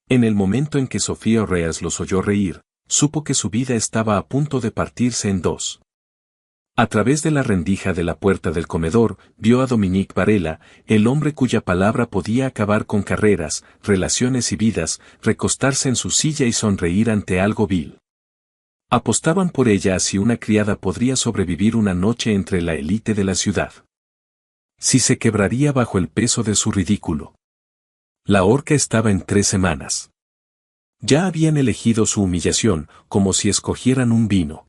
En el momento en que Sofía Orreas los oyó reír, supo que su vida estaba a punto de partirse en dos. A través de la rendija de la puerta del comedor, vio a Dominique Varela, el hombre cuya palabra podía acabar con carreras, relaciones y vidas, recostarse en su silla y sonreír ante algo vil. Apostaban por ella a si una criada podría sobrevivir una noche entre la élite de la ciudad. Si se quebraría bajo el peso de su ridículo. La horca estaba en 3 semanas. Ya habían elegido su humillación, como si escogieran un vino.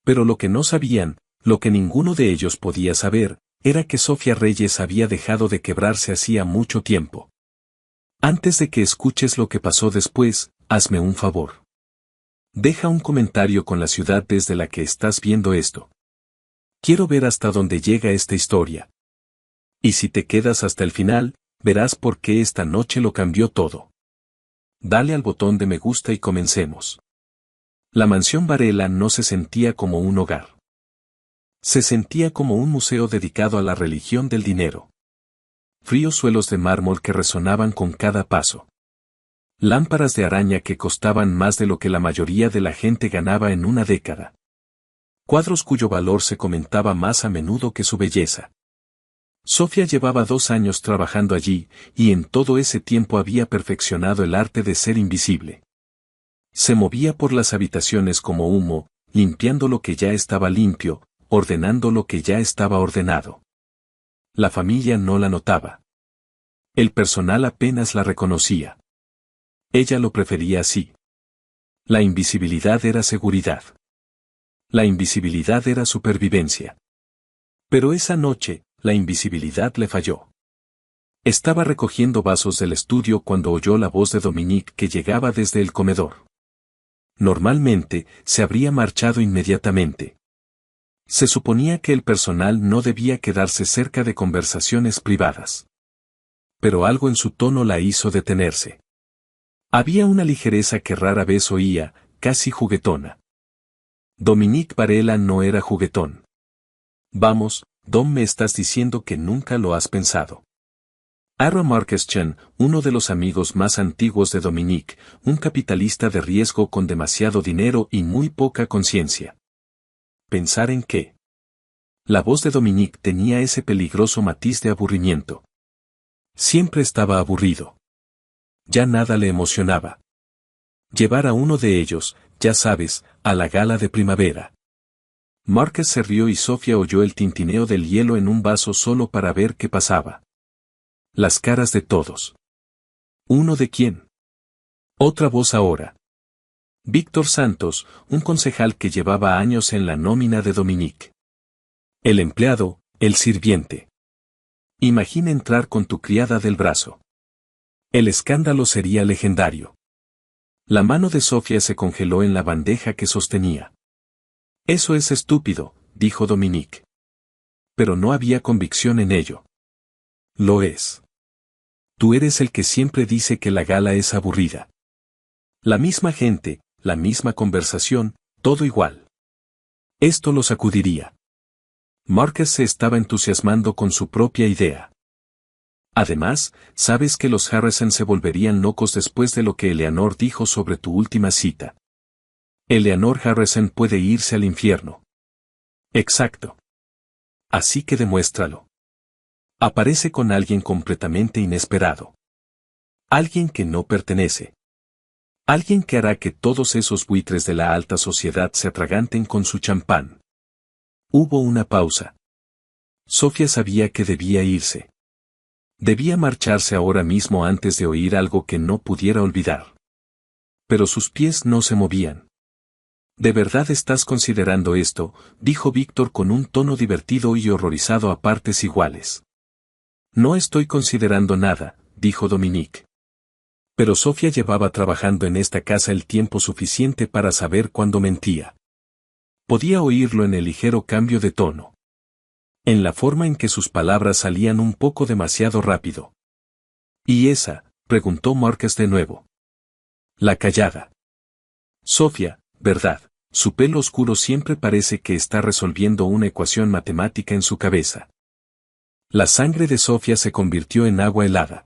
Pero lo que no sabían, lo que ninguno de ellos podía saber, era que Sofía Reyes había dejado de quebrarse hacía mucho tiempo. Antes de que escuches lo que pasó después, hazme un favor. Deja un comentario con la ciudad desde la que estás viendo esto. Quiero ver hasta dónde llega esta historia. Y si te quedas hasta el final, verás por qué esta noche lo cambió todo. Dale al botón de me gusta y comencemos. La mansión Varela no se sentía como un hogar. Se sentía como un museo dedicado a la religión del dinero. Fríos suelos de mármol que resonaban con cada paso. Lámparas de araña que costaban más de lo que la mayoría de la gente ganaba en una década. Cuadros cuyo valor se comentaba más a menudo que su belleza. Sofía llevaba 2 años trabajando allí, y en todo ese tiempo había perfeccionado el arte de ser invisible. Se movía por las habitaciones como humo, limpiando lo que ya estaba limpio, ordenando lo que ya estaba ordenado. La familia no la notaba. El personal apenas la reconocía. Ella lo prefería así. La invisibilidad era seguridad. La invisibilidad era supervivencia. Pero esa noche, la invisibilidad le falló. Estaba recogiendo vasos del estudio cuando oyó la voz de Dominique que llegaba desde el comedor. Normalmente, se habría marchado inmediatamente. Se suponía que el personal no debía quedarse cerca de conversaciones privadas. Pero algo en su tono la hizo detenerse. Había una ligereza que rara vez oía, casi juguetona. Dominique Varela no era juguetón. Vamos, Dom, me estás diciendo que nunca lo has pensado. Aaron Marqueschen, uno de los amigos más antiguos de Dominique, un capitalista de riesgo con demasiado dinero y muy poca conciencia. ¿Pensar en qué? La voz de Dominique tenía ese peligroso matiz de aburrimiento. Siempre estaba aburrido. Ya nada le emocionaba. Llevar a uno de ellos, ya sabes, a la gala de primavera. Márquez se rió y Sofía oyó el tintineo del hielo en un vaso solo para ver qué pasaba. Las caras de todos. ¿Uno de quién? Otra voz ahora. Víctor Santos, un concejal que llevaba años en la nómina de Dominique. El empleado, el sirviente. Imagina entrar con tu criada del brazo. El escándalo sería legendario. La mano de Sofía se congeló en la bandeja que sostenía. Eso es estúpido, dijo Dominique. Pero no había convicción en ello. Lo es. Tú eres el que siempre dice que la gala es aburrida. La misma gente, la misma conversación, todo igual. Esto lo sacudiría. Márquez se estaba entusiasmando con su propia idea. Además, sabes que los Harrison se volverían locos después de lo que Eleanor dijo sobre tu última cita. Eleanor Harrison puede irse al infierno. Exacto. Así que demuéstralo. Aparece con alguien completamente inesperado. Alguien que no pertenece. Alguien que hará que todos esos buitres de la alta sociedad se atraganten con su champán. Hubo una pausa. Sofía sabía que debía irse. Debía marcharse ahora mismo antes de oír algo que no pudiera olvidar. Pero sus pies no se movían. ¿De verdad estás considerando esto?, dijo Víctor con un tono divertido y horrorizado a partes iguales. No estoy considerando nada, dijo Dominique. Pero Sofía llevaba trabajando en esta casa el tiempo suficiente para saber cuándo mentía. Podía oírlo en el ligero cambio de tono. En la forma en que sus palabras salían un poco demasiado rápido. ¿Y esa?, preguntó Márquez de nuevo. La callada. Sofía, ¿verdad? Su pelo oscuro siempre parece que está resolviendo una ecuación matemática en su cabeza. La sangre de Sofía se convirtió en agua helada.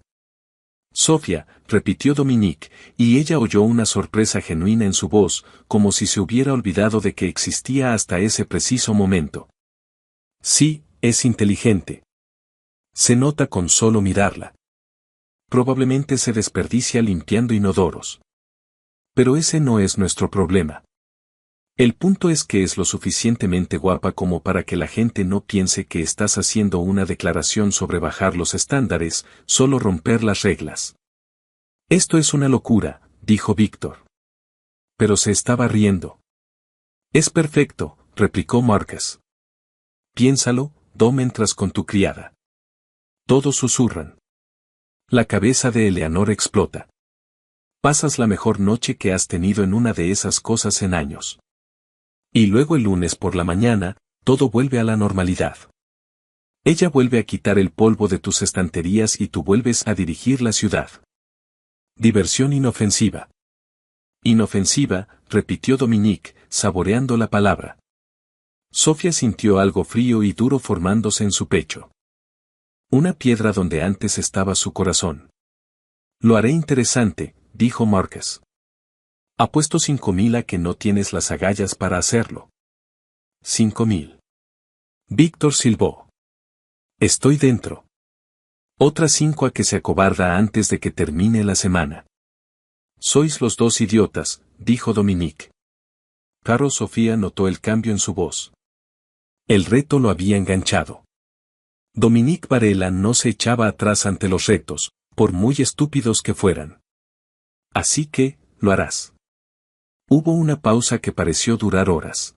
Sofía, repitió Dominique, y ella oyó una sorpresa genuina en su voz, como si se hubiera olvidado de que existía hasta ese preciso momento. Sí, es inteligente. Se nota con solo mirarla. Probablemente se desperdicia limpiando inodoros. Pero ese no es nuestro problema. El punto es que es lo suficientemente guapa como para que la gente no piense que estás haciendo una declaración sobre bajar los estándares, solo romper las reglas. Esto es una locura, dijo Víctor. Pero se estaba riendo. Es perfecto, replicó Marcus. Piénsalo, Dom, entras con tu criada. Todos susurran. La cabeza de Eleanor explota. Pasas la mejor noche que has tenido en una de esas cosas en años. Y luego el lunes por la mañana, todo vuelve a la normalidad. Ella vuelve a quitar el polvo de tus estanterías y tú vuelves a dirigir la ciudad. Diversión inofensiva. Inofensiva, repitió Dominique, saboreando la palabra. Sofía sintió algo frío y duro formándose en su pecho. Una piedra donde antes estaba su corazón. Lo haré interesante, dijo Marcus. Apuesto 5.000 a que no tienes las agallas para hacerlo. 5.000. Víctor silbó. Estoy dentro. Otras 5 a que se acobarda antes de que termine la semana. Sois los dos idiotas, dijo Dominique. Caro Sofía notó el cambio en su voz. El reto lo había enganchado. Dominique Varela no se echaba atrás ante los retos, por muy estúpidos que fueran. Así que, lo harás. Hubo una pausa que pareció durar horas.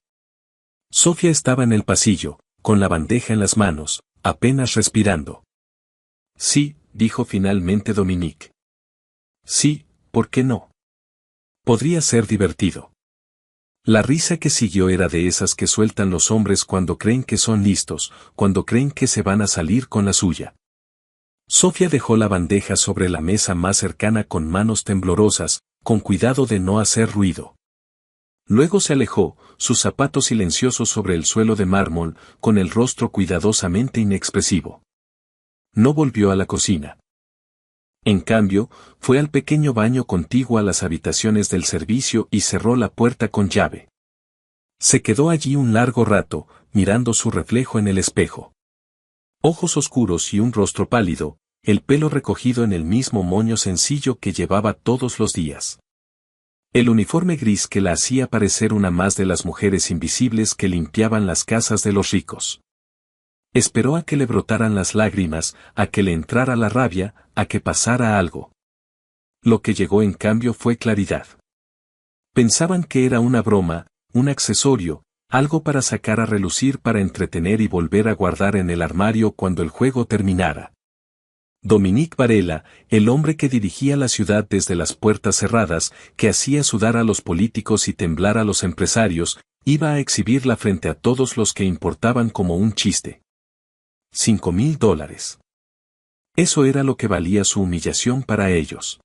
Sofía estaba en el pasillo, con la bandeja en las manos, apenas respirando. Sí, dijo finalmente Dominique. Sí, ¿por qué no? Podría ser divertido. La risa que siguió era de esas que sueltan los hombres cuando creen que son listos, cuando creen que se van a salir con la suya. Sofía dejó la bandeja sobre la mesa más cercana con manos temblorosas, con cuidado de no hacer ruido. Luego se alejó, sus zapatos silenciosos sobre el suelo de mármol, con el rostro cuidadosamente inexpresivo. No volvió a la cocina. En cambio, fue al pequeño baño contiguo a las habitaciones del servicio y cerró la puerta con llave. Se quedó allí un largo rato, mirando su reflejo en el espejo. Ojos oscuros y un rostro pálido, el pelo recogido en el mismo moño sencillo que llevaba todos los días. El uniforme gris que la hacía parecer una más de las mujeres invisibles que limpiaban las casas de los ricos. Esperó a que le brotaran las lágrimas, a que le entrara la rabia, a que pasara algo. Lo que llegó en cambio fue claridad. Pensaban que era una broma, un accesorio, algo para sacar a relucir para entretener y volver a guardar en el armario cuando el juego terminara. Dominique Varela, el hombre que dirigía la ciudad desde las puertas cerradas, que hacía sudar a los políticos y temblar a los empresarios, iba a exhibirla frente a todos los que importaban como un chiste. $5.000. Eso era lo que valía su humillación para ellos.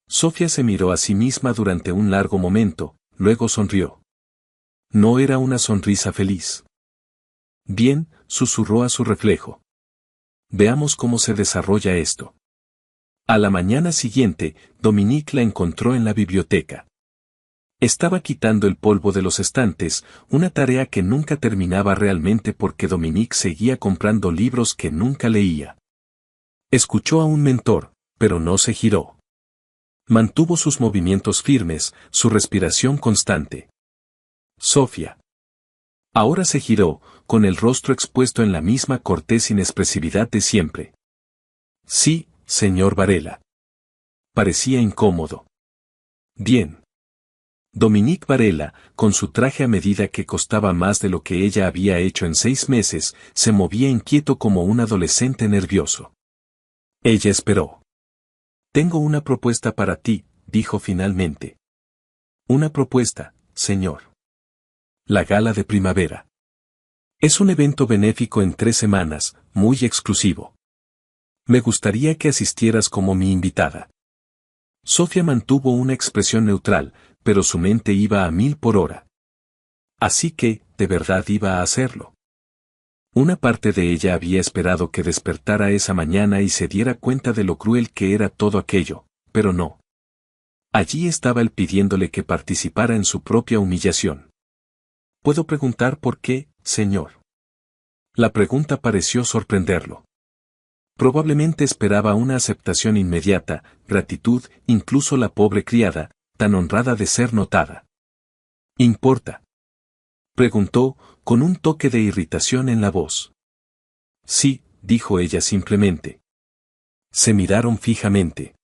Sofía se miró a sí misma durante un largo momento, luego sonrió. No era una sonrisa feliz. Bien, susurró a su reflejo. Veamos cómo se desarrolla esto. A la mañana siguiente, Dominique la encontró en la biblioteca. Estaba quitando el polvo de los estantes, una tarea que nunca terminaba realmente porque Dominique seguía comprando libros que nunca leía. Escuchó a un mentor, pero no se giró. Mantuvo sus movimientos firmes, su respiración constante. Sofía. Ahora se giró, con el rostro expuesto en la misma cortés inexpresividad de siempre. Sí, señor Varela. Parecía incómodo. Bien. Dominique Varela, con su traje a medida que costaba más de lo que ella había hecho en 6 meses, se movía inquieto como un adolescente nervioso. Ella esperó. Tengo una propuesta para ti, dijo finalmente. Una propuesta, señor. La gala de primavera. Es un evento benéfico en 3 semanas, muy exclusivo. Me gustaría que asistieras como mi invitada. Sofía mantuvo una expresión neutral, pero su mente iba a 1000 por hora. Así que, de verdad iba a hacerlo. Una parte de ella había esperado que despertara esa mañana y se diera cuenta de lo cruel que era todo aquello, pero no. Allí estaba él pidiéndole que participara en su propia humillación. ¿Puedo preguntar por qué, señor? La pregunta pareció sorprenderlo. Probablemente esperaba una aceptación inmediata, gratitud, incluso la pobre criada, tan honrada de ser notada. ¿Importa?, preguntó, con un toque de irritación en la voz. Sí, dijo ella simplemente. Se miraron fijamente.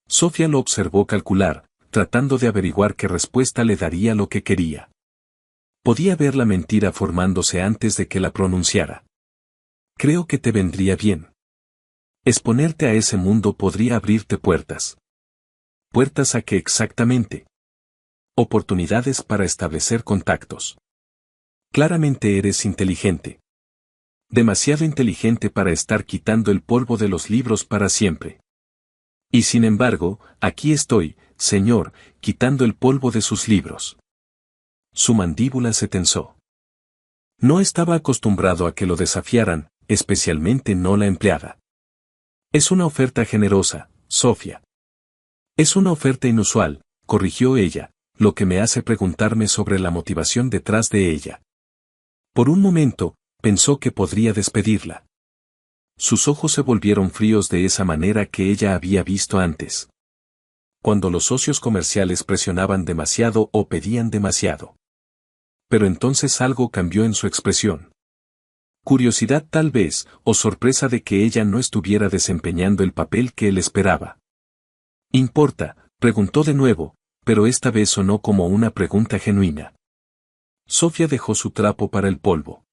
Sofía lo observó calcular, tratando de averiguar qué respuesta le daría lo que quería. Podía ver la mentira formándose antes de que la pronunciara. Creo que te vendría bien. Exponerte a ese mundo podría abrirte puertas. ¿Puertas a qué exactamente? Oportunidades para establecer contactos. Claramente eres inteligente. Demasiado inteligente para estar quitando el polvo de los libros para siempre. Y sin embargo, aquí estoy, señor, quitando el polvo de sus libros. Su mandíbula se tensó. No estaba acostumbrado a que lo desafiaran, especialmente no la empleada. Es una oferta generosa, Sofía. Es una oferta inusual, corrigió ella, lo que me hace preguntarme sobre la motivación detrás de ella. Por un momento, pensó que podría despedirla. Sus ojos se volvieron fríos de esa manera que ella había visto antes. Cuando los socios comerciales presionaban demasiado o pedían demasiado. Pero entonces algo cambió en su expresión. Curiosidad tal vez, o sorpresa de que ella no estuviera desempeñando el papel que él esperaba. ¿Importa?, preguntó de nuevo, pero esta vez sonó como una pregunta genuina. Sofía dejó su trapo para el polvo.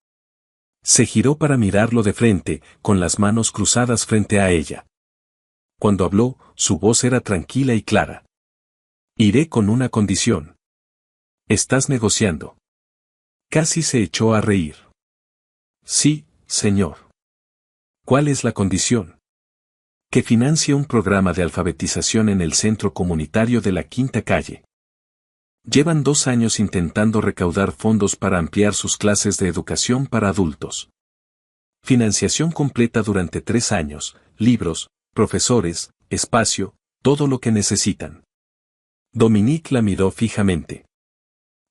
Se giró para mirarlo de frente, con las manos cruzadas frente a ella. Cuando habló, su voz era tranquila y clara. Iré con una condición. ¿Estás negociando? Casi se echó a reír. Sí, señor. ¿Cuál es la condición? Que financie un programa de alfabetización en el centro comunitario de la Quinta Calle. Llevan 2 años intentando recaudar fondos para ampliar sus clases de educación para adultos. Financiación completa durante 3 años, libros, profesores, espacio, todo lo que necesitan. Dominique la miró fijamente.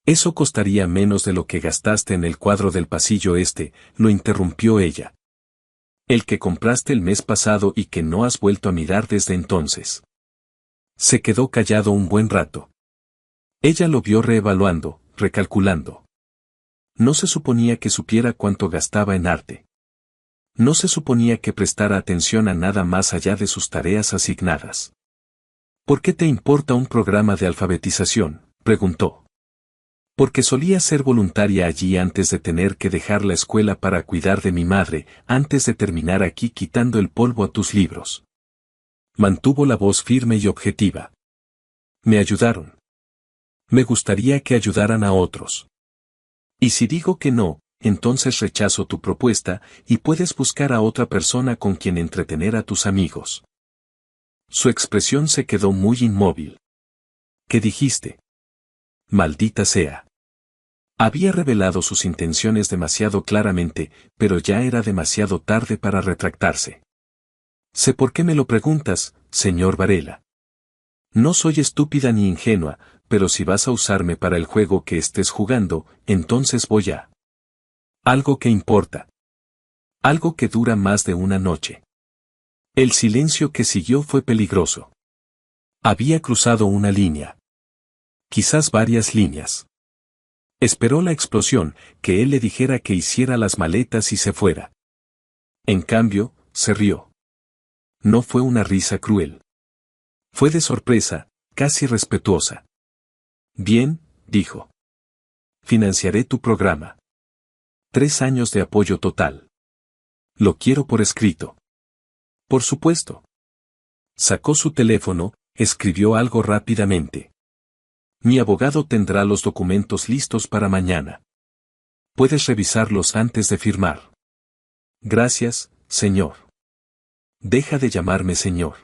Eso costaría menos de lo que gastaste en el cuadro del pasillo este, lo interrumpió ella. El que compraste el mes pasado y que no has vuelto a mirar desde entonces. Se quedó callado un buen rato. Ella lo vio reevaluando, recalculando. No se suponía que supiera cuánto gastaba en arte. No se suponía que prestara atención a nada más allá de sus tareas asignadas. ¿Por qué te importa un programa de alfabetización?, preguntó. Porque solía ser voluntaria allí antes de tener que dejar la escuela para cuidar de mi madre, antes de terminar aquí quitando el polvo a tus libros. Mantuvo la voz firme y objetiva. Me ayudaron. Me gustaría que ayudaran a otros. Y si digo que no, entonces rechazo tu propuesta y puedes buscar a otra persona con quien entretener a tus amigos. Su expresión se quedó muy inmóvil. ¿Qué dijiste? Maldita sea. Había revelado sus intenciones demasiado claramente, pero ya era demasiado tarde para retractarse. Sé por qué me lo preguntas, señor Varela. No soy estúpida ni ingenua, pero si vas a usarme para el juego que estés jugando, entonces voy a. Algo que importa. Algo que dura más de una noche. El silencio que siguió fue peligroso. Había cruzado una línea. Quizás varias líneas. Esperó la explosión, que él le dijera que hiciera las maletas y se fuera. En cambio, se rió. No fue una risa cruel. Fue de sorpresa, casi respetuosa. Bien, dijo. Financiaré tu programa. 3 años de apoyo total. Lo quiero por escrito. Por supuesto. Sacó su teléfono, escribió algo rápidamente. Mi abogado tendrá los documentos listos para mañana. Puedes revisarlos antes de firmar. Gracias, señor. Deja de llamarme señor.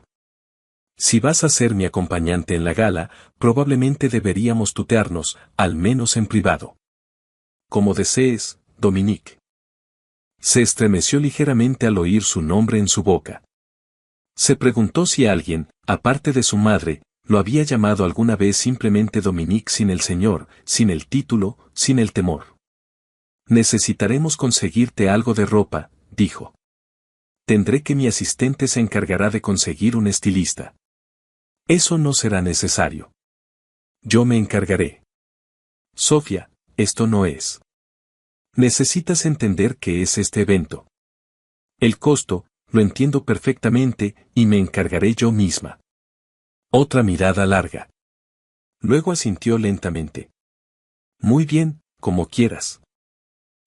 Si vas a ser mi acompañante en la gala, probablemente deberíamos tutearnos, al menos en privado. Como desees, Dominique. Se estremeció ligeramente al oír su nombre en su boca. Se preguntó si alguien, aparte de su madre, lo había llamado alguna vez simplemente Dominique sin el señor, sin el título, sin el temor. Necesitaremos conseguirte algo de ropa, dijo. Tendré que mi asistente se encargará de conseguir un estilista. Eso no será necesario. Yo me encargaré. Sofía, esto no es. Necesitas entender qué es este evento. El costo, lo entiendo perfectamente, y me encargaré yo misma. Otra mirada larga. Luego asintió lentamente. Muy bien, como quieras.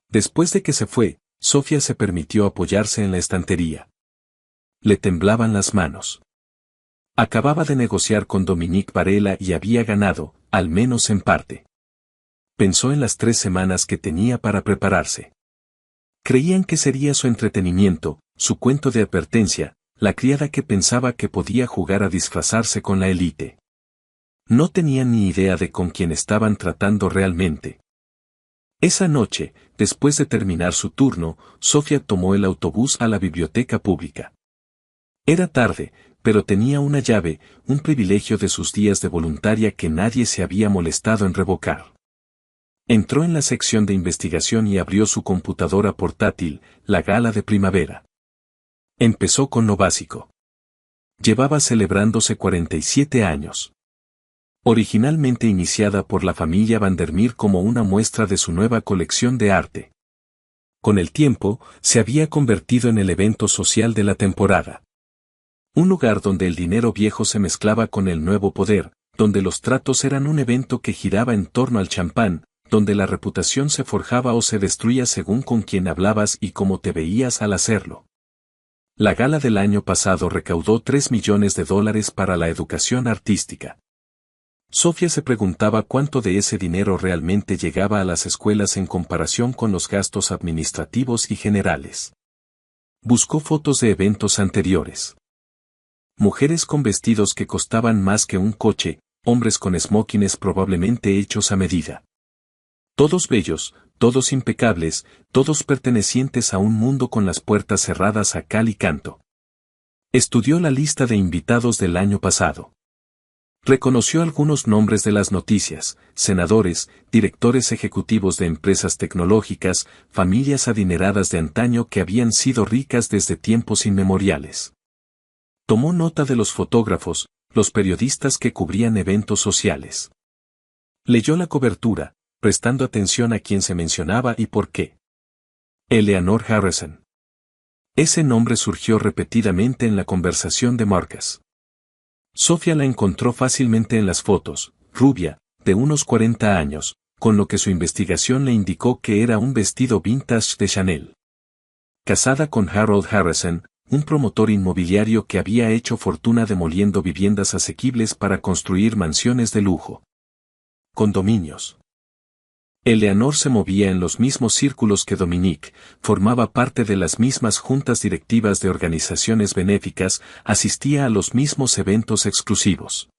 Después de que se fue, Sofía se permitió apoyarse en la estantería. Le temblaban las manos. Acababa de negociar con Dominique Varela y había ganado, al menos en parte. Pensó en las 3 semanas que tenía para prepararse. Creían que sería su entretenimiento, su cuento de advertencia, la criada que pensaba que podía jugar a disfrazarse con la élite. No tenían ni idea de con quién estaban tratando realmente. Esa noche, después de terminar su turno, Sofía tomó el autobús a la biblioteca pública. Era tarde, pero tenía una llave, un privilegio de sus días de voluntaria que nadie se había molestado en revocar. Entró en la sección de investigación y abrió su computadora portátil, la gala de primavera. Empezó con lo básico. Llevaba celebrándose 47 años. Originalmente iniciada por la familia Vandermeer como una muestra de su nueva colección de arte. Con el tiempo, se había convertido en el evento social de la temporada. Un lugar donde el dinero viejo se mezclaba con el nuevo poder, donde los tratos eran un evento que giraba en torno al champán, donde la reputación se forjaba o se destruía según con quién hablabas y cómo te veías al hacerlo. La gala del año pasado recaudó $3 millones para la educación artística. Sofía se preguntaba cuánto de ese dinero realmente llegaba a las escuelas en comparación con los gastos administrativos y generales. Buscó fotos de eventos anteriores. Mujeres con vestidos que costaban más que un coche, hombres con smokines probablemente hechos a medida. Todos bellos, todos impecables, todos pertenecientes a un mundo con las puertas cerradas a cal y canto. Estudió la lista de invitados del año pasado. Reconoció algunos nombres de las noticias, senadores, directores ejecutivos de empresas tecnológicas, familias adineradas de antaño que habían sido ricas desde tiempos inmemoriales. Tomó nota de los fotógrafos, los periodistas que cubrían eventos sociales. Leyó la cobertura, prestando atención a quién se mencionaba y por qué. Eleanor Harrison. Ese nombre surgió repetidamente en la conversación de Marcus. Sofía la encontró fácilmente en las fotos, rubia, de unos 40 años, con lo que su investigación le indicó que era un vestido vintage de Chanel. Casada con Harold Harrison, un promotor inmobiliario que había hecho fortuna demoliendo viviendas asequibles para construir mansiones de lujo. Condominios. Eleanor se movía en los mismos círculos que Dominique, formaba parte de las mismas juntas directivas de organizaciones benéficas, asistía a los mismos eventos exclusivos.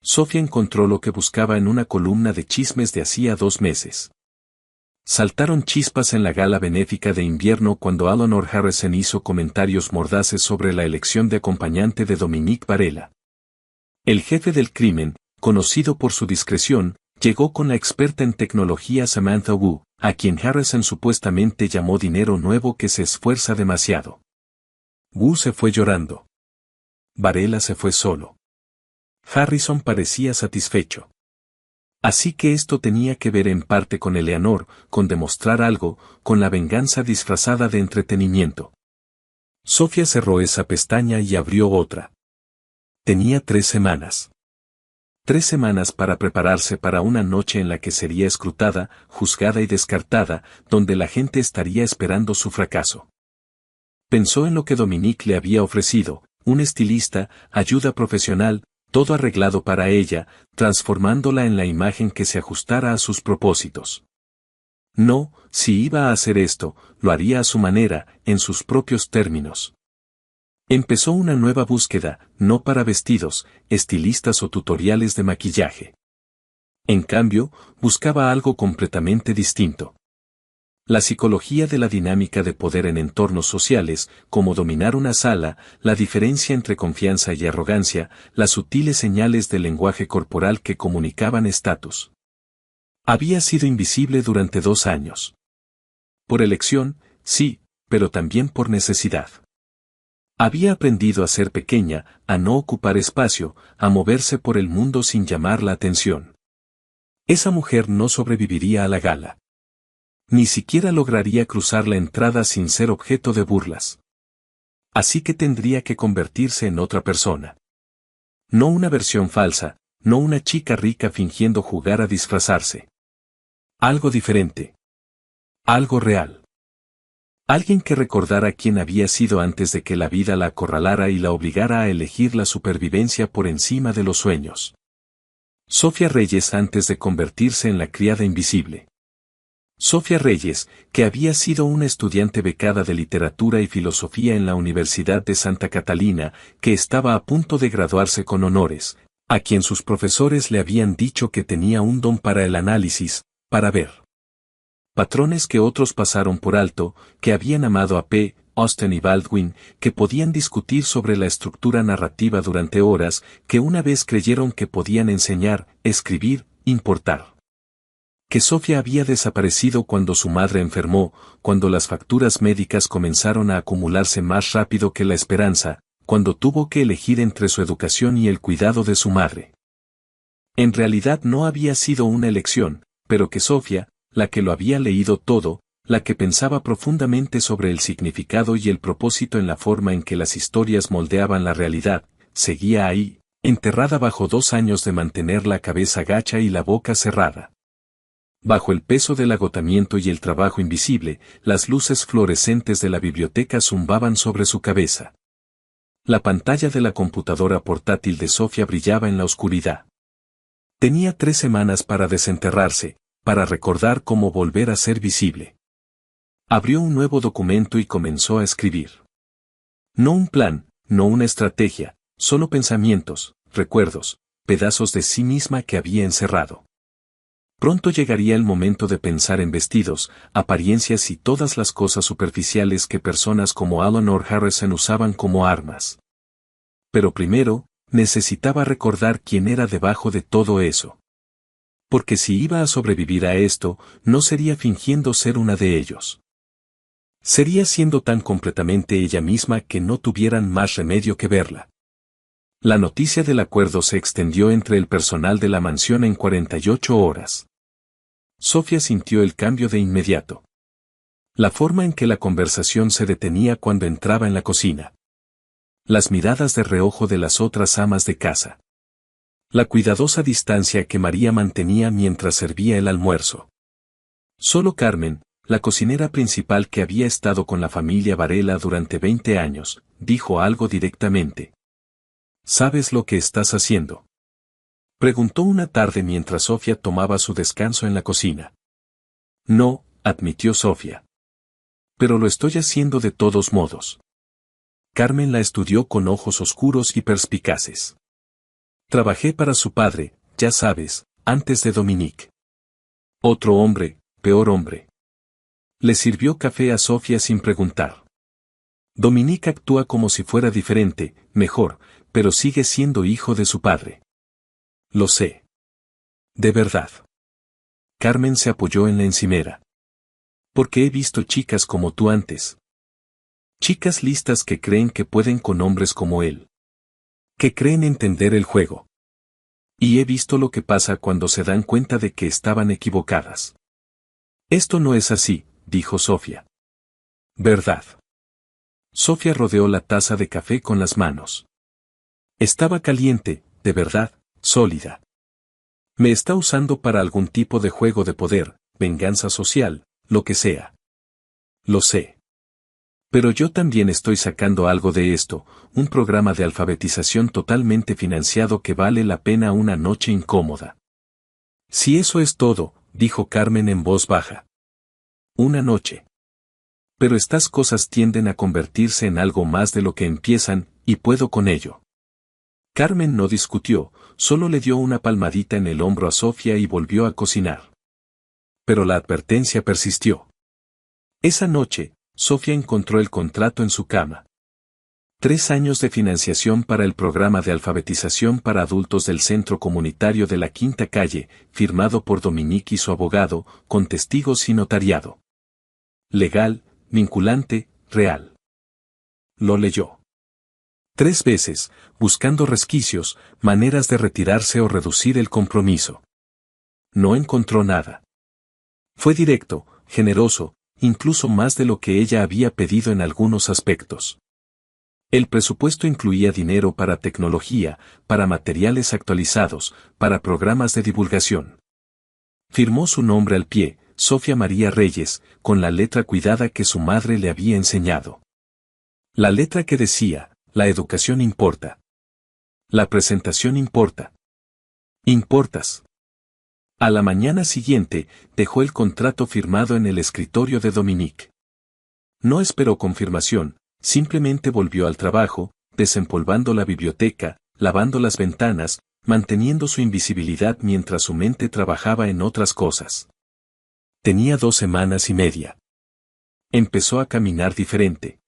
Sofía encontró lo que buscaba en una columna de chismes de hacía 2 meses. Saltaron chispas en la gala benéfica de invierno cuando Eleanor Harrison hizo comentarios mordaces sobre la elección de acompañante de Dominique Varela. El jefe del crimen, conocido por su discreción, llegó con la experta en tecnología Samantha Wu, a quien Harrison supuestamente llamó dinero nuevo que se esfuerza demasiado. Wu se fue llorando. Varela se fue solo. Harrison parecía satisfecho. Así que esto tenía que ver en parte con Eleanor, con demostrar algo, con la venganza disfrazada de entretenimiento. Sofía cerró esa pestaña y abrió otra. Tenía 3 semanas. 3 semanas para prepararse para una noche en la que sería escrutada, juzgada y descartada, donde la gente estaría esperando su fracaso. Pensó en lo que Dominique le había ofrecido, un estilista, ayuda profesional, todo arreglado para ella, transformándola en la imagen que se ajustara a sus propósitos. No, si iba a hacer esto, lo haría a su manera, en sus propios términos. Empezó una nueva búsqueda, no para vestidos, estilistas o tutoriales de maquillaje. En cambio, buscaba algo completamente distinto. La psicología de la dinámica de poder en entornos sociales, como dominar una sala, la diferencia entre confianza y arrogancia, las sutiles señales del lenguaje corporal que comunicaban estatus. Había sido invisible durante 2 años. Por elección, sí, pero también por necesidad. Había aprendido a ser pequeña, a no ocupar espacio, a moverse por el mundo sin llamar la atención. Esa mujer no sobreviviría a la gala. Ni siquiera lograría cruzar la entrada sin ser objeto de burlas. Así que tendría que convertirse en otra persona. No una versión falsa, no una chica rica fingiendo jugar a disfrazarse. Algo diferente. Algo real. Alguien que recordara quién había sido antes de que la vida la acorralara y la obligara a elegir la supervivencia por encima de los sueños. Sofía Reyes antes de convertirse en la criada invisible. Sofía Reyes, que había sido una estudiante becada de literatura y filosofía en la Universidad de Santa Catalina, que estaba a punto de graduarse con honores, a quien sus profesores le habían dicho que tenía un don para el análisis, para ver patrones que otros pasaron por alto, que habían amado a P. Austen y Baldwin, que podían discutir sobre la estructura narrativa durante horas, que una vez creyeron que podían enseñar, escribir, importar. Que Sofía había desaparecido cuando su madre enfermó, cuando las facturas médicas comenzaron a acumularse más rápido que la esperanza, cuando tuvo que elegir entre su educación y el cuidado de su madre. En realidad no había sido una elección, pero que Sofía, la que lo había leído todo, la que pensaba profundamente sobre el significado y el propósito en la forma en que las historias moldeaban la realidad, seguía ahí, enterrada bajo 2 años de mantener la cabeza gacha y la boca cerrada. Bajo el peso del agotamiento y el trabajo invisible, las luces fluorescentes de la biblioteca zumbaban sobre su cabeza. La pantalla de la computadora portátil de Sofía brillaba en la oscuridad. Tenía 3 semanas para desenterrarse, para recordar cómo volver a ser visible. Abrió un nuevo documento y comenzó a escribir. No un plan, no una estrategia, solo pensamientos, recuerdos, pedazos de sí misma que había encerrado. Pronto llegaría el momento de pensar en vestidos, apariencias y todas las cosas superficiales que personas como Eleanor Harrison usaban como armas. Pero primero, necesitaba recordar quién era debajo de todo eso. Porque si iba a sobrevivir a esto, no sería fingiendo ser una de ellos. Sería siendo tan completamente ella misma que no tuvieran más remedio que verla. La noticia del acuerdo se extendió entre el personal de la mansión en 48 horas. Sofía sintió el cambio de inmediato. La forma en que la conversación se detenía cuando entraba en la cocina. Las miradas de reojo de las otras amas de casa. La cuidadosa distancia que María mantenía mientras servía el almuerzo. Solo Carmen, la cocinera principal que había estado con la familia Varela durante 20 años, dijo algo directamente. ¿Sabes lo que estás haciendo?, preguntó una tarde mientras Sofía tomaba su descanso en la cocina. No, admitió Sofía. Pero lo estoy haciendo de todos modos. Carmen la estudió con ojos oscuros y perspicaces. Trabajé para su padre, ya sabes, antes de Dominique. Otro hombre, peor hombre. Le sirvió café a Sofía sin preguntar. Dominique actúa como si fuera diferente, mejor, pero sigue siendo hijo de su padre. Lo sé. De verdad. Carmen se apoyó en la encimera. Porque he visto chicas como tú antes. Chicas listas que creen que pueden con hombres como él. Que creen entender el juego. Y he visto lo que pasa cuando se dan cuenta de que estaban equivocadas. Esto no es así, dijo Sofía. ¿Verdad? Sofía rodeó la taza de café con las manos. Estaba caliente, de verdad, sólida. Me está usando para algún tipo de juego de poder, venganza social, lo que sea. Lo sé. Pero yo también estoy sacando algo de esto, un programa de alfabetización totalmente financiado que vale la pena una noche incómoda. Si eso es todo, dijo Carmen en voz baja. Una noche. Pero estas cosas tienden a convertirse en algo más de lo que empiezan, y puedo con ello. Carmen no discutió, solo le dio una palmadita en el hombro a Sofía y volvió a cocinar. Pero la advertencia persistió. Esa noche, Sofía encontró el contrato en su cama. 3 años de financiación para el programa de alfabetización para adultos del Centro Comunitario de la Quinta Calle, firmado por Dominique y su abogado, con testigos y notariado. Legal, vinculante, real. Lo leyó 3 veces, buscando resquicios, maneras de retirarse o reducir el compromiso. No encontró nada. Fue directo, generoso, incluso más de lo que ella había pedido en algunos aspectos. El presupuesto incluía dinero para tecnología, para materiales actualizados, para programas de divulgación. Firmó su nombre al pie, Sofía María Reyes, con la letra cuidada que su madre le había enseñado. La letra que decía: la educación importa. La presentación importa. Importas. A la mañana siguiente, dejó el contrato firmado en el escritorio de Dominique. No esperó confirmación, simplemente volvió al trabajo, desempolvando la biblioteca, lavando las ventanas, manteniendo su invisibilidad mientras su mente trabajaba en otras cosas. Tenía 2 semanas y media. Empezó a caminar diferente.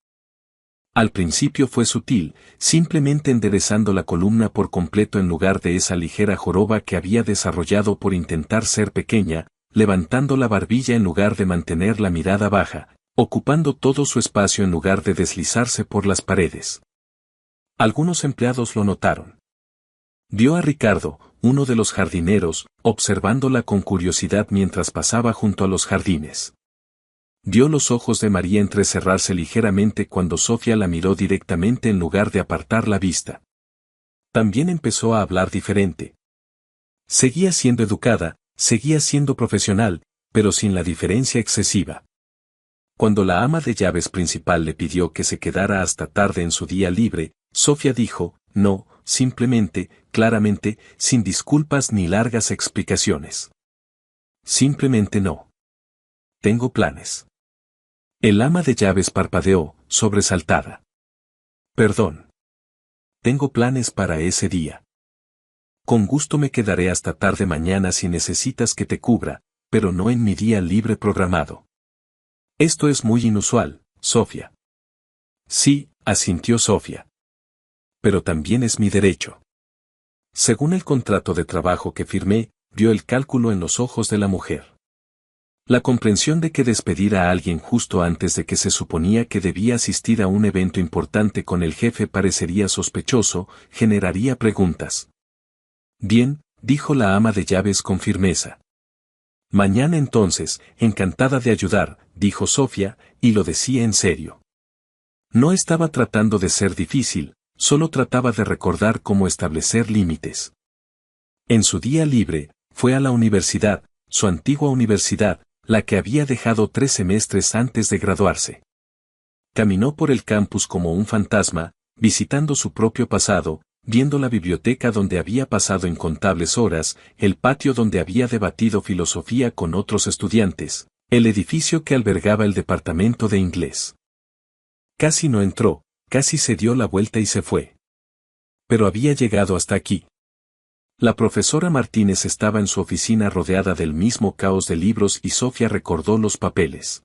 Al principio fue sutil, simplemente enderezando la columna por completo en lugar de esa ligera joroba que había desarrollado por intentar ser pequeña, levantando la barbilla en lugar de mantener la mirada baja, ocupando todo su espacio en lugar de deslizarse por las paredes. Algunos empleados lo notaron. Vio a Ricardo, uno de los jardineros, observándola con curiosidad mientras pasaba junto a los jardines. Vio los ojos de María entrecerrarse ligeramente cuando Sofía la miró directamente en lugar de apartar la vista. También empezó a hablar diferente. Seguía siendo educada, seguía siendo profesional, pero sin la diferencia excesiva. Cuando la ama de llaves principal le pidió que se quedara hasta tarde en su día libre, Sofía dijo, no, simplemente, claramente, sin disculpas ni largas explicaciones. Simplemente no. Tengo planes. El ama de llaves parpadeó, sobresaltada. Perdón. Tengo planes para ese día. Con gusto me quedaré hasta tarde mañana si necesitas que te cubra, pero no en mi día libre programado. Esto es muy inusual, Sofía. Sí, asintió Sofía. Pero también es mi derecho. Según el contrato de trabajo que firmé, vio el cálculo en los ojos de la mujer. La comprensión de que despedir a alguien justo antes de que se suponía que debía asistir a un evento importante con el jefe parecería sospechoso, generaría preguntas. Bien, dijo la ama de llaves con firmeza. Mañana entonces, encantada de ayudar, dijo Sofía, y lo decía en serio. No estaba tratando de ser difícil, solo trataba de recordar cómo establecer límites. En su día libre, fue a la universidad, su antigua universidad, la que había dejado 3 semestres antes de graduarse. Caminó por el campus como un fantasma, visitando su propio pasado, viendo la biblioteca donde había pasado incontables horas, el patio donde había debatido filosofía con otros estudiantes, el edificio que albergaba el departamento de inglés. Casi no entró, casi se dio la vuelta y se fue. Pero había llegado hasta aquí. La profesora Martínez estaba en su oficina rodeada del mismo caos de libros y Sofía recordó los papeles.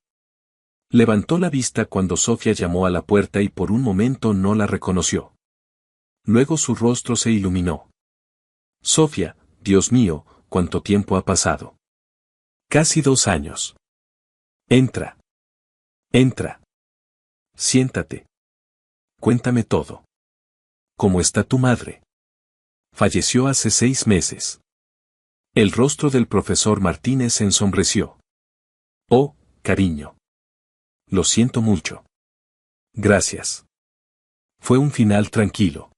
Levantó la vista cuando Sofía llamó a la puerta y por un momento no la reconoció. Luego su rostro se iluminó. Sofía, Dios mío, ¿cuánto tiempo ha pasado? Casi 2 años. Entra. Entra. Siéntate. Cuéntame todo. ¿Cómo está tu madre? Falleció hace 6 meses. El rostro del profesor Martínez se ensombreció. Oh, cariño. Lo siento mucho. Gracias. Fue un final tranquilo.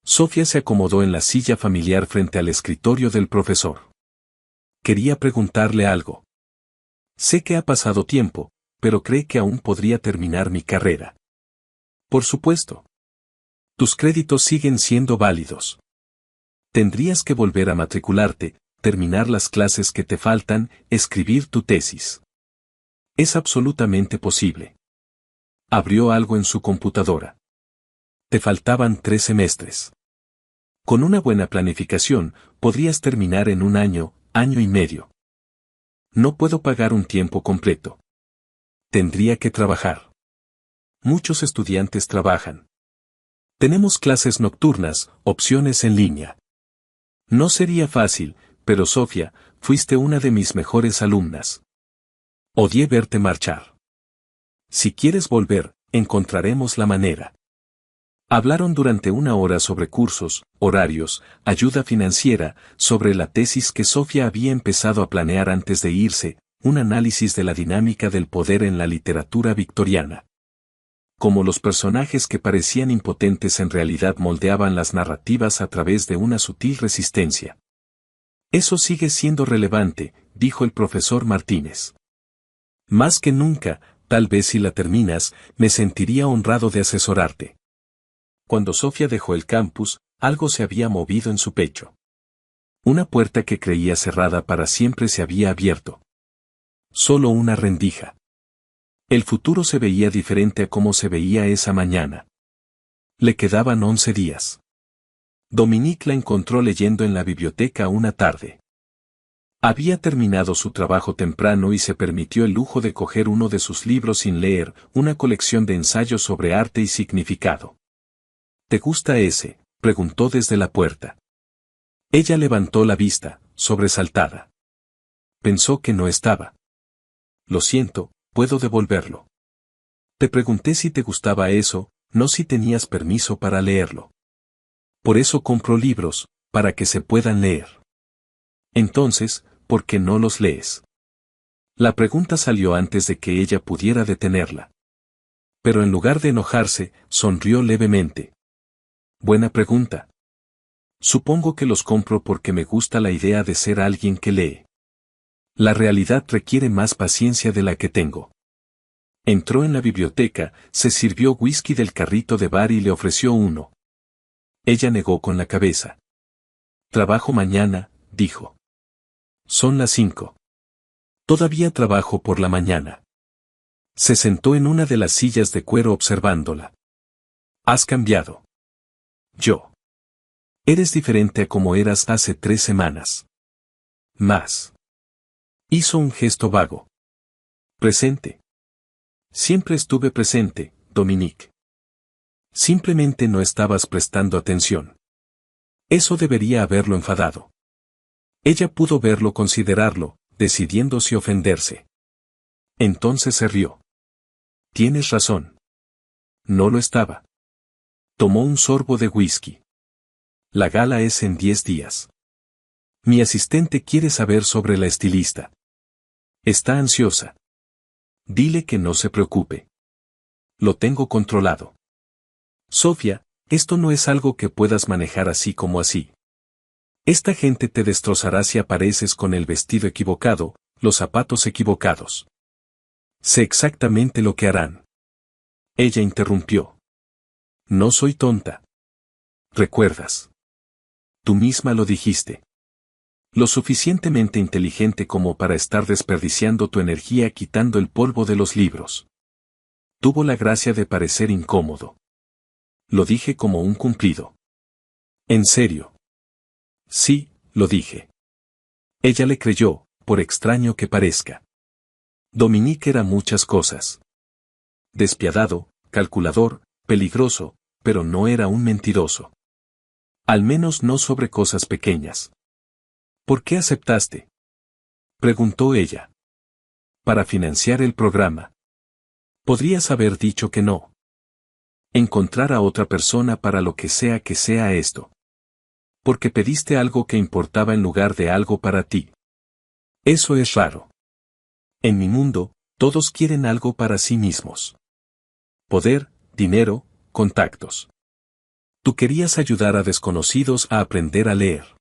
Sofía se acomodó en la silla familiar frente al escritorio del profesor. Quería preguntarle algo. Sé que ha pasado tiempo, pero cree que aún podría terminar mi carrera. Por supuesto. Tus créditos siguen siendo válidos. Tendrías que volver a matricularte, terminar las clases que te faltan, escribir tu tesis. Es absolutamente posible. Abrió algo en su computadora. Te faltaban 3 semestres. Con una buena planificación, podrías terminar en 1 año, año y medio. No puedo pagar un tiempo completo. Tendría que trabajar. Muchos estudiantes trabajan. Tenemos clases nocturnas, opciones en línea. No sería fácil, pero Sofía, fuiste una de mis mejores alumnas. Odié verte marchar. Si quieres volver, encontraremos la manera. Hablaron durante una hora sobre cursos, horarios, ayuda financiera, sobre la tesis que Sofía había empezado a planear antes de irse, un análisis de la dinámica del poder en la literatura victoriana. Como los personajes que parecían impotentes en realidad moldeaban las narrativas a través de una sutil resistencia. Eso sigue siendo relevante, dijo el profesor Martínez. Más que nunca, tal vez si la terminas, me sentiría honrado de asesorarte. Cuando Sofía dejó el campus, algo se había movido en su pecho. Una puerta que creía cerrada para siempre se había abierto. Solo una rendija. El futuro se veía diferente a cómo se veía esa mañana. Le quedaban 11 días. Dominique la encontró leyendo en la biblioteca una tarde. Había terminado su trabajo temprano y se permitió el lujo de coger uno de sus libros sin leer, una colección de ensayos sobre arte y significado. ¿Te gusta ese?, preguntó desde la puerta. Ella levantó la vista, sobresaltada. Pensó que no estaba. Lo siento, puedo devolverlo. Te pregunté si te gustaba eso, no si tenías permiso para leerlo. Por eso compro libros, para que se puedan leer. Entonces, ¿por qué no los lees? La pregunta salió antes de que ella pudiera detenerla. Pero en lugar de enojarse, sonrió levemente. Buena pregunta. Supongo que los compro porque me gusta la idea de ser alguien que lee. La realidad requiere más paciencia de la que tengo. Entró en la biblioteca, se sirvió whisky del carrito de bar y le ofreció uno. Ella negó con la cabeza. Trabajo mañana, dijo. Son las 5. Todavía trabajo por la mañana. Se sentó en una de las sillas de cuero observándola. Has cambiado. Yo. Eres diferente a como eras hace 3 semanas. Más. Hizo un gesto vago. Presente. Siempre estuve presente, Dominique. Simplemente no estabas prestando atención. Eso debería haberlo enfadado. Ella pudo verlo considerarlo, decidiendo si ofenderse. Entonces se rió. Tienes razón. No lo estaba. Tomó un sorbo de whisky. La gala es en 10 días. Mi asistente quiere saber sobre la estilista. Está ansiosa. Dile que no se preocupe. Lo tengo controlado. Sofía, esto no es algo que puedas manejar así como así. Esta gente te destrozará si apareces con el vestido equivocado, los zapatos equivocados. Sé exactamente lo que harán. Ella interrumpió. No soy tonta. ¿Recuerdas? Tú misma lo dijiste. Lo suficientemente inteligente como para estar desperdiciando tu energía quitando el polvo de los libros. Tuvo la gracia de parecer incómodo. Lo dije como un cumplido. ¿En serio? Sí, lo dije. Ella le creyó, por extraño que parezca. Dominique era muchas cosas. Despiadado, calculador, peligroso, pero no era un mentiroso. Al menos no sobre cosas pequeñas. ¿Por qué aceptaste?, preguntó ella. Para financiar el programa. Podrías haber dicho que no. Encontrar a otra persona para lo que sea esto. Porque pediste algo que importaba en lugar de algo para ti. Eso es raro. En mi mundo, todos quieren algo para sí mismos. Poder, dinero, contactos. Tú querías ayudar a desconocidos a aprender a leer.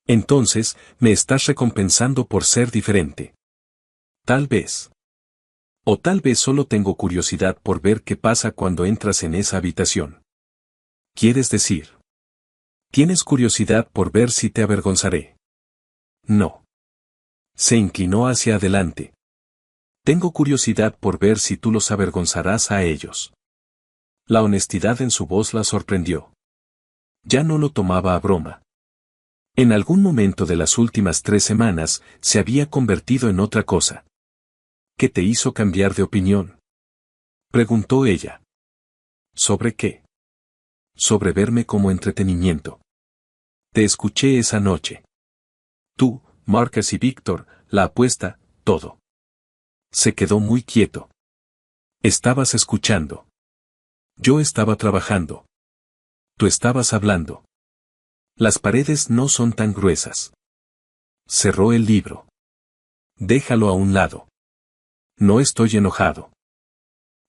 Entonces, me estás recompensando por ser diferente. Tal vez. O tal vez solo tengo curiosidad por ver qué pasa cuando entras en esa habitación. ¿Quieres decir? ¿Tienes curiosidad por ver si te avergonzaré? No. Se inclinó hacia adelante. Tengo curiosidad por ver si tú los avergonzarás a ellos. La honestidad en su voz la sorprendió. Ya no lo tomaba a broma. En algún momento de las últimas 3 semanas, se había convertido en otra cosa. ¿Qué te hizo cambiar de opinión? Preguntó ella. ¿Sobre qué? Sobre verme como entretenimiento. Te escuché esa noche. Tú, Marcus y Víctor, la apuesta, todo. Se quedó muy quieto. Estabas escuchando. Yo estaba trabajando. Tú estabas hablando. Las paredes no son tan gruesas. Cerró el libro. Déjalo a un lado. No estoy enojado.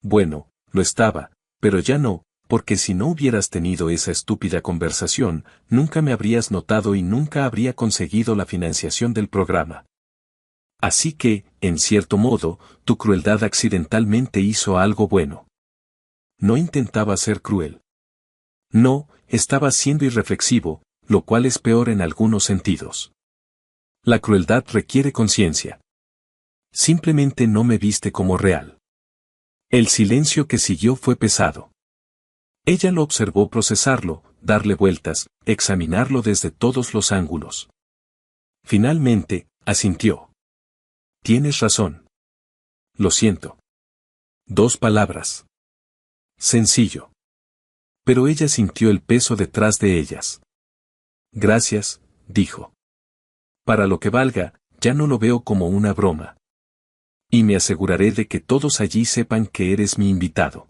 Bueno, lo estaba, pero ya no, porque si no hubieras tenido esa estúpida conversación, nunca me habrías notado y nunca habría conseguido la financiación del programa. Así que, en cierto modo, tu crueldad accidentalmente hizo algo bueno. No intentaba ser cruel. No, estaba siendo irreflexivo, lo cual es peor en algunos sentidos. La crueldad requiere conciencia. Simplemente no me viste como real. El silencio que siguió fue pesado. Ella lo observó procesarlo, darle vueltas, examinarlo desde todos los ángulos. Finalmente, asintió. Tienes razón. Lo siento. 2 palabras. Sencillo. Pero ella sintió el peso detrás de ellas. Gracias, dijo. Para lo que valga, ya no lo veo como una broma. Y me aseguraré de que todos allí sepan que eres mi invitado.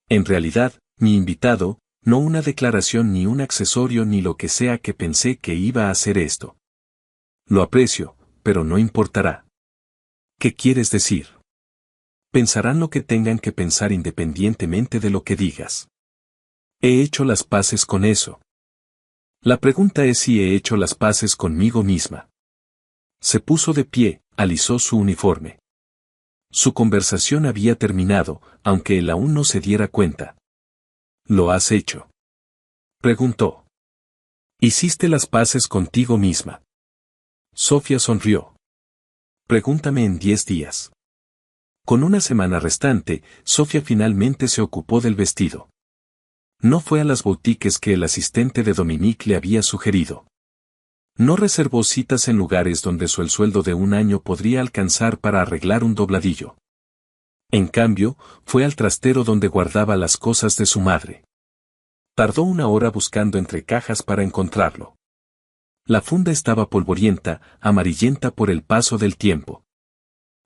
En realidad, mi invitado, no una declaración ni un accesorio ni lo que sea que pensé que iba a hacer esto. Lo aprecio, pero no importará. ¿Qué quieres decir? Pensarán lo que tengan que pensar independientemente de lo que digas. He hecho las paces con eso. La pregunta es si he hecho las paces conmigo misma. Se puso de pie, alisó su uniforme. Su conversación había terminado, aunque él aún no se diera cuenta. ¿Lo has hecho? Preguntó. ¿Hiciste las paces contigo misma? Sofía sonrió. Pregúntame en 10 días. Con una semana restante, Sofía finalmente se ocupó del vestido. No fue a las boutiques que el asistente de Dominique le había sugerido. No reservó citas en lugares donde el sueldo de un año podría alcanzar para arreglar un dobladillo. En cambio, fue al trastero donde guardaba las cosas de su madre. Tardó 1 hora buscando entre cajas para encontrarlo. La funda estaba polvorienta, amarillenta por el paso del tiempo.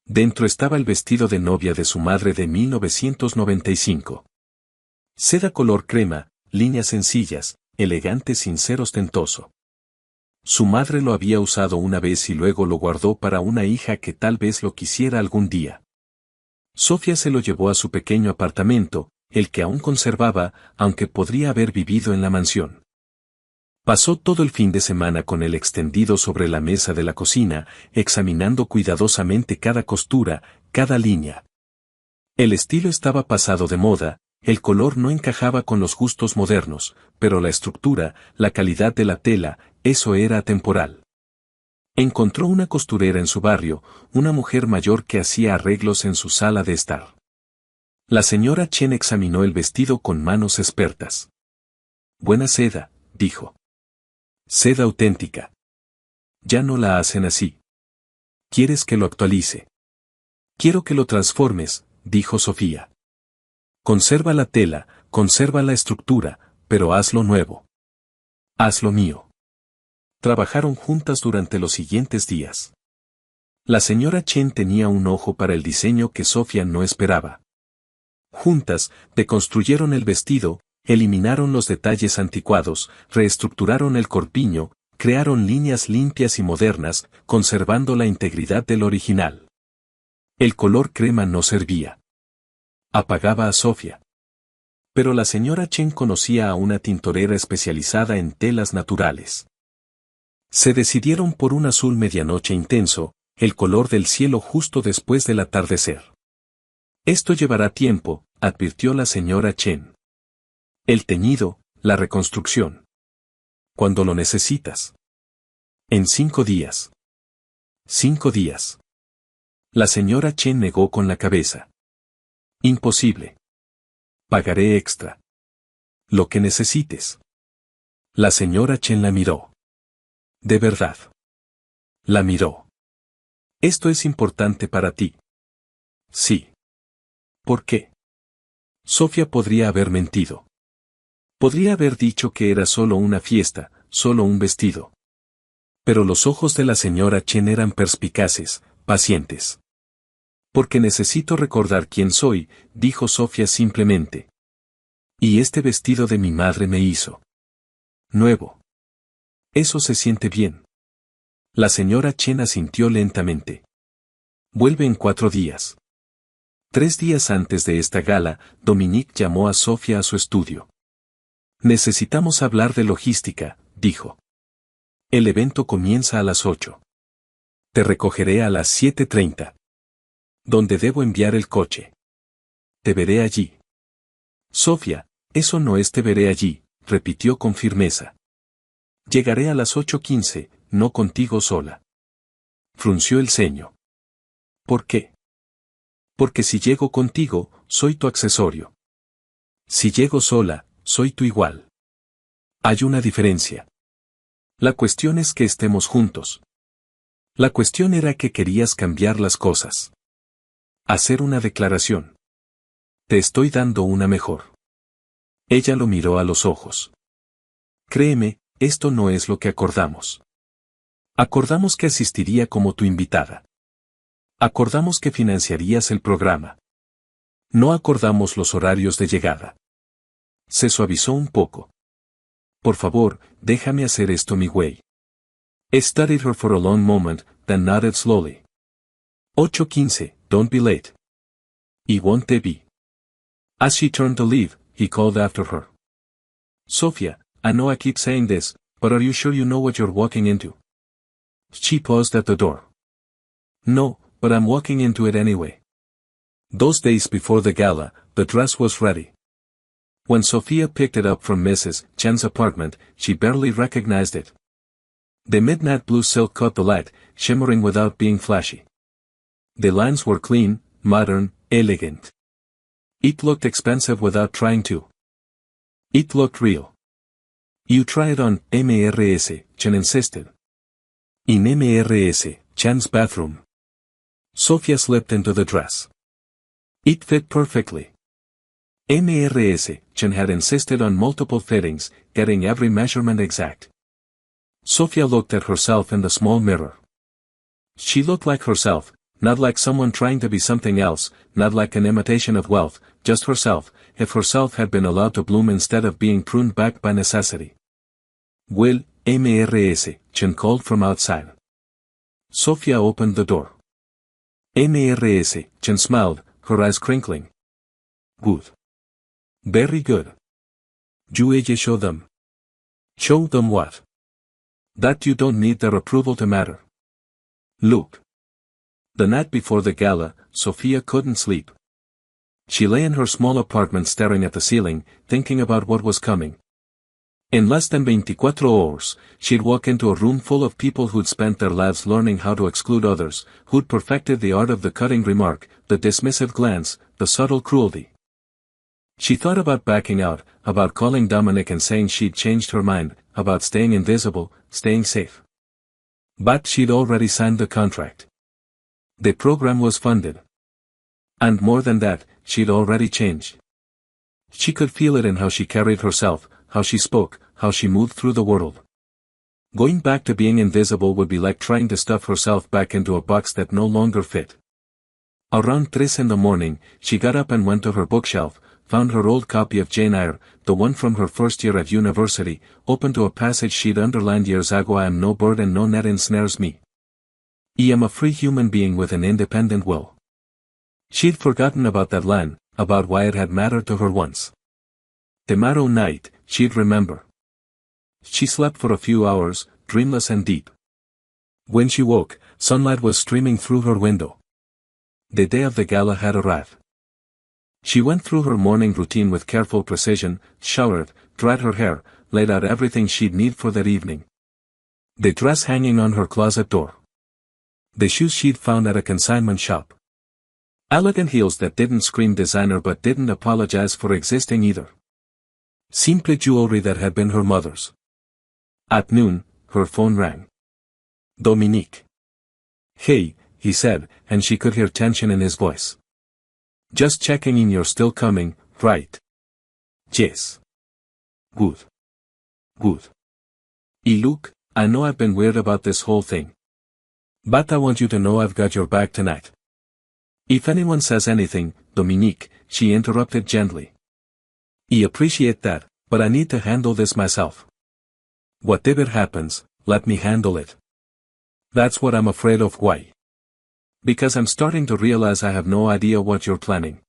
Dentro estaba el vestido de novia de su madre de 1995. Seda color crema, líneas sencillas, elegante sin ser ostentoso. Su madre lo había usado una vez y luego lo guardó para una hija que tal vez lo quisiera algún día. Sofía se lo llevó a su pequeño apartamento, el que aún conservaba, aunque podría haber vivido en la mansión. Pasó todo el fin de semana con él extendido sobre la mesa de la cocina, examinando cuidadosamente cada costura, cada línea. El estilo estaba pasado de moda, el color no encajaba con los gustos modernos, pero la estructura, la calidad de la tela, eso era atemporal. Encontró una costurera en su barrio, una mujer mayor que hacía arreglos en su sala de estar. La señora Chen examinó el vestido con manos expertas. Buena seda, dijo. Seda auténtica. Ya no la hacen así. ¿Quieres que lo actualice? Quiero que lo transformes, dijo Sofía. Conserva la tela, conserva la estructura, pero hazlo nuevo. Hazlo mío. Trabajaron juntas durante los siguientes días. La señora Chen tenía un ojo para el diseño que Sofía no esperaba. Juntas, deconstruyeron el vestido, eliminaron los detalles anticuados, reestructuraron el corpiño, crearon líneas limpias y modernas, conservando la integridad del original. El color crema no servía. Apagaba a Sofía. Pero la señora Chen conocía a una tintorera especializada en telas naturales. Se decidieron por un azul medianoche intenso, el color del cielo justo después del atardecer. Esto llevará tiempo, advirtió la señora Chen. El teñido, la reconstrucción. Cuando lo necesitas. En 5 días. 5 días. La señora Chen negó con la cabeza. Imposible. Pagaré extra. Lo que necesites. La señora Chen la miró. De verdad. La miró. Esto es importante para ti. Sí. ¿Por qué? Sofía podría haber mentido. Podría haber dicho que era solo una fiesta, solo un vestido. Pero los ojos de la señora Chen eran perspicaces, pacientes. Porque necesito recordar quién soy, dijo Sofía simplemente. Y este vestido de mi madre me hizo nuevo. Eso se siente bien. La señora Chen asintió lentamente. Vuelve en 4 días. 3 días antes de esta gala, Dominique llamó a Sofía a su estudio. Necesitamos hablar de logística, dijo. El evento comienza a las 8. Te recogeré a las 7:30. ¿Dónde debo enviar el coche? Te veré allí. Sofía, eso no es te veré allí, repitió con firmeza. Llegaré a las 8:15, no contigo sola. Frunció el ceño. ¿Por qué? Porque si llego contigo, soy tu accesorio. Si llego sola, soy tu igual. Hay una diferencia. La cuestión es que estemos juntos. La cuestión era que querías cambiar las cosas. Hacer una declaración. Te estoy dando una mejor. Ella lo miró a los ojos. Créeme, esto no es lo que acordamos. Acordamos que asistiría como tu invitada. Acordamos que financiarías el programa. No acordamos los horarios de llegada. Se suavizó un poco. Por favor, déjame hacer esto mi güey. Studied her for a long moment, then nodded slowly. 8:15, don't be late. Y won't they be? As she turned to leave, he called after her. Sofía, I know I keep saying this, but are you sure you know what you're walking into? She paused at the door. No, but I'm walking into it anyway. 2 days before the gala, the dress was ready. When Sofía picked it up from Mrs. Chen's apartment, she barely recognized it. The midnight blue silk caught the light, shimmering without being flashy. The lines were clean, modern, elegant. It looked expensive without trying to. It looked real. You try it on, Mrs. Chen insisted. In Mrs. Chen's bathroom. Sofía slipped into the dress. It fit perfectly. Mrs. Chen had insisted on multiple fittings, getting every measurement exact. Sofía looked at herself in the small mirror. She looked like herself, not like someone trying to be something else, not like an imitation of wealth, just herself, if herself had been allowed to bloom instead of being pruned back by necessity. Will, Mrs. Chen called from outside. Sofía opened the door. Mrs. Chen smiled, her eyes crinkling. Good. Very good. You ella show them. Show them what? That you don't need their approval to matter. Look. The night before the gala, Sofía couldn't sleep. She lay in her small apartment staring at the ceiling, thinking about what was coming. In less than 24 hours, she'd walk into a room full of people who'd spent their lives learning how to exclude others, who'd perfected the art of the cutting remark, the dismissive glance, the subtle cruelty. She thought about backing out, about calling Dominic and saying she'd changed her mind, about staying invisible, staying safe. But she'd already signed the contract. The program was funded. And more than that, she'd already changed. She could feel it in how she carried herself, how she spoke, how she moved through the world. Going back to being invisible would be like trying to stuff herself back into a box that no longer fit. Around 3 in the morning, she got up and went to her bookshelf, found her old copy of Jane Eyre, the one from her first year at university, opened to a passage she'd underlined years ago. I am no bird and no net ensnares me. I am a free human being with an independent will. She'd forgotten about that line, about why it had mattered to her once. Tomorrow night, she'd remember. She slept for a few hours, dreamless and deep. When she woke, sunlight was streaming through her window. The day of the gala had arrived. She went through her morning routine with careful precision, showered, dried her hair, laid out everything she'd need for that evening. The dress hanging on her closet door. The shoes she'd found at a consignment shop. Elegant heels that didn't scream designer but didn't apologize for existing either. Simple jewelry that had been her mother's. At noon, her phone rang. Dominique. Hey, he said, and she could hear tension in his voice. Just checking in, you're still coming, right? Yes. Good. Good. Y look, I know I've been weird about this whole thing. But I want you to know I've got your back tonight. If anyone says anything, Dominique, she interrupted gently. I appreciate that, but I need to handle this myself. Whatever happens, let me handle it. That's what I'm afraid of. Why? Because I'm starting to realize I have no idea what you're planning.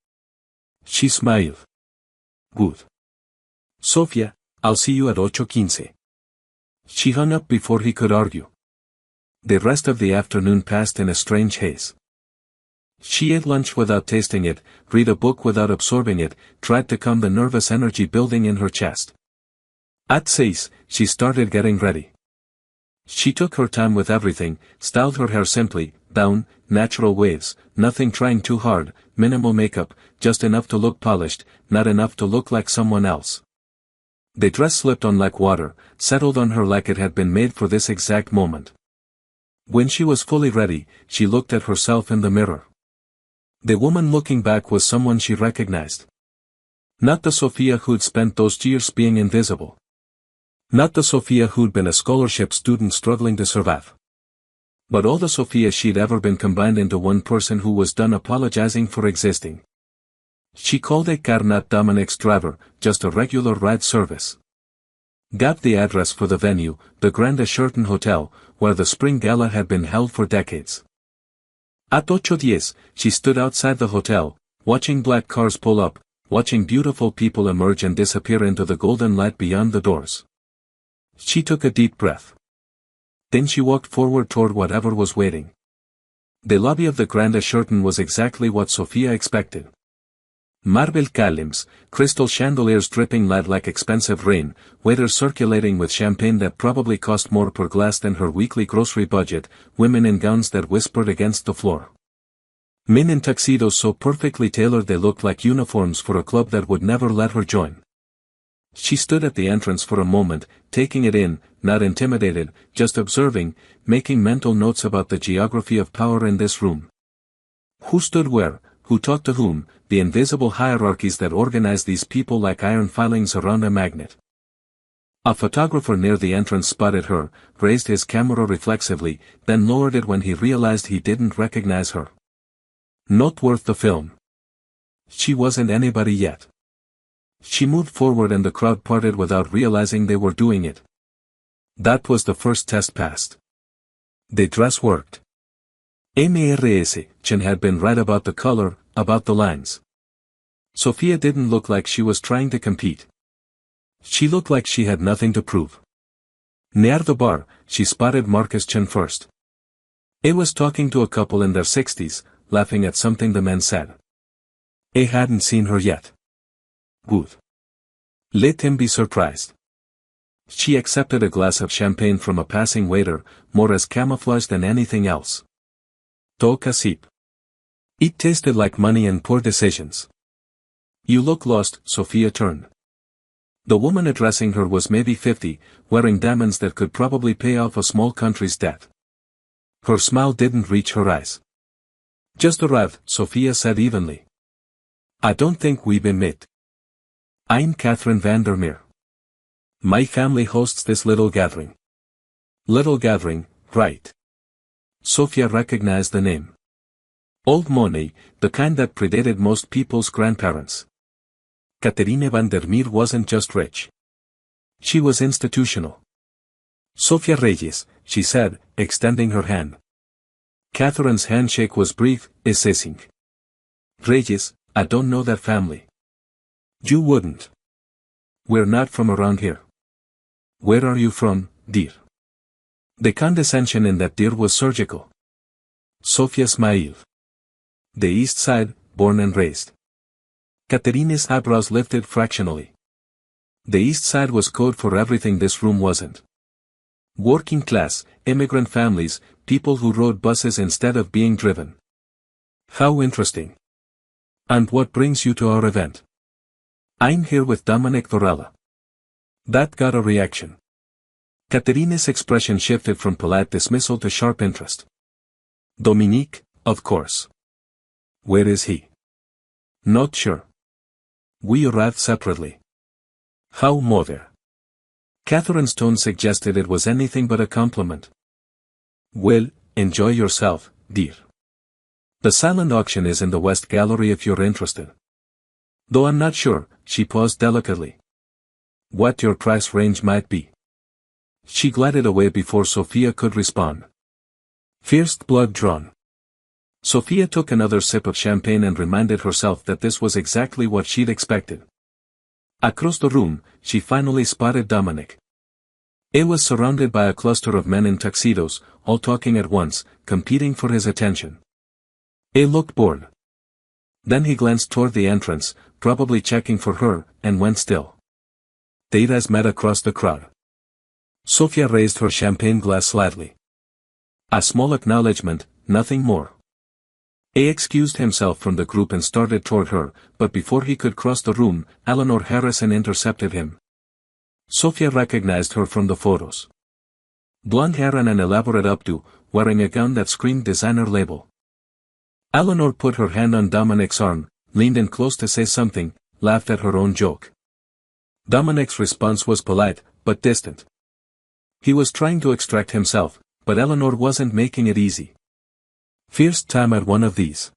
She smiled. Good. Sofia, I'll see you at 8:15. She hung up before he could argue. The rest of the afternoon passed in a strange haze. She ate lunch without tasting it, read a book without absorbing it, tried to calm the nervous energy building in her chest. At 6, she started getting ready. She took her time with everything, styled her hair simply, down, natural waves, nothing trying too hard, minimal makeup, just enough to look polished, not enough to look like someone else. The dress slipped on like water, settled on her like it had been made for this exact moment. When she was fully ready, she looked at herself in the mirror. The woman looking back was someone she recognized. Not the Sofia who'd spent those years being invisible. Not the Sofia who'd been a scholarship student struggling to survive. But all the Sofia she'd ever been combined into one person who was done apologizing for existing. She called a car not Dominic's driver, just a regular ride service. Got the address for the venue, the Grand Asherton Hotel, where the spring gala had been held for decades. At 8:10, she stood outside the hotel, watching black cars pull up, watching beautiful people emerge and disappear into the golden light beyond the doors. She took a deep breath. Then she walked forward toward whatever was waiting. The lobby of the Grand Asherton was exactly what Sofia expected. Marble columns, crystal chandeliers dripping light like expensive rain, waiters circulating with champagne that probably cost more per glass than her weekly grocery budget, women in gowns that whispered against the floor. Men in tuxedos so perfectly tailored they looked like uniforms for a club that would never let her join. She stood at the entrance for a moment, taking it in, not intimidated, just observing, making mental notes about the geography of power in this room. Who stood where, who talked to whom, the invisible hierarchies that organize these people like iron filings around a magnet. A photographer near the entrance spotted her, raised his camera reflexively, then lowered it when he realized he didn't recognize her. Not worth the film. She wasn't anybody yet. She moved forward and the crowd parted without realizing they were doing it. That was the first test passed. The dress worked. Mrs. Chen had been right about the color, about the lines. Sofia didn't look like she was trying to compete. She looked like she had nothing to prove. Near the bar, she spotted Marcus Chen first. He was talking to a couple in their 60s, laughing at something the men said. He hadn't seen her yet. Good. Let him be surprised. She accepted a glass of champagne from a passing waiter, more as camouflage than anything else. Took a sip. It tasted like money and poor decisions. You look lost, Sofia turned. The woman addressing her was maybe 50, wearing diamonds that could probably pay off a small country's debt. Her smile didn't reach her eyes. Just arrived, Sofia said evenly. I don't think we've been met. I'm Catherine Vandermeer. My family hosts this little gathering. Little gathering, right. Sofia recognized the name. Old money, the kind that predated most people's grandparents. Catherine Vandermeer wasn't just rich. She was institutional. Sofia Reyes, she said, extending her hand. Catherine's handshake was brief, assessing. Reyes, I don't know that family. You wouldn't. We're not from around here. Where are you from, dear? The condescension in that dear was surgical. Sofia smiled. The East Side, born and raised. Catherine's eyebrows lifted fractionally. The East Side was code for everything this room wasn't. Working class, immigrant families, people who rode buses instead of being driven. How interesting. And what brings you to our event? I'm here with Dominic Varela. That got a reaction. Catherine's expression shifted from polite dismissal to sharp interest. Dominique, of course. Where is he? Not sure. We arrived separately. How, mother? Catherine's tone suggested it was anything but a compliment. Well, enjoy yourself, dear. The silent auction is in the West Gallery if you're interested. Though I'm not sure, she paused delicately. What your price range might be. She glided away before Sophia could respond. First blood drawn. Sophia took another sip of champagne and reminded herself that this was exactly what she'd expected. Across the room, she finally spotted Dominic. He was surrounded by a cluster of men in tuxedos, all talking at once, competing for his attention. He looked bored. Then he glanced toward the entrance, probably checking for her, and went still. Darius met across the crowd. Sophia raised her champagne glass slightly. A small acknowledgement, nothing more. He excused himself from the group and started toward her, but before he could cross the room, Eleanor Harrison intercepted him. Sophia recognized her from the photos. Blonde hair and an elaborate updo, wearing a gown that screamed designer label. Eleanor put her hand on Dominic's arm, leaned in close to say something, laughed at her own joke. Dominic's response was polite, but distant. He was trying to extract himself, but Eleanor wasn't making it easy. First time at one of these.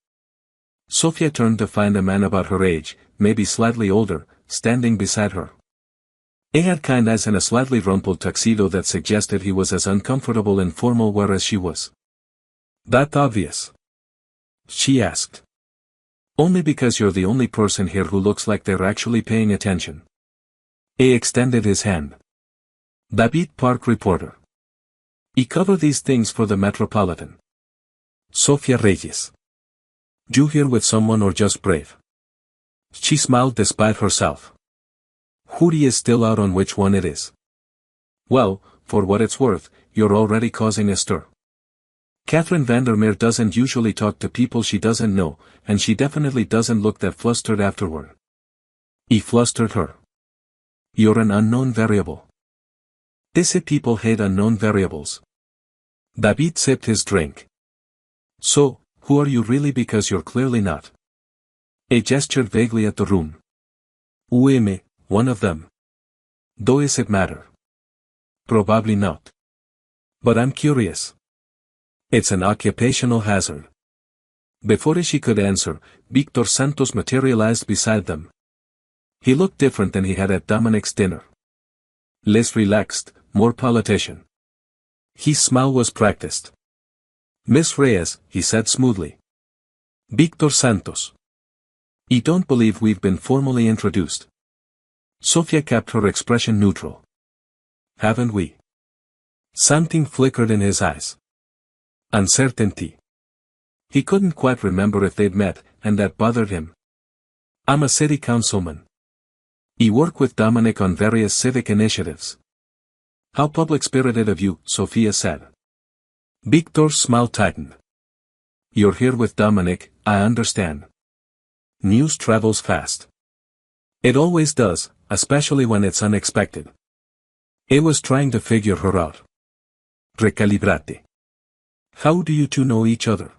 Sophia turned to find a man about her age, maybe slightly older, standing beside her. He had kind eyes and a slightly rumpled tuxedo that suggested he was as uncomfortable in formal wear as she was. That obvious? She asked. Only because you're the only person here who looks like they're actually paying attention. He extended his hand. David Park reporter. He covered these things for the Metropolitan. Sofia Reyes. You here with someone or just brave? She smiled despite herself. Judy is still out on which one it is. Well, for what it's worth, you're already causing a stir. Catherine Vandermeer doesn't usually talk to people she doesn't know, and she definitely doesn't look that flustered afterward. He flustered her. You're an unknown variable. These people hate unknown variables. David sipped his drink. So, who are you really, because you're clearly not? He gestured vaguely at the room. One of them. Does it matter? Probably not. But I'm curious. It's an occupational hazard. Before she could answer, Victor Santos materialized beside them. He looked different than he had at Dominic's dinner. Less relaxed, more politician. His smile was practiced. Miss Reyes, he said smoothly. Victor Santos. I don't believe we've been formally introduced. Sophia kept her expression neutral. Haven't we? Something flickered in his eyes. Uncertainty. He couldn't quite remember if they'd met, and that bothered him. I'm a city councilman. I work with Dominic on various civic initiatives. How public-spirited of you, Sophia said. Victor's smile tightened. You're here with Dominic, I understand. News travels fast. It always does, especially when it's unexpected. He was trying to figure her out. Recalibrate. How do you two know each other?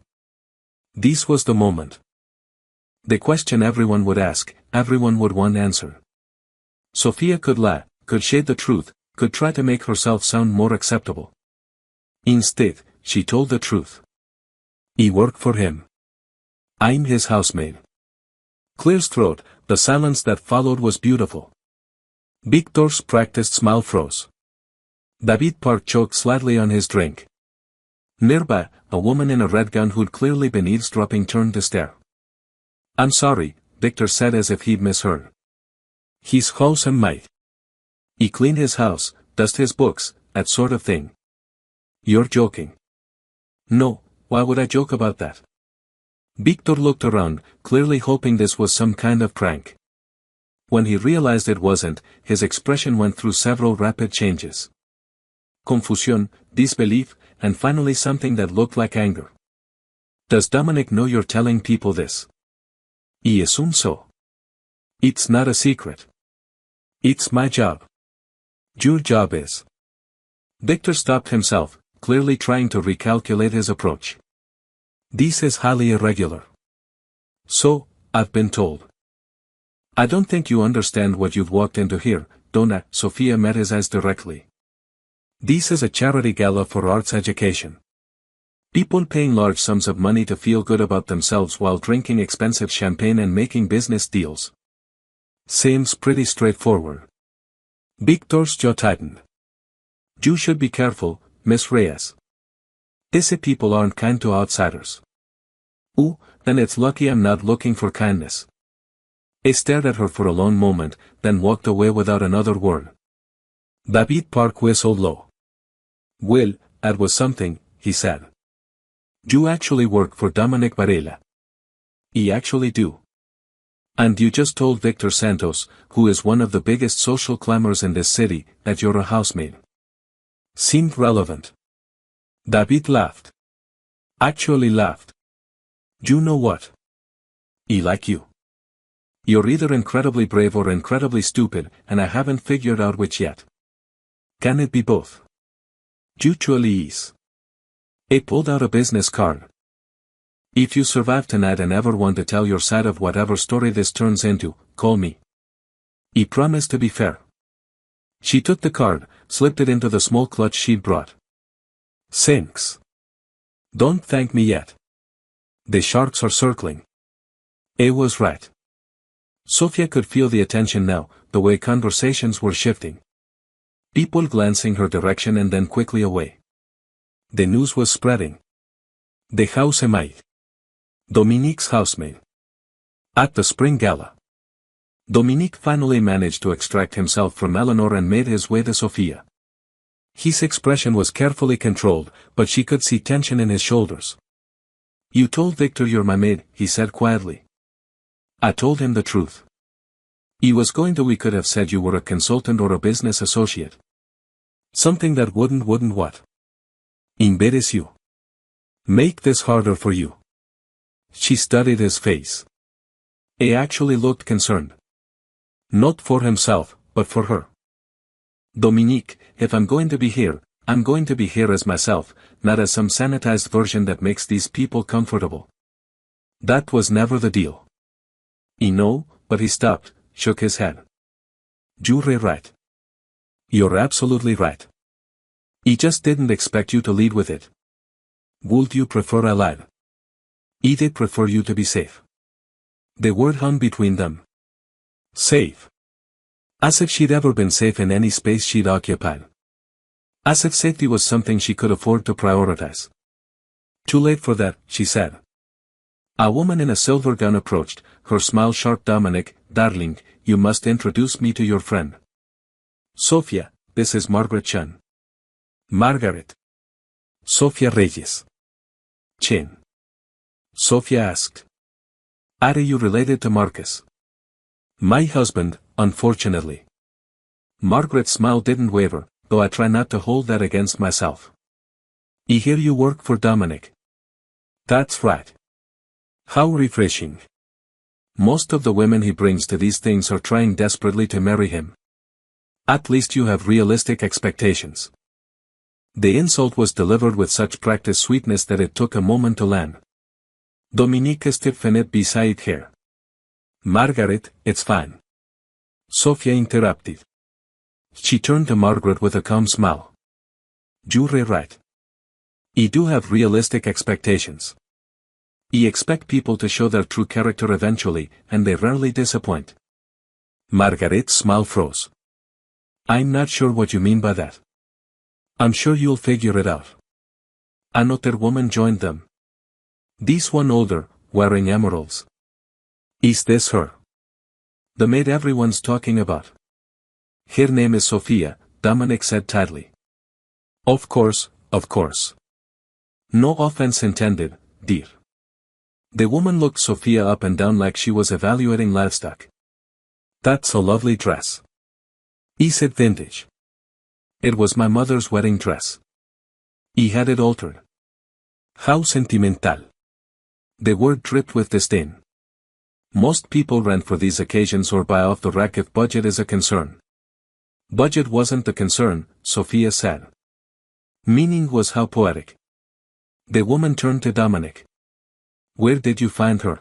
This was the moment. The question everyone would ask, everyone would want answer. Sophia could lie, could shade the truth, could try to make herself sound more acceptable. Instead, she told the truth. I work for him. I'm his housemaid. Clear's throat, the silence that followed was beautiful. Victor's practiced smile froze. David Park choked slightly on his drink. Nearby, a woman in a red gown who'd clearly been eavesdropping turned to stare. I'm sorry, Victor said as if he'd misheard. His housemaid. He cleaned his house, dust his books, that sort of thing. You're joking. No, why would I joke about that? Victor looked around, clearly hoping this was some kind of prank. When he realized it wasn't, his expression went through several rapid changes. Confusion, disbelief, and finally something that looked like anger. Does Dominic know you're telling people this? I assume so. It's not a secret. It's my job. Your job is. Victor stopped himself, clearly trying to recalculate his approach. This is highly irregular. So, I've been told. I don't think you understand what you've walked into here, Donna. Sofia met his eyes directly. This is a charity gala for arts education. People paying large sums of money to feel good about themselves while drinking expensive champagne and making business deals. Seems pretty straightforward. Victor's jaw tightened. You should be careful, Miss Reyes. These people aren't kind to outsiders. Ooh, then it's lucky I'm not looking for kindness. He stared at her for a long moment, then walked away without another word. David Park whistled low. Well, that was something, he said. You actually work for Dominic Varela. I actually do. And you just told Victor Santos, who is one of the biggest social climbers in this city, that you're a housemaid. Seemed relevant. David laughed. Actually laughed. You know what? I like you. You're either incredibly brave or incredibly stupid, and I haven't figured out which yet. Can it be both? Usually is. He pulled out a business card. If you survive tonight and ever want to tell your side of whatever story this turns into, call me. He promised to be fair. She took the card, slipped it into the small clutch she'd brought. Thanks. Don't thank me yet. The sharks are circling. He was right. Sofia could feel the attention now, the way conversations were shifting. People glancing her direction and then quickly away. The news was spreading. The housemaid. Dominique's housemaid. At the spring gala. Dominique finally managed to extract himself from Eleanor and made his way to Sofia. His expression was carefully controlled, but she could see tension in his shoulders. You told Victor you're my maid, he said quietly. I told him the truth. He was going to. We could have said you were a consultant or a business associate. Something that wouldn't what? Embarrass you. Make this harder for you. She studied his face. He actually looked concerned. Not for himself, but for her. Dominique, if I'm going to be here, I'm going to be here as myself, not as some sanitized version that makes these people comfortable. That was never the deal. I know, but he stopped, shook his head. You're right. You're absolutely right. I just didn't expect you to lead with it. Would you prefer I lied? I did prefer you to be safe. The word hung between them. Safe. As if she'd ever been safe in any space she'd occupied. As if safety was something she could afford to prioritize. Too late for that, she said. A woman in a silver gown approached, her smile sharp. Dominic, darling, you must introduce me to your friend. Sofia, this is Margaret Chen. Margaret. Sofia Reyes. Chen. Sofia asked. Are you related to Marcus? My husband, unfortunately. Margaret's smile didn't waver, though I try not to hold that against myself. I hear you work for Dominic. That's right. How refreshing. Most of the women he brings to these things are trying desperately to marry him. At least you have realistic expectations. The insult was delivered with such practiced sweetness that it took a moment to land. Dominique stiffened beside her. Margaret, it's fine. Sofia interrupted. She turned to Margaret with a calm smile. You're right. I do have realistic expectations. I expect people to show their true character eventually, and they rarely disappoint. Margaret's smile froze. I'm not sure what you mean by that. I'm sure you'll figure it out. Another woman joined them. This one older, wearing emeralds. Is this her? The maid everyone's talking about. Her name is Sofia, Dominic said tightly. Of course, of course. No offense intended, dear. The woman looked Sofia up and down like she was evaluating livestock. That's a lovely dress. Is it vintage? It was my mother's wedding dress. I had it altered. How sentimental. The word dripped with disdain. Most people rent for these occasions or buy off the rack if budget is a concern. Budget wasn't the concern, Sofia said. Meaning was how poetic. The woman turned to Dominic. Where did you find her?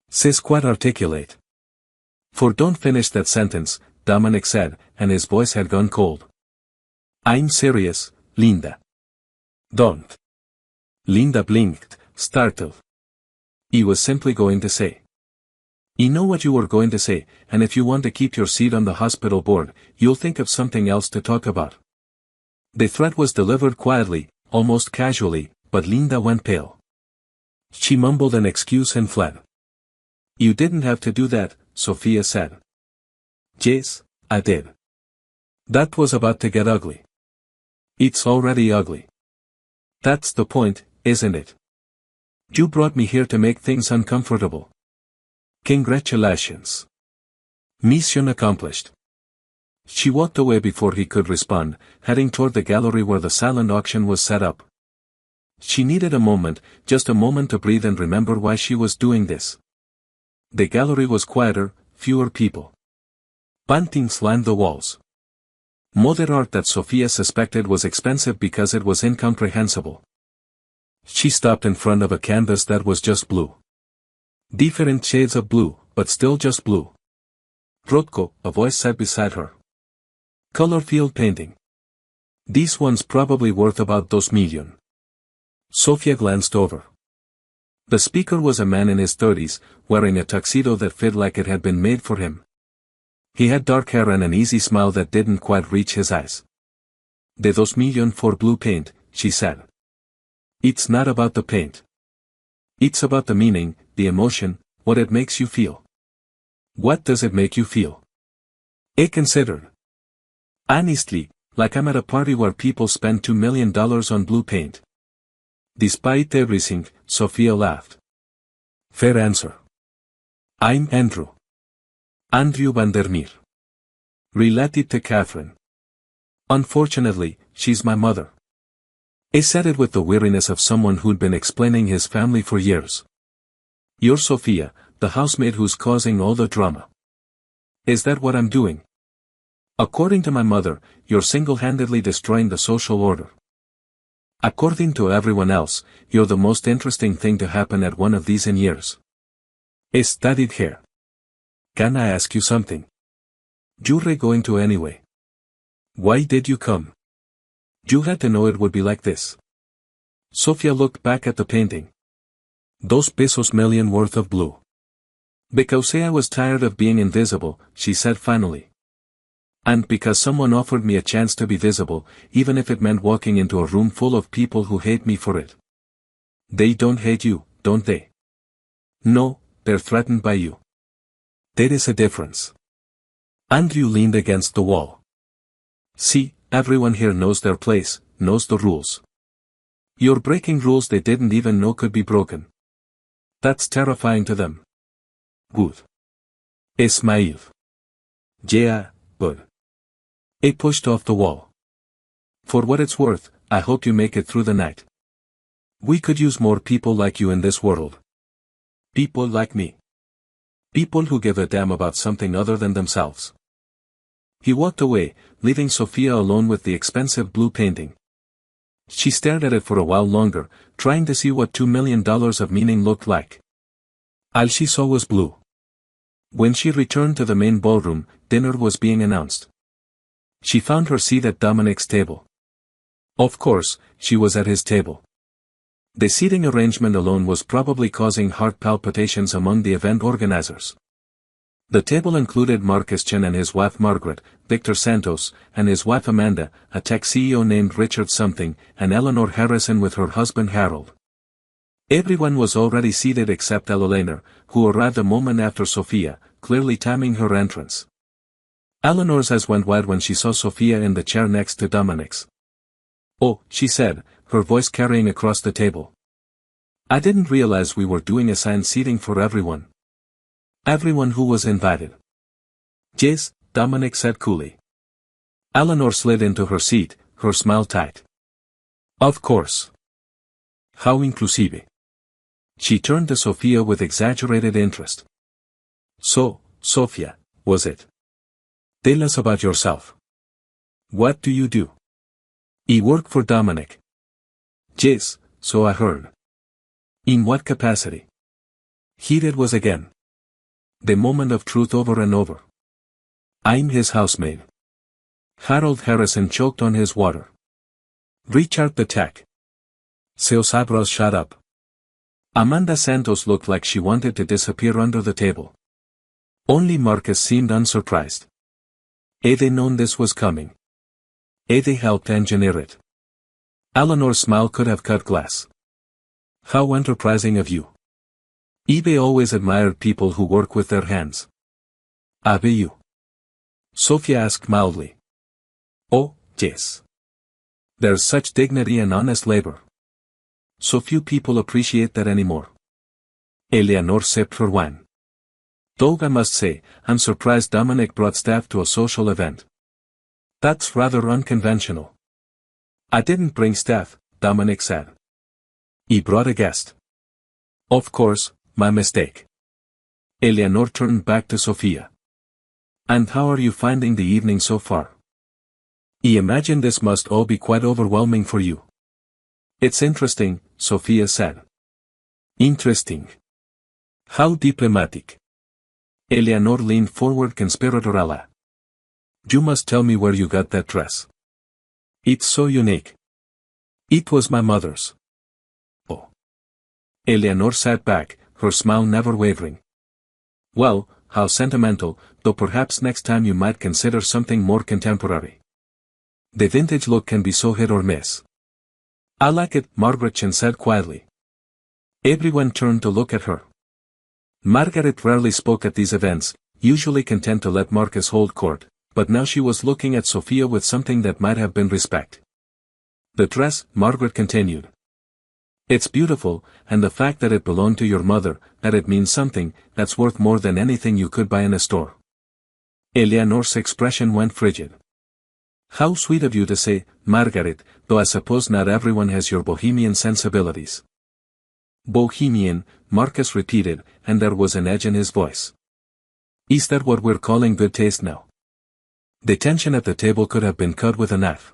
C'est quite articulate. For don't finish that sentence, Dominic said, and his voice had gone cold. I'm serious, Linda. Don't. Linda blinked, startled. He was simply going to say. I know what you were going to say, and if you want to keep your seat on the hospital board, you'll think of something else to talk about. The threat was delivered quietly, almost casually, but Linda went pale. She mumbled an excuse and fled. You didn't have to do that, Sophia said. Yes, I did. That was about to get ugly. It's already ugly. That's the point, isn't it? You brought me here to make things uncomfortable. Congratulations. Mission accomplished. She walked away before he could respond, heading toward the gallery where the silent auction was set up. She needed a moment, just a moment to breathe and remember why she was doing this. The gallery was quieter, fewer people. Paintings lined the walls. Modern art that Sophia suspected was expensive because it was incomprehensible. She stopped in front of a canvas that was just blue. Different shades of blue, but still just blue. Rothko, a voice said beside her. Color field painting. This one's probably worth about $2 million. Sophia glanced over. The speaker was a man in his 30s, wearing a tuxedo that fit like it had been made for him. He had dark hair and an easy smile that didn't quite reach his eyes. The $2 million for blue paint, she said. It's not about the paint. It's about the meaning, the emotion, what it makes you feel. What does it make you feel? I considered. Honestly, like I'm at a party where people spend $2 million on blue paint. Despite everything, Sophia laughed. Fair answer. I'm Andrew. Andrew Vandermeer. Related to Catherine. Unfortunately, she's my mother. I said it with the weariness of someone who'd been explaining his family for years. You're Sophia, the housemaid who's causing all the drama. Is that what I'm doing? According to my mother, you're single-handedly destroying the social order. According to everyone else, you're the most interesting thing to happen at one of these in years. I studied here. Can I ask you something? You're going to anyway. Why did you come? You had to know it would be like this. Sophia looked back at the painting. $2 million worth of blue. Because I was tired of being invisible, she said finally. And because someone offered me a chance to be visible, even if it meant walking into a room full of people who hate me for it. They don't hate you, don't they? No, they're threatened by you. There is a difference. Andrew leaned against the wall. See, everyone here knows their place, knows the rules. You're breaking rules they didn't even know could be broken. That's terrifying to them. Good. Ismail. Yeah, good. I pushed off the wall. For what it's worth, I hope you make it through the night. We could use more people like you in this world. People like me. People who give a damn about something other than themselves. He walked away, leaving Sophia alone with the expensive blue painting. She stared at it for a while longer, trying to see what $2 million of meaning looked like. All she saw was blue. When she returned to the main ballroom, dinner was being announced. She found her seat at Dominic's table. Of course, she was at his table. The seating arrangement alone was probably causing heart palpitations among the event organizers. The table included Marcus Chen and his wife Margaret, Victor Santos, and his wife Amanda, a tech CEO named Richard something, and Eleanor Harrison with her husband Harold. Everyone was already seated except Eleanor, who arrived a moment after Sophia, clearly timing her entrance. Eleanor's eyes went wide when she saw Sophia in the chair next to Dominic's. Oh, she said, her voice carrying across the table. I didn't realize we were doing assigned seating for everyone. Everyone who was invited. Yes, Dominic said coolly. Eleanor slid into her seat, her smile tight. Of course. How inclusive. She turned to Sophia with exaggerated interest. So, Sophia, was it? Tell us about yourself. What do you do? I work for Dominic. Yes, so I heard. In what capacity? Here it was again. The moment of truth over and over. I'm his housemaid. Harold Harrison choked on his water. Richard the tech. Seus eyebrows shot up. Amanda Santos looked like she wanted to disappear under the table. Only Marcus seemed unsurprised. Had they known this was coming? Had they helped engineer it? Eleanor's smile could have cut glass. How enterprising of you. Eve always admired people who work with their hands. Have you? Sophia asked mildly. Oh, yes. There's such dignity in honest labor. So few people appreciate that anymore. Eleanor sipped her wine. Though I must say, I'm surprised Dominic brought staff to a social event. That's rather unconventional. I didn't bring staff, Dominic said. He brought a guest. Of course, my mistake. Eleanor turned back to Sophia. And how are you finding the evening so far? I imagine this must all be quite overwhelming for you. It's interesting, Sophia said. Interesting. How diplomatic. Eleanor leaned forward conspiratorially. You must tell me where you got that dress. It's so unique. It was my mother's. Oh. Eleanor sat back, her smile never wavering. Well, how sentimental, though perhaps next time you might consider something more contemporary. The vintage look can be so hit or miss. I like it, Margaret Chen said quietly. Everyone turned to look at her. Margaret rarely spoke at these events, usually content to let Marcus hold court, but now she was looking at Sophia with something that might have been respect. The dress, Margaret continued. It's beautiful, and the fact that it belonged to your mother, that it means something, that's worth more than anything you could buy in a store. Eleanor's expression went frigid. How sweet of you to say, Margaret, though I suppose not everyone has your bohemian sensibilities. Bohemian, Marcus repeated, and there was an edge in his voice. Is that what we're calling good taste now? The tension at the table could have been cut with a knife.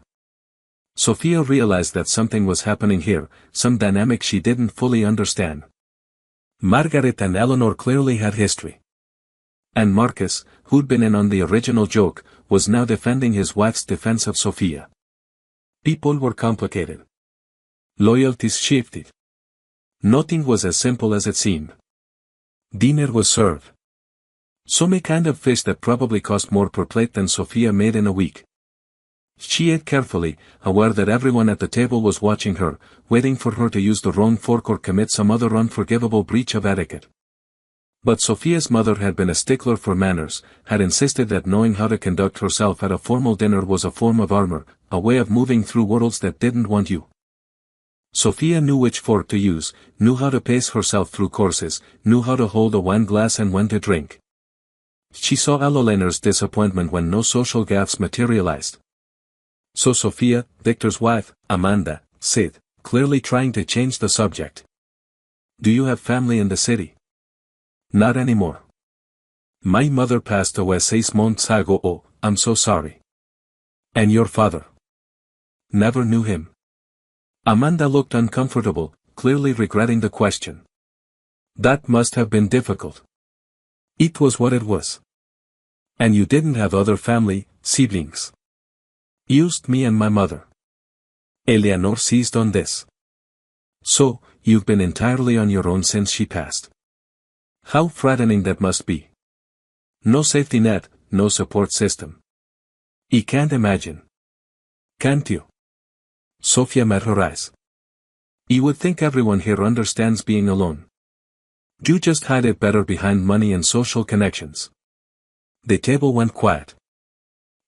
Sophia realized that something was happening here, some dynamic she didn't fully understand. Margaret and Eleanor clearly had history. And Marcus, who'd been in on the original joke, was now defending his wife's defense of Sophia. People were complicated. Loyalties shifted. Nothing was as simple as it seemed. Dinner was served. Some kind of fish that probably cost more per plate than Sophia made in a week. She ate carefully, aware that everyone at the table was watching her, waiting for her to use the wrong fork or commit some other unforgivable breach of etiquette. But Sophia's mother had been a stickler for manners, had insisted that knowing how to conduct herself at a formal dinner was a form of armor, a way of moving through worlds that didn't want you. Sophia knew which fork to use, knew how to pace herself through courses, knew how to hold a wine glass and when to drink. She saw Eleanor's disappointment when no social gaffes materialized. So Sophia, Victor's wife, Amanda, said, clearly trying to change the subject. Do you have family in the city? Not anymore. My mother passed away 6 months ago. Oh, I'm so sorry. And your father? Never knew him. Amanda looked uncomfortable, clearly regretting the question. That must have been difficult. It was what it was. And you didn't have other family, siblings. Used me and my mother. Eleanor seized on this. So, you've been entirely on your own since she passed. How frightening that must be. No safety net, no support system. I can't imagine. Can't you? Sophia met her eyes. You would think everyone here understands being alone. You just hide it better behind money and social connections. The table went quiet.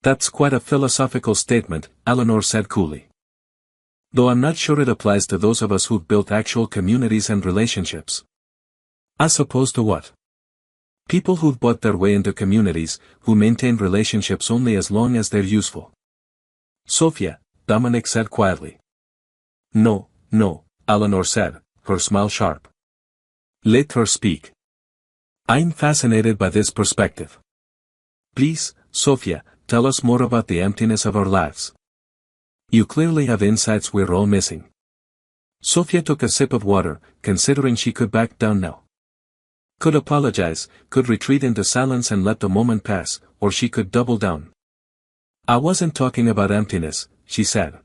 That's quite a philosophical statement, Eleanor said coolly. Though I'm not sure it applies to those of us who've built actual communities and relationships. As opposed to what? People who've bought their way into communities, who maintain relationships only as long as they're useful. Sophia, Dominic said quietly. No, Eleanor said, her smile sharp. Let her speak. I'm fascinated by this perspective. Please, Sophia, tell us more about the emptiness of our lives. You clearly have insights we're all missing. Sophia took a sip of water, considering she could back down now. Could apologize, could retreat into silence and let the moment pass, or she could double down. I wasn't talking about emptiness, she said.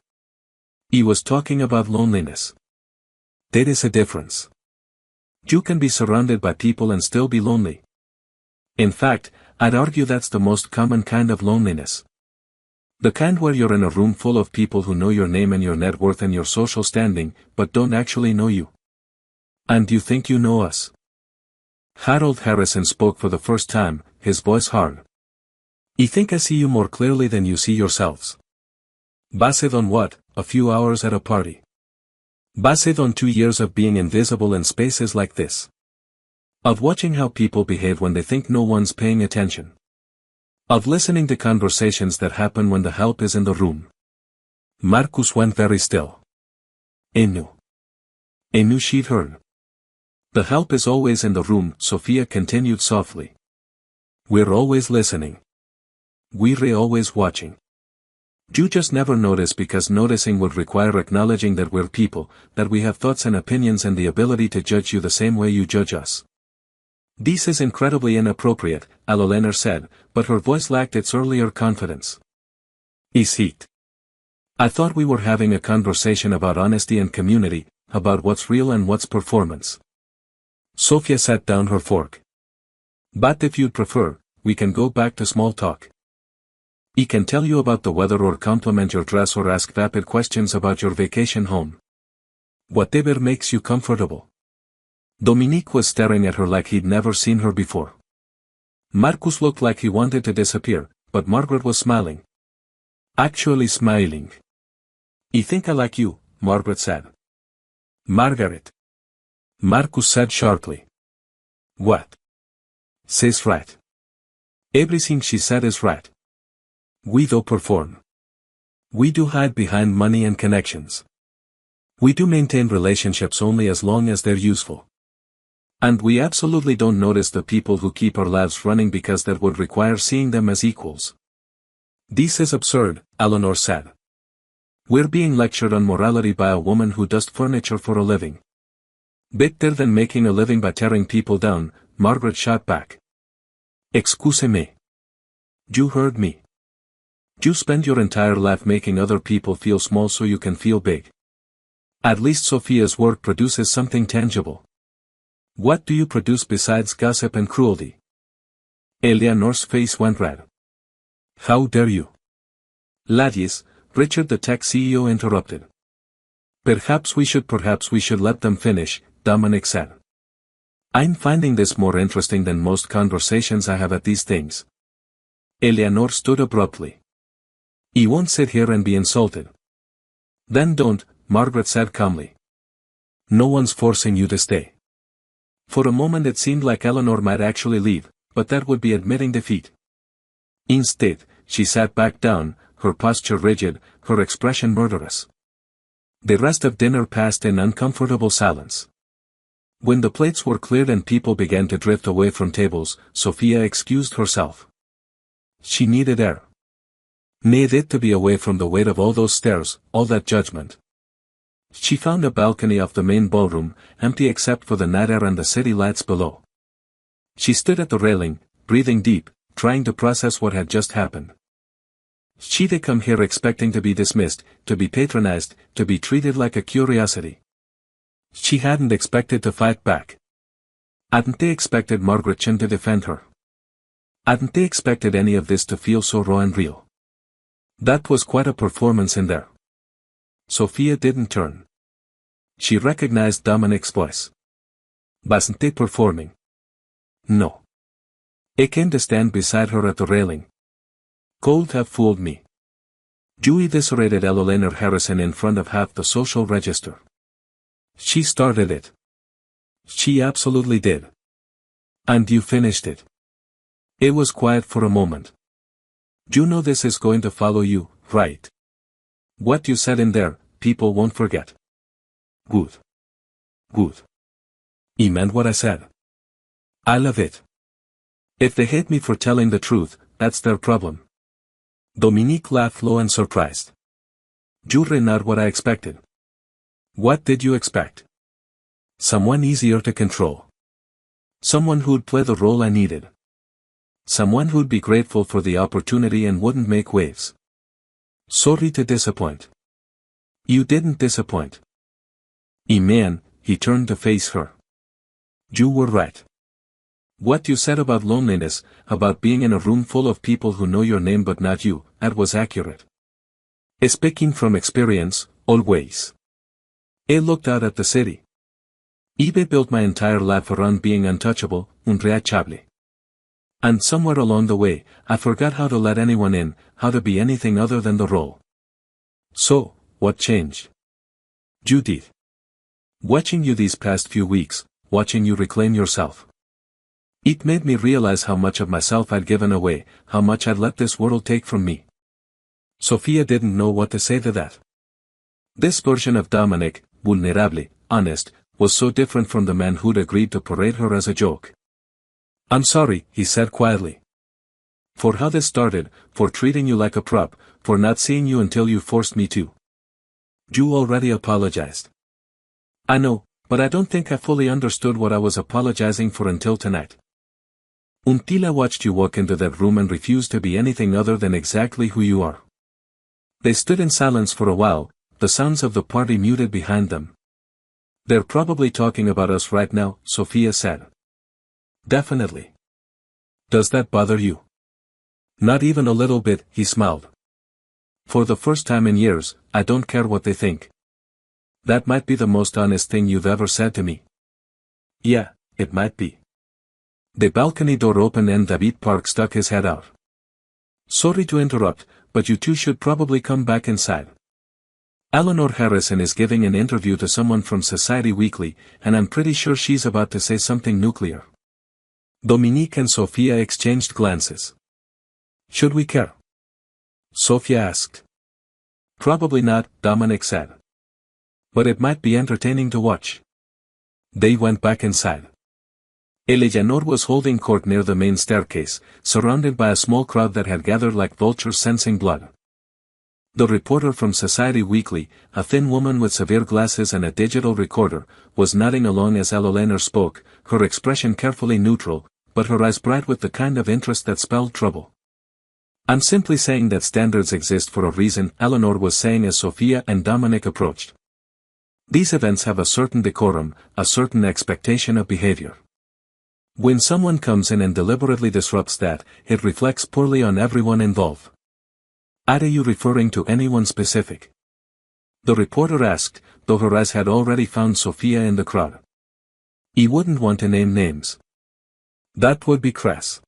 I was talking about loneliness. There is a difference. You can be surrounded by people and still be lonely. In fact, I'd argue that's the most common kind of loneliness. The kind where you're in a room full of people who know your name and your net worth and your social standing, but don't actually know you. And you think you know us? Harold Harrison spoke for the first time, his voice hard. I think I see you more clearly than you see yourselves. Based on what? A few hours at a party. Based on 2 years of being invisible in spaces like this. Of watching how people behave when they think no one's paying attention. Of listening to conversations that happen when the help is in the room. Marcus went very still. I knew she'd heard. The help is always in the room, Sophia continued softly. We're always listening. We're always watching. You just never notice because noticing would require acknowledging that we're people, that we have thoughts and opinions and the ability to judge you the same way you judge us. This is incredibly inappropriate, Alolena said, but her voice lacked its earlier confidence. Is it? I thought we were having a conversation about honesty and community, about what's real and what's performance. Sophia set down her fork. But if you'd prefer, we can go back to small talk. I can tell you about the weather or compliment your dress or ask vapid questions about your vacation home. Whatever makes you comfortable. Dominique was staring at her like he'd never seen her before. Marcus looked like he wanted to disappear, but Margaret was smiling. Actually smiling. I think I like you, Margaret said. Margaret. Marcus said sharply. What? Says right. Everything she said is right. We do perform. We do hide behind money and connections. We do maintain relationships only as long as they're useful. And we absolutely don't notice the people who keep our lives running because that would require seeing them as equals. This is absurd, Eleanor said. We're being lectured on morality by a woman who does furniture for a living. Better than making a living by tearing people down, Margaret shot back. Excuse me. You heard me. You spend your entire life making other people feel small so you can feel big. At least Sophia's work produces something tangible. What do you produce besides gossip and cruelty? Eleanor's face went red. How dare you? Ladies, Richard the tech CEO interrupted. Perhaps we should let them finish, Dominic said. I'm finding this more interesting than most conversations I have at these things. Eleanor stood abruptly. I won't sit here and be insulted. Then don't, Margaret said calmly. No one's forcing you to stay. For a moment it seemed like Eleanor might actually leave, but that would be admitting defeat. Instead, she sat back down, her posture rigid, her expression murderous. The rest of dinner passed in uncomfortable silence. When the plates were cleared and people began to drift away from tables, Sophia excused herself. She needed air. Needed to be away from the weight of all those stares, all that judgment. She found a balcony off the main ballroom, empty except for the night air and the city lights below. She stood at the railing, breathing deep, trying to process what had just happened. She'd come here expecting to be dismissed, to be patronized, to be treated like a curiosity. She hadn't expected to fight back. Hadn't they expected Margaret Chin to defend her? Hadn't they expected any of this to feel so raw and real? That was quite a performance in there. Sophia didn't turn. She recognized Dominic's voice. Wasn't they performing? No. I came to stand beside her at the railing. Could have fooled me. You eviscerated Eleanor Harrison in front of half the social register. She started it. She absolutely did. And you finished it. It was quiet for a moment. You know this is going to follow you, right? What you said in there, people won't forget. Good. Good. I meant what I said. I love it. If they hate me for telling the truth, that's their problem. Dominique laughed low and surprised. You're not what I expected. What did you expect? Someone easier to control. Someone who'd play the role I needed. Someone who'd be grateful for the opportunity and wouldn't make waves. Sorry to disappoint. You didn't disappoint. Man, he turned to face her. You were right. What you said about loneliness, about being in a room full of people who know your name but not you, that was accurate. Speaking from experience, always. I looked out at the city. eBay built my entire life around being untouchable, unreachable. And somewhere along the way, I forgot how to let anyone in, how to be anything other than the role. So, what changed? You did. Watching you these past few weeks, watching you reclaim yourself. It made me realize how much of myself I'd given away, how much I'd let this world take from me. Sophia didn't know what to say to that. This version of Dominic, vulnerable, honest, was so different from the man who'd agreed to parade her as a joke. I'm sorry, he said quietly. For how this started, for treating you like a prop, for not seeing you until you forced me to. You already apologized. I know, but I don't think I fully understood what I was apologizing for until tonight. Until I watched you walk into that room and refuse to be anything other than exactly who you are. They stood in silence for a while, the sounds of the party muted behind them. They're probably talking about us right now, Sophia said. Definitely. Does that bother you? Not even a little bit, he smiled. For the first time in years, I don't care what they think. That might be the most honest thing you've ever said to me. Yeah, it might be. The balcony door opened and David Park stuck his head out. Sorry to interrupt, but you two should probably come back inside. Eleanor Harrison is giving an interview to someone from Society Weekly, and I'm pretty sure she's about to say something nuclear. Dominique and Sophia exchanged glances. Should we care? Sophia asked. Probably not, Dominic said. But it might be entertaining to watch. They went back inside. Eleanor was holding court near the main staircase, surrounded by a small crowd that had gathered like vultures sensing blood. The reporter from Society Weekly, a thin woman with severe glasses and a digital recorder, was nodding along as Eleanor spoke, her expression carefully neutral, but her eyes bright with the kind of interest that spelled trouble. I'm simply saying that standards exist for a reason, Eleanor was saying as Sophia and Dominic approached. These events have a certain decorum, a certain expectation of behavior. When someone comes in and deliberately disrupts that, it reflects poorly on everyone involved. Are you referring to anyone specific? The reporter asked, though her eyes had already found Sophia in the crowd. He wouldn't want to name names. That would be crass.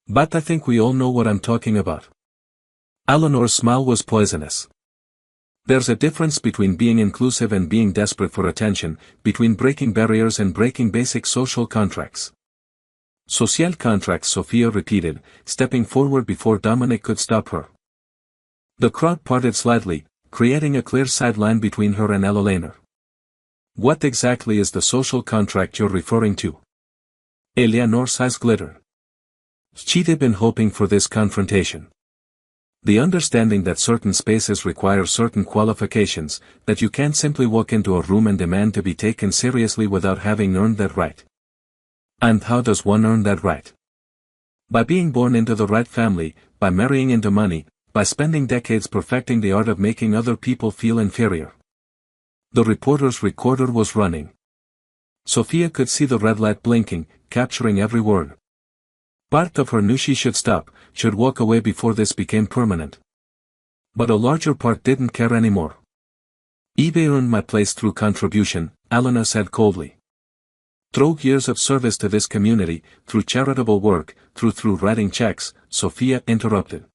But I think we all know what I'm talking about. Eleanor's smile was poisonous. There's a difference between being inclusive and being desperate for attention, between breaking barriers and breaking basic social contracts. Social contracts, Sophia repeated, stepping forward before Dominic could stop her. The crowd parted slightly, creating a clear sideline between her and Eleanor. What exactly is the social contract you're referring to? Eleanor's eyes glittered. She'd been hoping for this confrontation. The understanding that certain spaces require certain qualifications, that you can't simply walk into a room and demand to be taken seriously without having earned that right. And how does one earn that right? By being born into the right family, by marrying into money, by spending decades perfecting the art of making other people feel inferior. The reporter's recorder was running. Sophia could see the red light blinking, capturing every word. Part of her knew she should stop, should walk away before this became permanent. But a larger part didn't care anymore. eBay earned my place through contribution, Alana said coldly. Through years of service to this community, through charitable work, through writing checks, Sophia interrupted.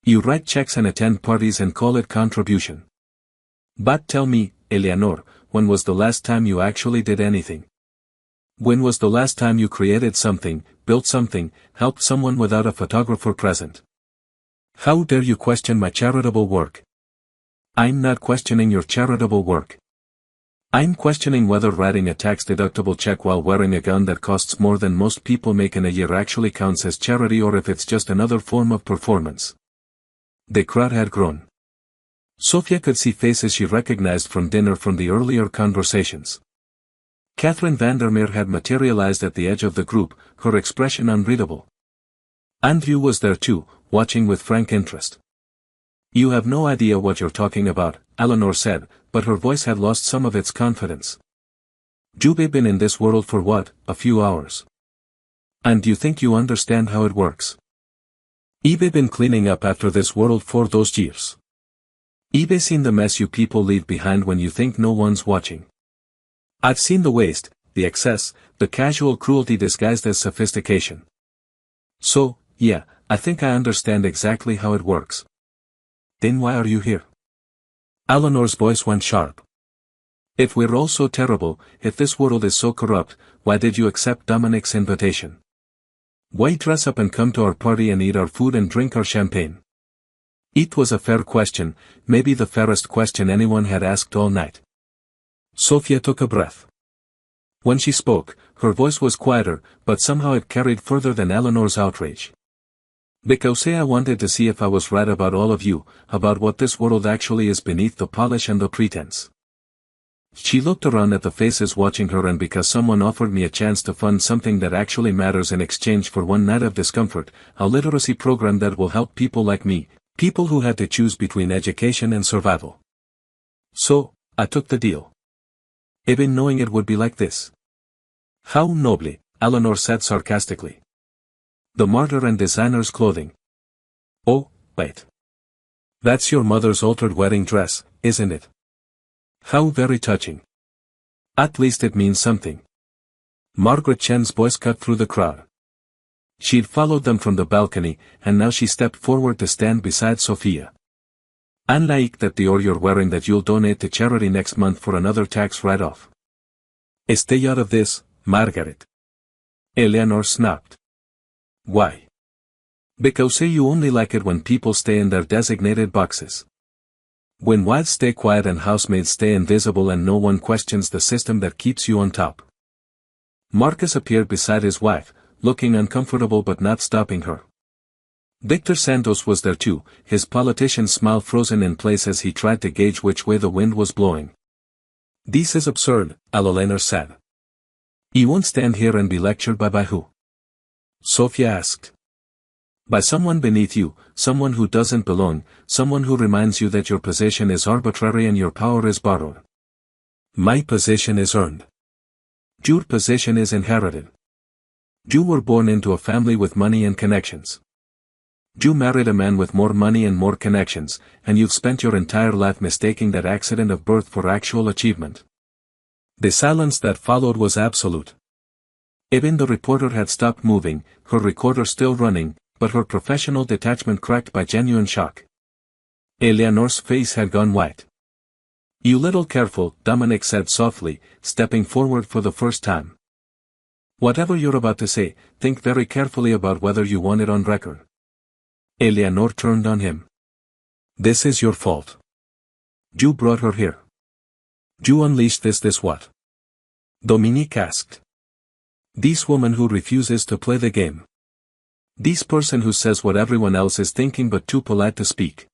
You write checks and attend parties and call it contribution. But tell me, Eleanor, when was the last time you actually did anything? When was the last time you created something, built something, helped someone without a photographer present? How dare you question my charitable work? I'm not questioning your charitable work. I'm questioning whether writing a tax-deductible check while wearing a gun that costs more than most people make in a year actually counts as charity or if it's just another form of performance. The crowd had grown. Sophia could see faces she recognized from dinner from the earlier conversations. Catherine Vandermeer had materialized at the edge of the group, her expression unreadable. Andrew was there too, watching with frank interest. You have no idea what you're talking about, Eleanor said, but her voice had lost some of its confidence. You've been in this world for what, a few hours? And you think you understand how it works? You've been cleaning up after this world for those years. You've seen the mess you people leave behind when you think no one's watching. I've seen the waste, the excess, the casual cruelty disguised as sophistication. So, yeah, I think I understand exactly how it works. Then why are you here? Eleanor's voice went sharp. If we're all so terrible, if this world is so corrupt, why did you accept Dominic's invitation? Why dress up and come to our party and eat our food and drink our champagne? It was a fair question, maybe the fairest question anyone had asked all night. Sophia took a breath. When she spoke, her voice was quieter, but somehow it carried further than Eleanor's outrage. Because I wanted to see if I was right about all of you, about what this world actually is beneath the polish and the pretense. She looked around at the faces watching her, and because someone offered me a chance to fund something that actually matters in exchange for one night of discomfort, a literacy program that will help people like me, people who had to choose between education and survival. So, I took the deal. Even knowing it would be like this. How nobly, Eleanor said sarcastically. The martyr and designer's clothing. Oh, wait. That's your mother's altered wedding dress, isn't it? How very touching. At least it means something. Margaret Chen's voice cut through the crowd. She'd followed them from the balcony, and now she stepped forward to stand beside Sophia. Unlike that Dior you're wearing that you'll donate to charity next month for another tax write-off. Stay out of this, Margaret. Eleanor snapped. Why? Because you only like it when people stay in their designated boxes. When wives stay quiet and housemaids stay invisible and no one questions the system that keeps you on top. Marcus appeared beside his wife, looking uncomfortable but not stopping her. Victor Santos was there too, his politician smile frozen in place as he tried to gauge which way the wind was blowing. This is absurd, Eleanor said. You won't stand here and be lectured by who? Sophia asked. By someone beneath you, someone who doesn't belong, someone who reminds you that your position is arbitrary and your power is borrowed. My position is earned. Your position is inherited. You were born into a family with money and connections. You married a man with more money and more connections, and you've spent your entire life mistaking that accident of birth for actual achievement. The silence that followed was absolute. Even the reporter had stopped moving, her recorder still running, but her professional detachment cracked by genuine shock. Eleanor's face had gone white. You little careful, Dominic said softly, stepping forward for the first time. Whatever you're about to say, think very carefully about whether you want it on record. Eleanor turned on him. This is your fault. You brought her here. You unleashed this what? Dominique asked. This woman who refuses to play the game. This person who says what everyone else is thinking but too polite to speak.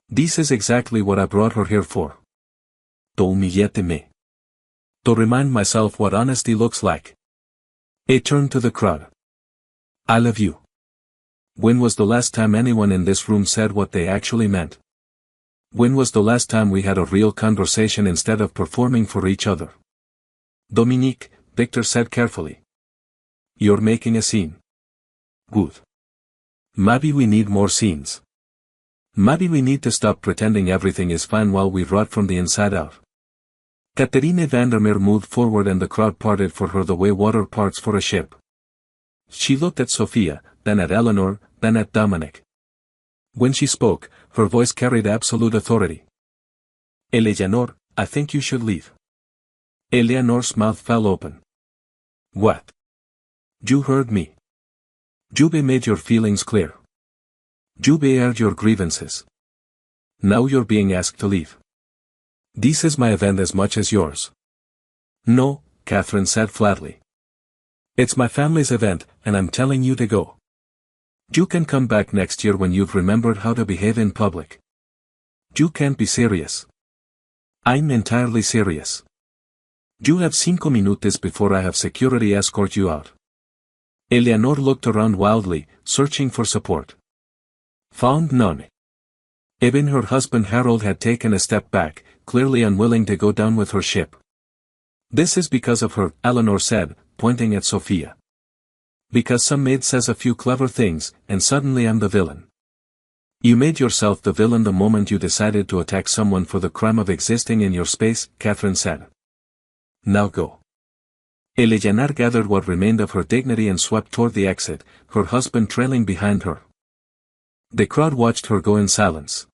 This is exactly what I brought her here for. To humillarte me. To remind myself what honesty looks like. It turned to the crowd. I love you. When was the last time anyone in this room said what they actually meant? When was the last time we had a real conversation instead of performing for each other? Dominique, Victor said carefully. You're making a scene. Good. Maybe we need more scenes. Maybe we need to stop pretending everything is fine while we rot from the inside out. Catherine Vandermeer moved forward and the crowd parted for her the way water parts for a ship. She looked at Sophia, then at Eleanor, then at Dominic. When she spoke, her voice carried absolute authority. Eleanor, I think you should leave. Eleanor's mouth fell open. What? You heard me. You've made your feelings clear. You've aired your grievances. Now you're being asked to leave. This is my event as much as yours. No, Catherine said flatly. It's my family's event, and I'm telling you to go. You can come back next year when you've remembered how to behave in public. You can't be serious. I'm entirely serious. You have 5 minutes before I have security escort you out. Eleanor looked around wildly, searching for support. Found none. Even her husband Harold had taken a step back, clearly unwilling to go down with her ship. This is because of her, Eleanor said, pointing at Sophia. Because some maid says a few clever things, and suddenly I'm the villain. You made yourself the villain the moment you decided to attack someone for the crime of existing in your space, Catherine said. Now go. Eleanor gathered what remained of her dignity and swept toward the exit, her husband trailing behind her. The crowd watched her go in silence.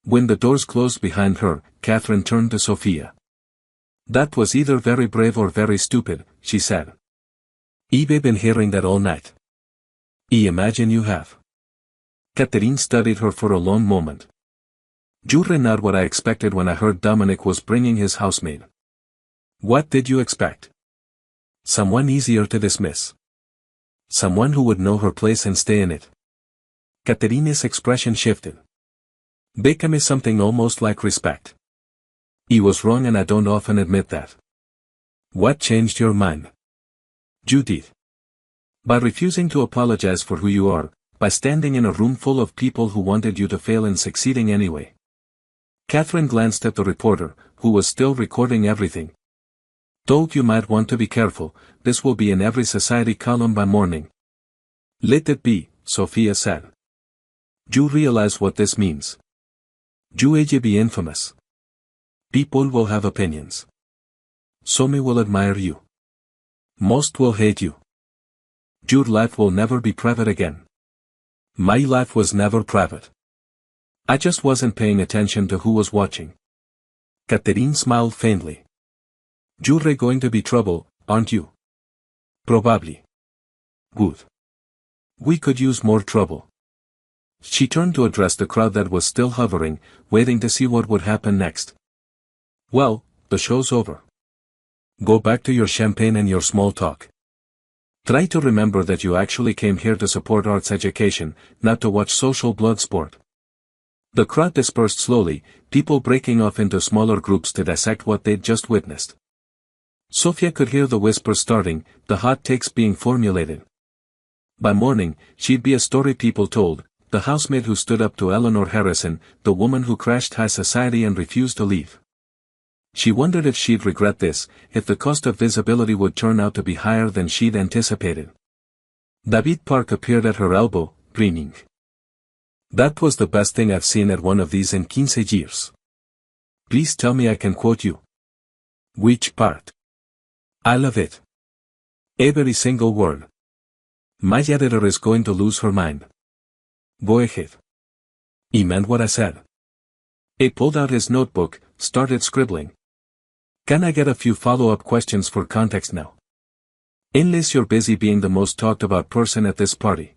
When the doors closed behind her, Catherine turned to Sophia. That was either very brave or very stupid, she said. I've been hearing that all night. I imagine you have. Catherine studied her for a long moment. You're not what I expected when I heard Dominic was bringing his housemaid. What did you expect? Someone easier to dismiss. Someone who would know her place and stay in it. Catherine's expression shifted. Became something almost like respect. I was wrong and I don't often admit that. What changed your mind? You did. By refusing to apologize for who you are, by standing in a room full of people who wanted you to fail and succeeding anyway. Catherine glanced at the reporter, who was still recording everything. Told you might want to be careful, this will be in every society column by morning. Let it be, Sophia said. You realize what this means. You will be infamous. People will have opinions. Some will admire you. Most will hate you. Your life will never be private again. My life was never private. I just wasn't paying attention to who was watching. Catherine smiled faintly. You're going to be trouble, aren't you? Probably. Good. We could use more trouble. She turned to address the crowd that was still hovering, waiting to see what would happen next. Well, the show's over. Go back to your champagne and your small talk. Try to remember that you actually came here to support arts education, not to watch social blood sport. The crowd dispersed slowly, people breaking off into smaller groups to dissect what they'd just witnessed. Sophia could hear the whispers starting, the hot takes being formulated. By morning, she'd be a story people told, the housemaid who stood up to Eleanor Harrison, the woman who crashed high society and refused to leave. She wondered if she'd regret this, if the cost of visibility would turn out to be higher than she'd anticipated. David Park appeared at her elbow, grinning. That was the best thing I've seen at one of these in 15 years. Please tell me I can quote you. Which part? I love it. Every single word. My editor is going to lose her mind. Go ahead. He meant what I said. He pulled out his notebook, started scribbling. Can I get a few follow-up questions for context now? Unless you're busy being the most talked about person at this party.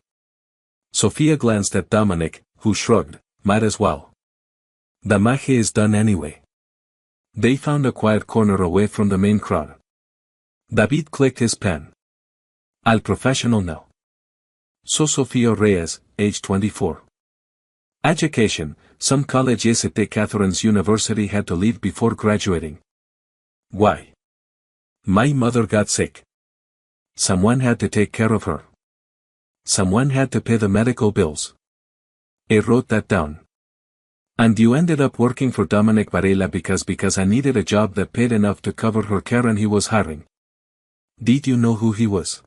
Sophia glanced at Dominic, who shrugged, might as well. The magia is done anyway. They found a quiet corner away from the main crowd. David clicked his pen. Al professional now. So Sofia Reyes, age 24. Education, some colleges at Catherine's University had to leave before graduating. Why? My mother got sick. Someone had to take care of her. Someone had to pay the medical bills. I wrote that down. And you ended up working for Dominic Varela because I needed a job that paid enough to cover her care and he was hiring. Did you know who he was?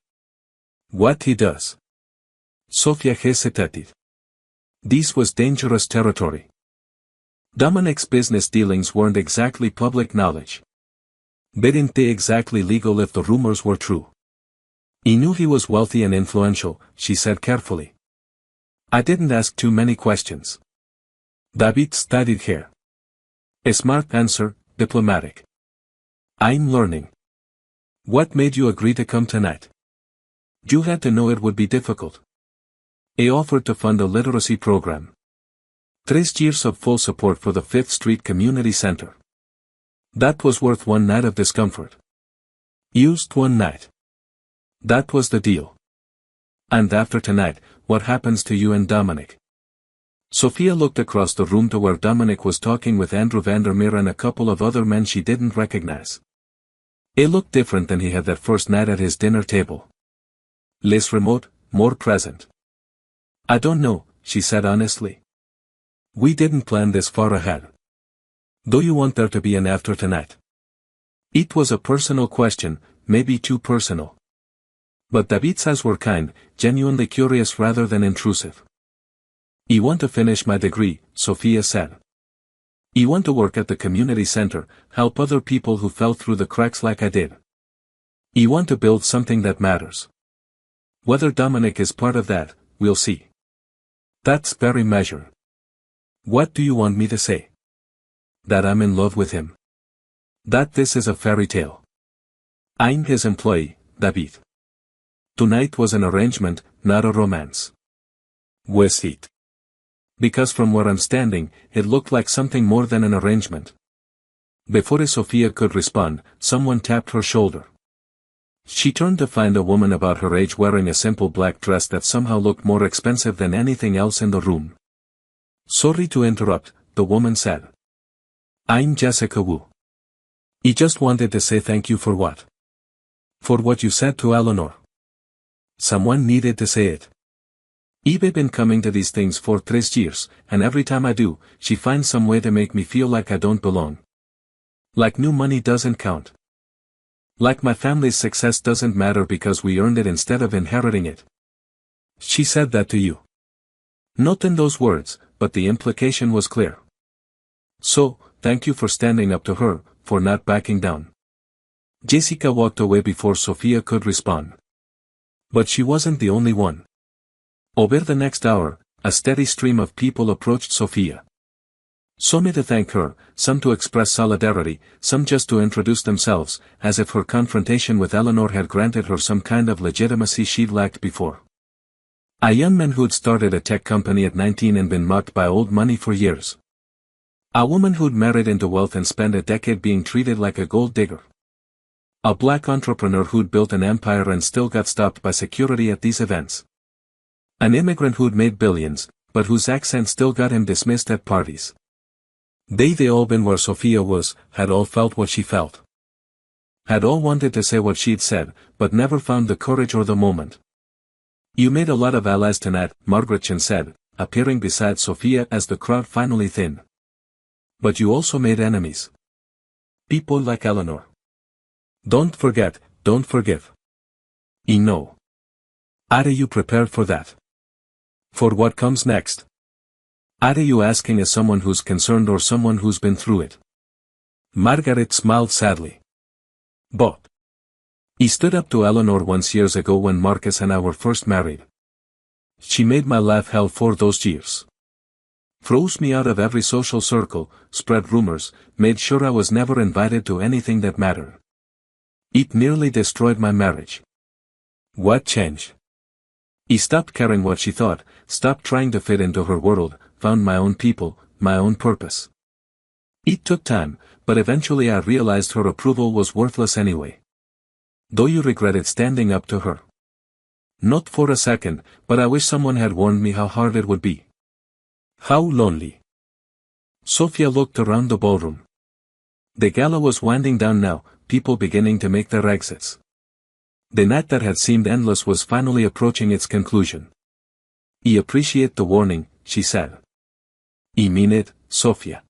What he does? Sophia hesitated. This was dangerous territory. Dominic's business dealings weren't exactly public knowledge. Weren't they exactly legal if the rumors were true? He knew he was wealthy and influential, she said carefully. I didn't ask too many questions. David studied her. A smart answer, diplomatic. I'm learning. What made you agree to come tonight? You had to know it would be difficult. I offered to fund a literacy program. 3 years of full support for the 5th Street Community Center. That was worth one night of discomfort. Used one night. That was the deal. And after tonight, what happens to you and Dominic? Sophia looked across the room to where Dominic was talking with Andrew Vandermeer and a couple of other men she didn't recognize. It looked different than he had that first night at his dinner table. Less remote, more present. I don't know, she said honestly. We didn't plan this far ahead. Do you want there to be an after tonight? It was a personal question, maybe too personal. But David's eyes were kind, genuinely curious rather than intrusive. I want to finish my degree, Sophia said. I want to work at the community center, help other people who fell through the cracks like I did. I want to build something that matters. Whether Dominic is part of that, we'll see. That's very measured. What do you want me to say? That I'm in love with him. That this is a fairy tale. I'm his employee, David. Tonight was an arrangement, not a romance. Was it? Because from where I'm standing, it looked like something more than an arrangement. Before Sophia could respond, someone tapped her shoulder. She turned to find a woman about her age wearing a simple black dress that somehow looked more expensive than anything else in the room. Sorry to interrupt, the woman said. I'm Jessica Wu. I just wanted to say thank you for what? For what you said to Eleanor. Someone needed to say it. I've been coming to these things for 3 years, and every time I do, she finds some way to make me feel like I don't belong. Like new money doesn't count. Like my family's success doesn't matter because we earned it instead of inheriting it. She said that to you. Not in those words, but the implication was clear. So, thank you for standing up to her, for not backing down. Jessica walked away before Sophia could respond. But she wasn't the only one. Over the next hour, a steady stream of people approached Sophia. Some to thank her, some to express solidarity, some just to introduce themselves, as if her confrontation with Eleanor had granted her some kind of legitimacy she'd lacked before. A young man who'd started a tech company at 19 and been mocked by old money for years. A woman who'd married into wealth and spent a decade being treated like a gold digger. A black entrepreneur who'd built an empire and still got stopped by security at these events. An immigrant who'd made billions, but whose accent still got him dismissed at parties. They all been where Sophia was, had all felt what she felt. Had all wanted to say what she'd said, but never found the courage or the moment. You made a lot of allies tonight, Margaret Chen said, appearing beside Sophia as the crowd finally thinned. But you also made enemies. People like Eleanor. Don't forget, don't forgive. I know. Are you prepared for that? For what comes next? Are you asking as someone who's concerned or someone who's been through it? Margaret smiled sadly. But. I stood up to Eleanor once years ago when Marcus and I were first married. She made my life hell for those years. Froze me out of every social circle, spread rumors, made sure I was never invited to anything that mattered. It nearly destroyed my marriage. What changed? I stopped caring what she thought, stopped trying to fit into her world, found my own people, my own purpose. It took time, but eventually I realized her approval was worthless anyway. Do you regret standing up to her? Not for a second, but I wish someone had warned me how hard it would be. How lonely. Sophia looked around the ballroom. The gala was winding down now, people beginning to make their exits. The night that had seemed endless was finally approaching its conclusion. I appreciate the warning, she said. I mean it, Sophia.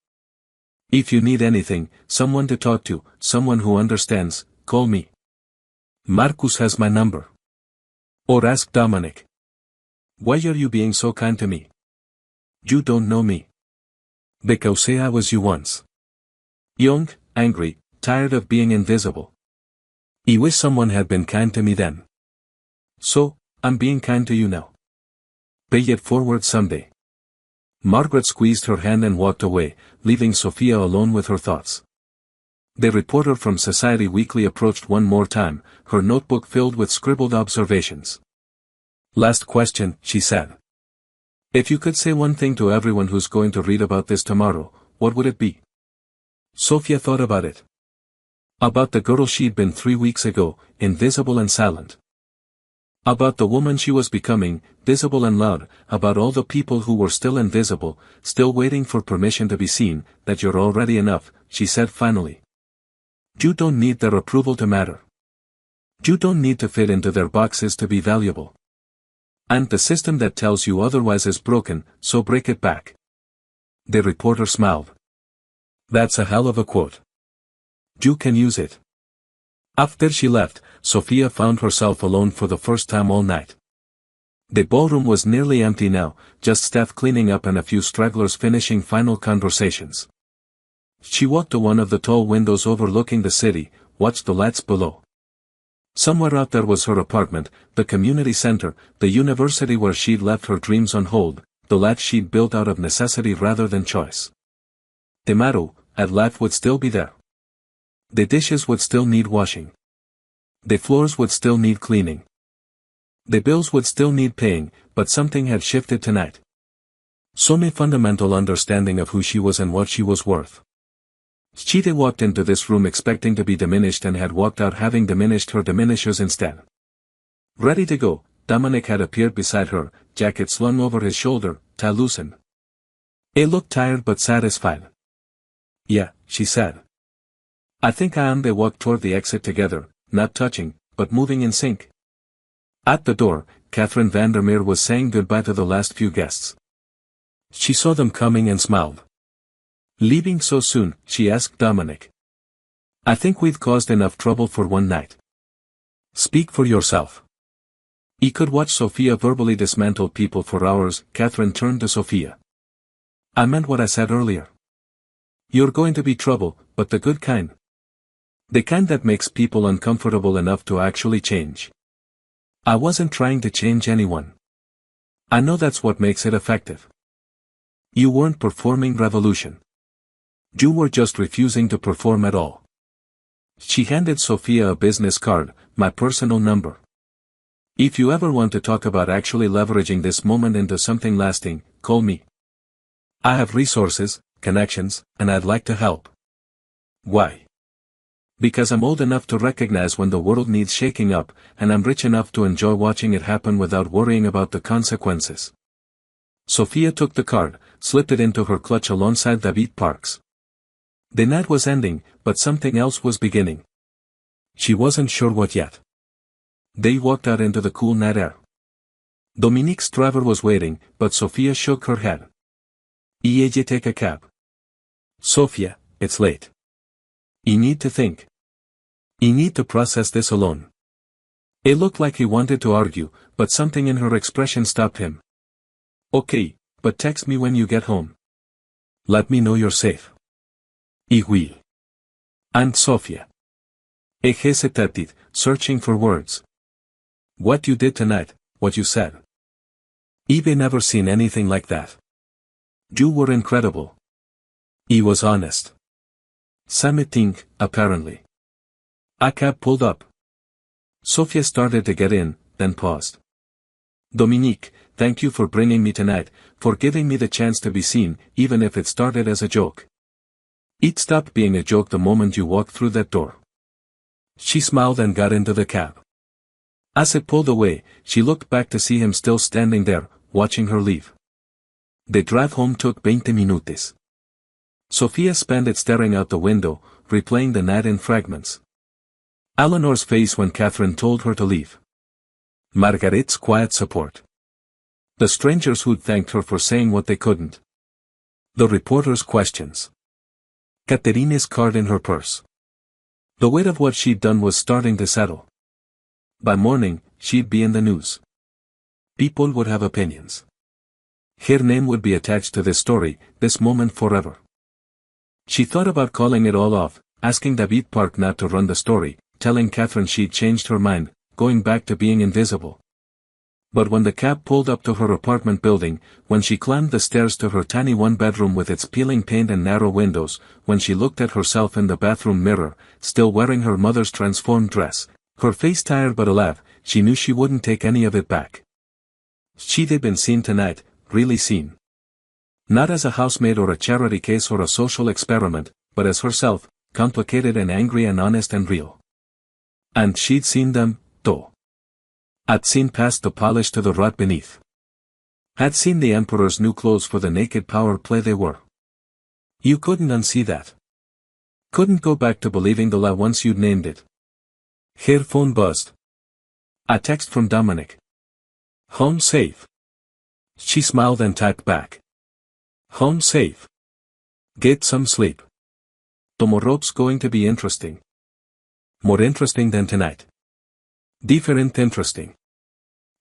If you need anything, someone to talk to, someone who understands, call me. Marcus has my number. Or ask Dominic. Why are you being so kind to me? You don't know me. Because I was you once. Young, angry, tired of being invisible. I wish someone had been kind to me then. So, I'm being kind to you now. Pay it forward someday. Margaret squeezed her hand and walked away, leaving Sophia alone with her thoughts. The reporter from Society Weekly approached one more time, her notebook filled with scribbled observations. Last question, she said. If you could say one thing to everyone who's going to read about this tomorrow, what would it be? Sophia thought about it. About the girl she'd been 3 weeks ago, invisible and silent. About the woman she was becoming, visible and loud, about all the people who were still invisible, still waiting for permission to be seen, that you're already enough, she said finally. You don't need their approval to matter. You don't need to fit into their boxes to be valuable. And the system that tells you otherwise is broken, so break it back. The reporter smiled. That's a hell of a quote. You can use it. After she left, Sophia found herself alone for the first time all night. The ballroom was nearly empty now, just staff cleaning up and a few stragglers finishing final conversations. She walked to one of the tall windows overlooking the city, watched the lights below. Somewhere out there was her apartment, the community center, the university where she'd left her dreams on hold, the life she'd built out of necessity rather than choice. The motto, at life would still be there. The dishes would still need washing. The floors would still need cleaning. The bills would still need paying, but something had shifted tonight. Some fundamental understanding of who she was and what she was worth. She'd walked into this room expecting to be diminished and had walked out having diminished her diminishers instead. Ready to go, Dominic had appeared beside her, jacket slung over his shoulder, tie loosened. He looked tired but satisfied. Yeah, she said. I think they walked toward the exit together, not touching, but moving in sync. At the door, Catherine Vandermeer was saying goodbye to the last few guests. She saw them coming and smiled. Leaving so soon, she asked Dominic. I think we've caused enough trouble for one night. Speak for yourself. He could watch Sophia verbally dismantle people for hours. Catherine turned to Sophia. I meant what I said earlier. You're going to be trouble, but the good kind. The kind that makes people uncomfortable enough to actually change. I wasn't trying to change anyone. I know that's what makes it effective. You weren't performing revolution. You were just refusing to perform at all. She handed Sophia a business card, my personal number. If you ever want to talk about actually leveraging this moment into something lasting, call me. I have resources, connections, and I'd like to help. Why? Because I'm old enough to recognize when the world needs shaking up, and I'm rich enough to enjoy watching it happen without worrying about the consequences. Sophia took the card, slipped it into her clutch alongside David Parks. The night was ending, but something else was beginning. She wasn't sure what yet. They walked out into the cool night air. Dominique's driver was waiting, but Sophia shook her head. You take a cab. Sophia, it's late. You need to think. You need to process this alone. It looked like he wanted to argue, but something in her expression stopped him. Okay, but text me when you get home. Let me know you're safe. I will. And Sophia. He hesitated, searching for words. What you did tonight, what you said. I've never seen anything like that. You were incredible. He was honest. Something, apparently. A cab pulled up. Sophia started to get in, then paused. Dominique, thank you for bringing me tonight, for giving me the chance to be seen, even if it started as a joke. It stopped being a joke the moment you walked through that door. She smiled and got into the cab. As it pulled away, she looked back to see him still standing there, watching her leave. The drive home took 20 minutes. Sophia spent it staring out the window, replaying the night in fragments. Eleanor's face when Catherine told her to leave. Marguerite's quiet support. The strangers who'd thanked her for saying what they couldn't. The reporter's questions. Caterina's card in her purse. The weight of what she'd done was starting to settle. By morning, she'd be in the news. People would have opinions. Her name would be attached to this story, this moment forever. She thought about calling it all off, asking David Park not to run the story, telling Catherine she'd changed her mind, going back to being invisible. But when the cab pulled up to her apartment building, when she climbed the stairs to her tiny one-bedroom with its peeling paint and narrow windows, when she looked at herself in the bathroom mirror, still wearing her mother's transformed dress, her face tired but alive, she knew she wouldn't take any of it back. She'd been seen tonight, really seen. Not as a housemaid or a charity case or a social experiment, but as herself, complicated and angry and honest and real. And she'd seen them, too. Had seen past the polish to the rot beneath. Had seen the emperor's new clothes for the naked power play they were. You couldn't unsee that. Couldn't go back to believing the lie once you'd named it. Her phone buzzed. A text from Dominic. Home safe. She smiled and typed back. Home safe. Get some sleep. Tomorrow's going to be interesting. More interesting than tonight. Different interesting.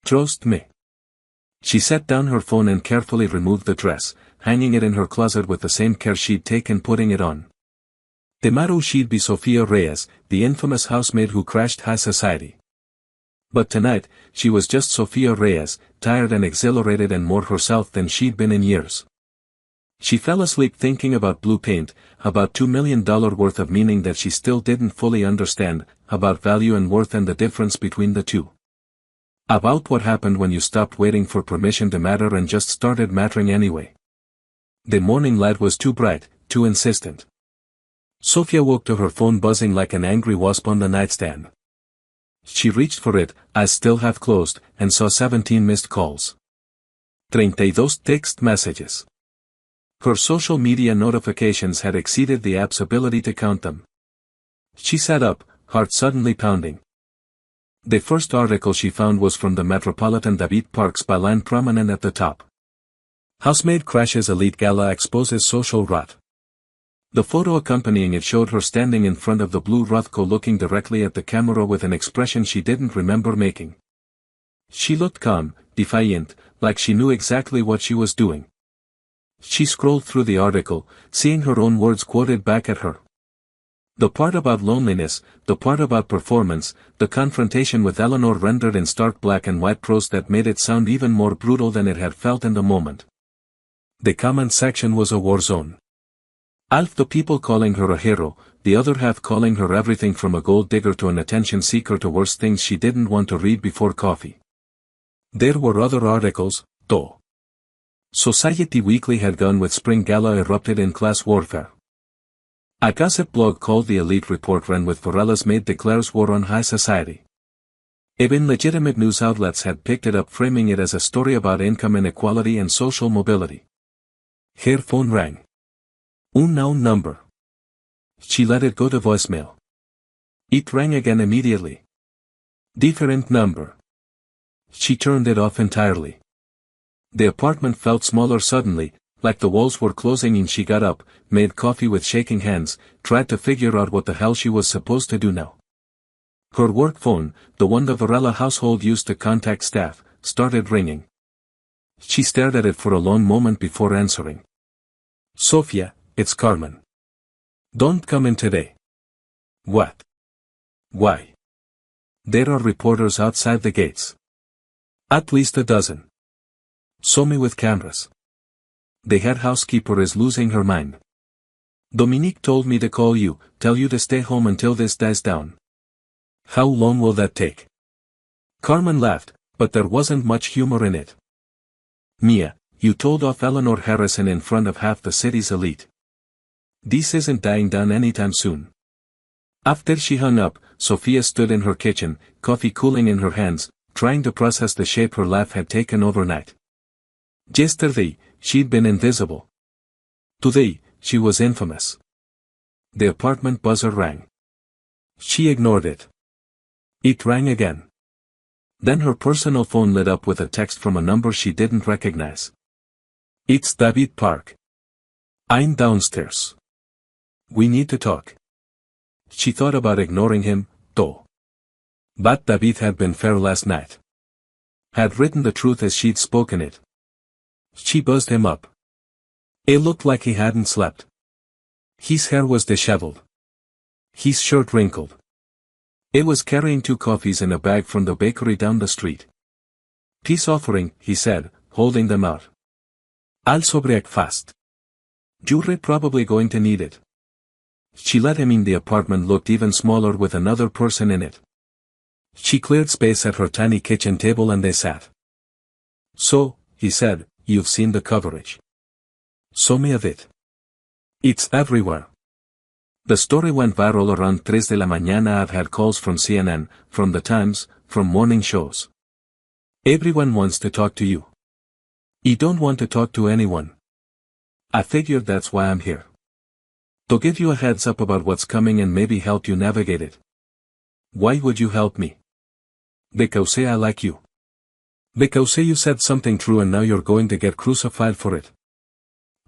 Trust me. She set down her phone and carefully removed the dress, hanging it in her closet with the same care she'd taken putting it on. Tomorrow she'd be Sofia Reyes, the infamous housemaid who crashed high society. But tonight, she was just Sofia Reyes, tired and exhilarated and more herself than she'd been in years. She fell asleep thinking about blue paint, about $2 million worth of meaning that she still didn't fully understand, about value and worth and the difference between the two. About what happened when you stopped waiting for permission to matter and just started mattering anyway. The morning light was too bright, too insistent. Sofia woke to her phone buzzing like an angry wasp on the nightstand. She reached for it, eyes still half closed, and saw 17 missed calls. 32 text messages. Her social media notifications had exceeded the app's ability to count them. She sat up, heart suddenly pounding. The first article she found was from the Metropolitan David Parks byline prominent at the top. Housemaid crashes elite gala exposes social rot. The photo accompanying it showed her standing in front of the blue Rothko looking directly at the camera with an expression she didn't remember making. She looked calm, defiant, like she knew exactly what she was doing. She scrolled through the article, seeing her own words quoted back at her. The part about loneliness, the part about performance, the confrontation with Eleanor rendered in stark black and white prose that made it sound even more brutal than it had felt in the moment. The comment section was a war zone. Half the people calling her a hero, the other half calling her everything from a gold digger to an attention seeker to worse things she didn't want to read before coffee. There were other articles, though. Society Weekly had gone with spring gala erupted in class warfare. A gossip blog called The Elite Report ran with Varela's maid declares war on high society. Even legitimate news outlets had picked it up framing it as a story about income inequality and social mobility. Her phone rang. Unknown number. She let it go to voicemail. It rang again immediately. Different number. She turned it off entirely. The apartment felt smaller suddenly, like the walls were closing in. She got up, made coffee with shaking hands, tried to figure out what the hell she was supposed to do now. Her work phone, the one the Varela household used to contact staff, started ringing. She stared at it for a long moment before answering. Sofia, it's Carmen. Don't come in today. What? Why? There are reporters outside the gates. At least a dozen. Saw me with cameras. The head housekeeper is losing her mind. Dominique told me to call you, tell you to stay home until this dies down. How long will that take? Carmen laughed, but there wasn't much humor in it. Mia, you told off Eleanor Harrison in front of half the city's elite. This isn't dying down anytime soon. After she hung up, Sofia stood in her kitchen, coffee cooling in her hands, trying to process the shape her laugh had taken overnight. Yesterday, she'd been invisible. Today, she was infamous. The apartment buzzer rang. She ignored it. It rang again. Then her personal phone lit up with a text from a number she didn't recognize. It's David Park. I'm downstairs. We need to talk. She thought about ignoring him, though. But David had been fair last night. Had written the truth as she'd spoken it. She buzzed him up. It looked like he hadn't slept. His hair was disheveled. His shirt wrinkled. It was carrying 2 coffees in a bag from the bakery down the street. Peace offering, he said, holding them out. I'll sobre fast. You're probably going to need it. She let him in. The apartment looked even smaller with another person in it. She cleared space at her tiny kitchen table and they sat. So, he said, you've seen the coverage. So me of it. It's everywhere. The story went viral around 3 de la mañana. I've had calls from CNN, from the Times, from morning shows. Everyone wants to talk to you. You don't want to talk to anyone. I figured that's why I'm here. To give you a heads up about what's coming and maybe help you navigate it. Why would you help me? Because I like you. Because you said something true and now you're going to get crucified for it.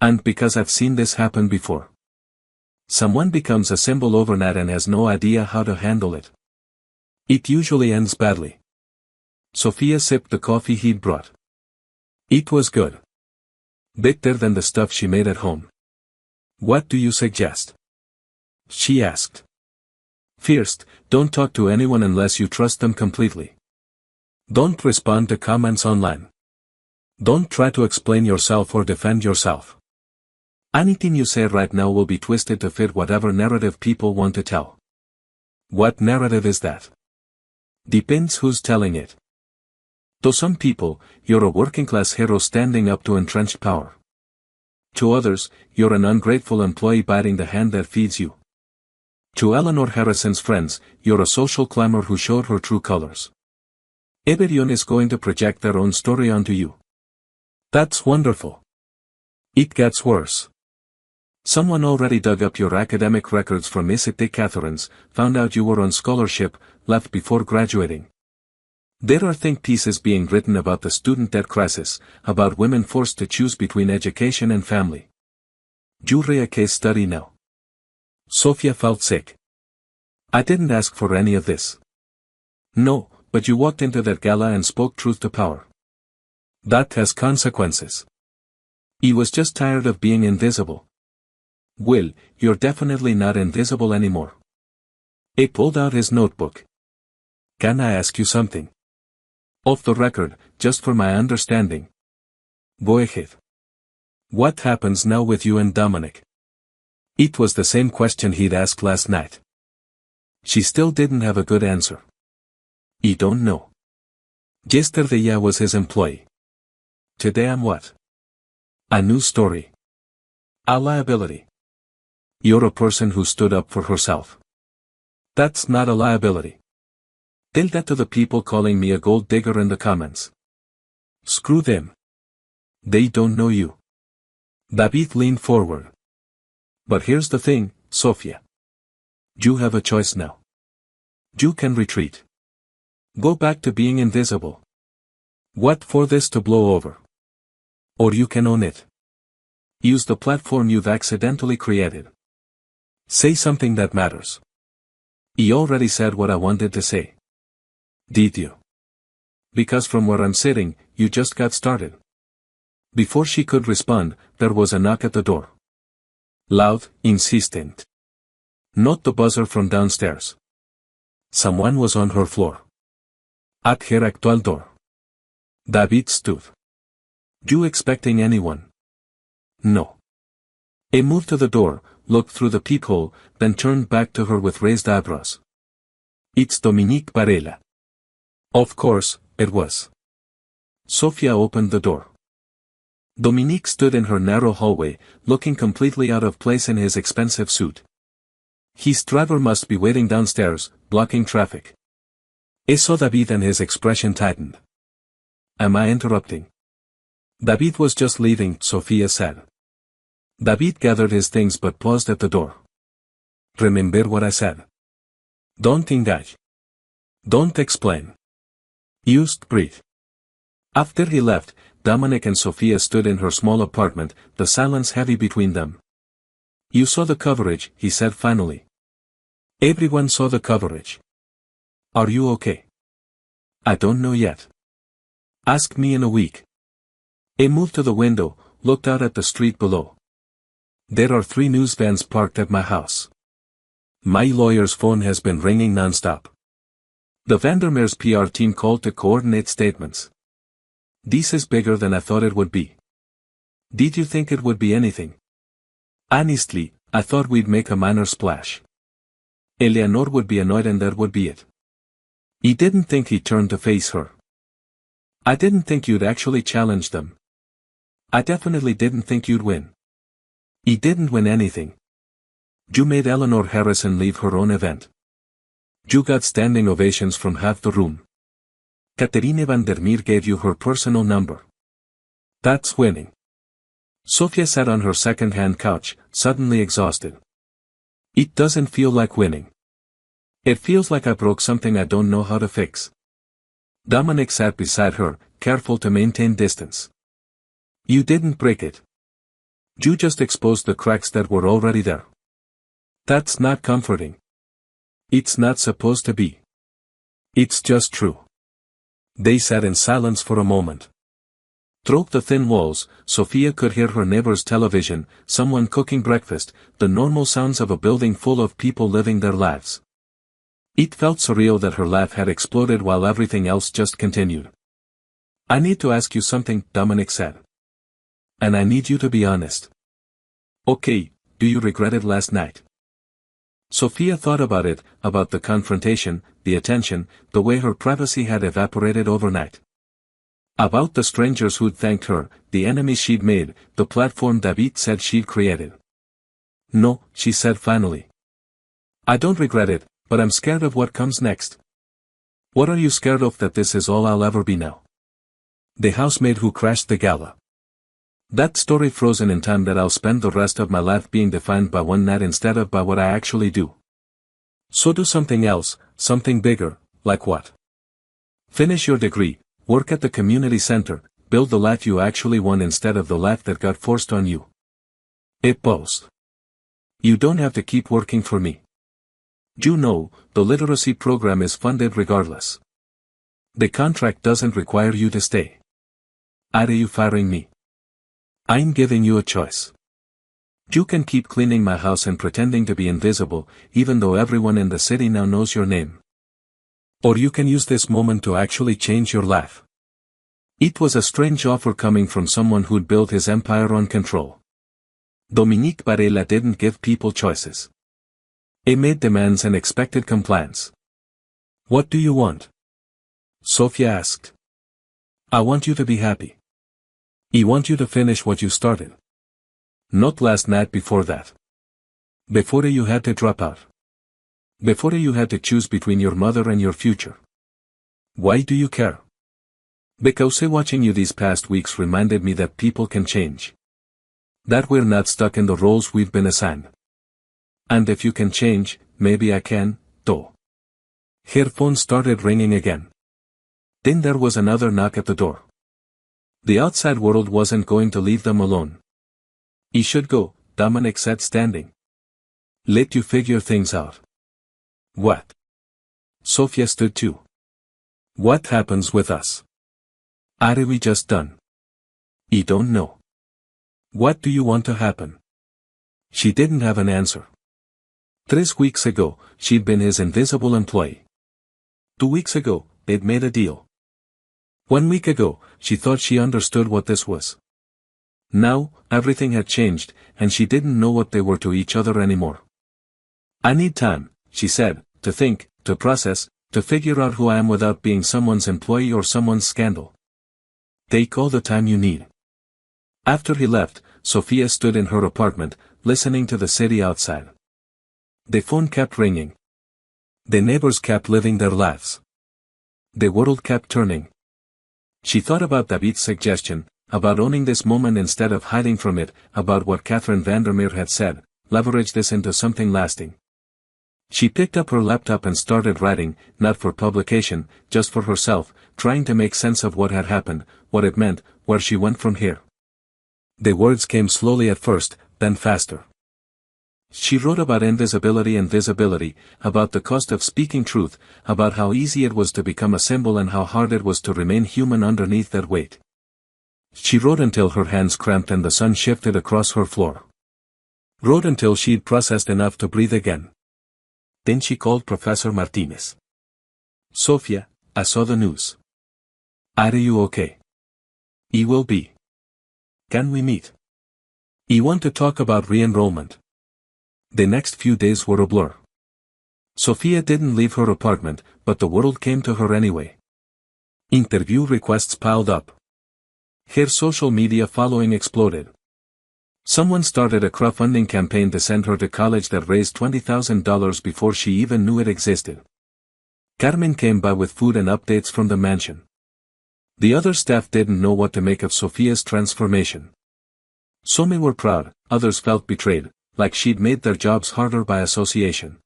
And because I've seen this happen before. Someone becomes a symbol overnight and has no idea how to handle it. It usually ends badly. Sophia sipped the coffee he'd brought. It was good. Better than the stuff she made at home. What do you suggest? She asked. First, don't talk to anyone unless you trust them completely. Don't respond to comments online. Don't try to explain yourself or defend yourself. Anything you say right now will be twisted to fit whatever narrative people want to tell. What narrative is that? Depends who's telling it. To some people, you're a working-class hero standing up to entrenched power. To others, you're an ungrateful employee biting the hand that feeds you. To Eleanor Harrison's friends, you're a social climber who showed her true colors. Everyone is going to project their own story onto you. That's wonderful. It gets worse. Someone already dug up your academic records from St. Catherine's, found out you were on scholarship, left before graduating. There are think pieces being written about the student debt crisis, about women forced to choose between education and family. Jury a case study now. Sophia felt sick. I didn't ask for any of this. No, but you walked into that gala and spoke truth to power. That has consequences. He was just tired of being invisible. Well, you're definitely not invisible anymore. He pulled out his notebook. Can I ask you something? Off the record, just for my understanding. Go ahead. What happens now with you and Dominic? It was the same question he'd asked last night. She still didn't have a good answer. You don't know. Yesterday I was his employee. Today I'm what? A new story. A liability. You're a person who stood up for herself. That's not a liability. Tell that to the people calling me a gold digger in the comments. Screw them. They don't know you. David leaned forward. But here's the thing, Sophia. You have a choice now. You can retreat. Go back to being invisible. What for this to blow over? Or you can own it. Use the platform you've accidentally created. Say something that matters. He already said what I wanted to say. Did you? Because from where I'm sitting, you just got started. Before she could respond, there was a knock at the door. Loud, insistent. Not the buzzer from downstairs. Someone was on her floor. At her actual door. David stood. You expecting anyone? No. He moved to the door, looked through the peephole, then turned back to her with raised eyebrows. It's Dominique Varela. Of course, it was. Sophia opened the door. Dominique stood in her narrow hallway, looking completely out of place in his expensive suit. His driver must be waiting downstairs, blocking traffic. He saw David and his expression tightened. Am I interrupting? David was just leaving, Sophia said. David gathered his things but paused at the door. Remember what I said. Don't engage. Don't explain. Just breathe. After he left, Dominic and Sophia stood in her small apartment, the silence heavy between them. You saw the coverage, he said finally. Everyone saw the coverage. Are you okay? I don't know yet. Ask me in a week. He moved to the window, looked out at the street below. There are 3 news vans parked at my house. My lawyer's phone has been ringing non-stop. The Vandermeer's PR team called to coordinate statements. This is bigger than I thought it would be. Did you think it would be anything? Honestly, I thought we'd make a minor splash. Eleanor would be annoyed and that would be it. He didn't think he'd turn to face her. I didn't think you'd actually challenge them. I definitely didn't think you'd win. He didn't win anything. You made Eleanor Harrison leave her own event. You got standing ovations from half the room. Catherine Vandermeer gave you her personal number. That's winning. Sophia sat on her second-hand couch, suddenly exhausted. It doesn't feel like winning. It feels like I broke something I don't know how to fix. Dominic sat beside her, careful to maintain distance. You didn't break it. You just exposed the cracks that were already there. That's not comforting. It's not supposed to be. It's just true. They sat in silence for a moment. Through the thin walls, Sophia could hear her neighbor's television, someone cooking breakfast, the normal sounds of a building full of people living their lives. It felt surreal that her life had exploded while everything else just continued. I need to ask you something, Dominic said. And I need you to be honest. Okay, do you regret it last night? Sophia thought about it, about the confrontation, the attention, the way her privacy had evaporated overnight. About the strangers who'd thanked her, the enemies she'd made, the platform David said she'd created. No, she said finally. I don't regret it, but I'm scared of what comes next. What are you scared of? That this is all I'll ever be now? The housemaid who crashed the gala. That story frozen in time that I'll spend the rest of my life being defined by one night instead of by what I actually do. So do something else, something bigger, like what? Finish your degree, work at the community center, build the life you actually want instead of the life that got forced on you. It paused. You don't have to keep working for me. You know, the literacy program is funded regardless. The contract doesn't require you to stay. Are you firing me? I'm giving you a choice. You can keep cleaning my house and pretending to be invisible, even though everyone in the city now knows your name. Or you can use this moment to actually change your life. It was a strange offer coming from someone who'd built his empire on control. Dominique Varela didn't give people choices. He made demands and expected compliance. What do you want? Sophia asked. I want you to be happy. I want you to finish what you started. Not last night, before that. Before you had to drop out. Before you had to choose between your mother and your future. Why do you care? Because watching you these past weeks reminded me that people can change. That we're not stuck in the roles we've been assigned. And if you can change, maybe I can, too. Her phone started ringing again. Then there was another knock at the door. The outside world wasn't going to leave them alone. You should go, Dominic said, standing. Let you figure things out. What? Sophia stood too. What happens with us? Are we just done? You don't know. What do you want to happen? She didn't have an answer. 3 weeks ago, she'd been his invisible employee. 2 weeks ago, they'd made a deal. 1 week ago, she thought she understood what this was. Now, everything had changed, and she didn't know what they were to each other anymore. I need time, she said, to think, to process, to figure out who I am without being someone's employee or someone's scandal. Take all the time you need. After he left, Sophia stood in her apartment, listening to the city outside. The phone kept ringing. The neighbors kept living their lives. The world kept turning. She thought about David's suggestion, about owning this moment instead of hiding from it, about what Catherine Vandermeer had said, leverage this into something lasting. She picked up her laptop and started writing, not for publication, just for herself, trying to make sense of what had happened, what it meant, where she went from here. The words came slowly at first, then faster. She wrote about invisibility and visibility, about the cost of speaking truth, about how easy it was to become a symbol and how hard it was to remain human underneath that weight. She wrote until her hands cramped and the sun shifted across her floor. Wrote until she'd processed enough to breathe again. Then she called Professor Martinez. Sophia, I saw the news. Are you okay? I will be. Can we meet? I want to talk about re-enrollment. The next few days were a blur. Sophia didn't leave her apartment, but the world came to her anyway. Interview requests piled up. Her social media following exploded. Someone started a crowdfunding campaign to send her to college that raised $20,000 before she even knew it existed. Carmen came by with food and updates from the mansion. The other staff didn't know what to make of Sophia's transformation. Some were proud, others felt betrayed, like she'd made their jobs harder by association.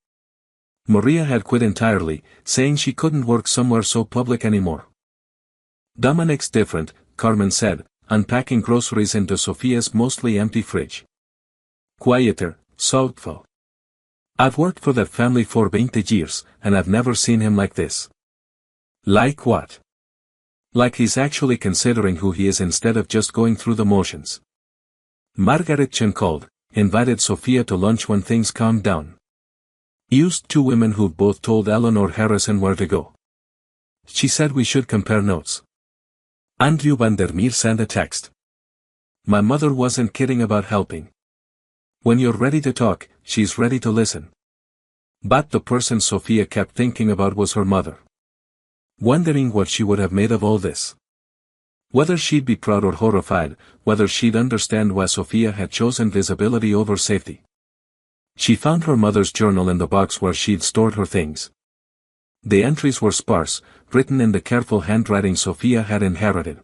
Maria had quit entirely, saying she couldn't work somewhere so public anymore. Dominic's different, Carmen said, unpacking groceries into Sophia's mostly empty fridge. Quieter, thoughtful. I've worked for that family for 20 years, and I've never seen him like this. Like what? Like he's actually considering who he is instead of just going through the motions. Margaret Chen called, invited Sophia to lunch when things calmed down. Used two women who've both told Eleanor Harrison where to go. She said we should compare notes. Andrew Vandermeer sent a text. My mother wasn't kidding about helping. When you're ready to talk, she's ready to listen. But the person Sophia kept thinking about was her mother. Wondering what she would have made of all this. Whether she'd be proud or horrified, whether she'd understand why Sophia had chosen visibility over safety. She found her mother's journal in the box where she'd stored her things. The entries were sparse, written in the careful handwriting Sophia had inherited.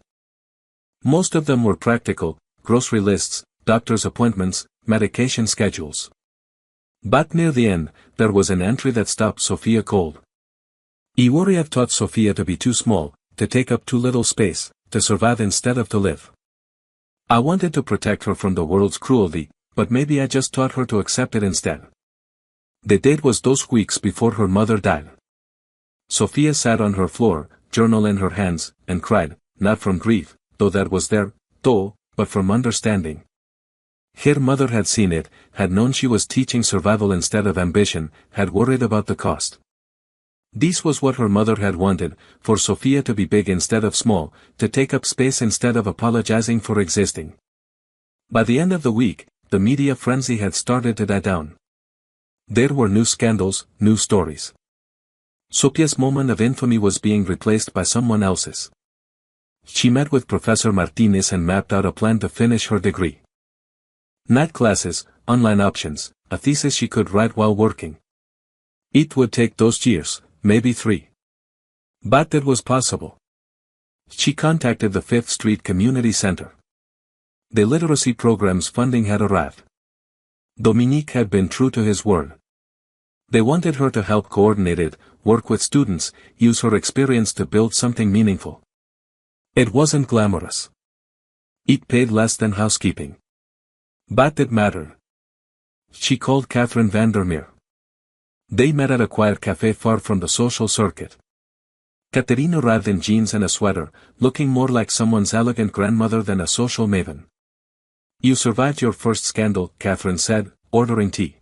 Most of them were practical, grocery lists, doctor's appointments, medication schedules. But near the end, there was an entry that stopped Sophia cold. I worry I've taught Sophia to be too small, to take up too little space, to survive instead of to live. I wanted to protect her from the world's cruelty, but maybe I just taught her to accept it instead. The date was those weeks before her mother died. Sophia sat on her floor, journal in her hands, and cried, not from grief, though that was there, but from understanding. Her mother had seen it, had known she was teaching survival instead of ambition, had worried about the cost. This was what her mother had wanted, for Sophia to be big instead of small, to take up space instead of apologizing for existing. By the end of the week, the media frenzy had started to die down. There were new scandals, new stories. Sophia's moment of infamy was being replaced by someone else's. She met with Professor Martinez and mapped out a plan to finish her degree. Night classes, online options, a thesis she could write while working. It would take those years, maybe 3. But it was possible. She contacted the 5th Street Community Center. The literacy program's funding had arrived. Dominique had been true to his word. They wanted her to help coordinate it, work with students, use her experience to build something meaningful. It wasn't glamorous. It paid less than housekeeping. But it mattered. She called Catherine Vandermeer. They met at a quiet cafe far from the social circuit. Catherine arrived in jeans and a sweater, looking more like someone's elegant grandmother than a social maven. You survived your first scandal, Catherine said, ordering tea.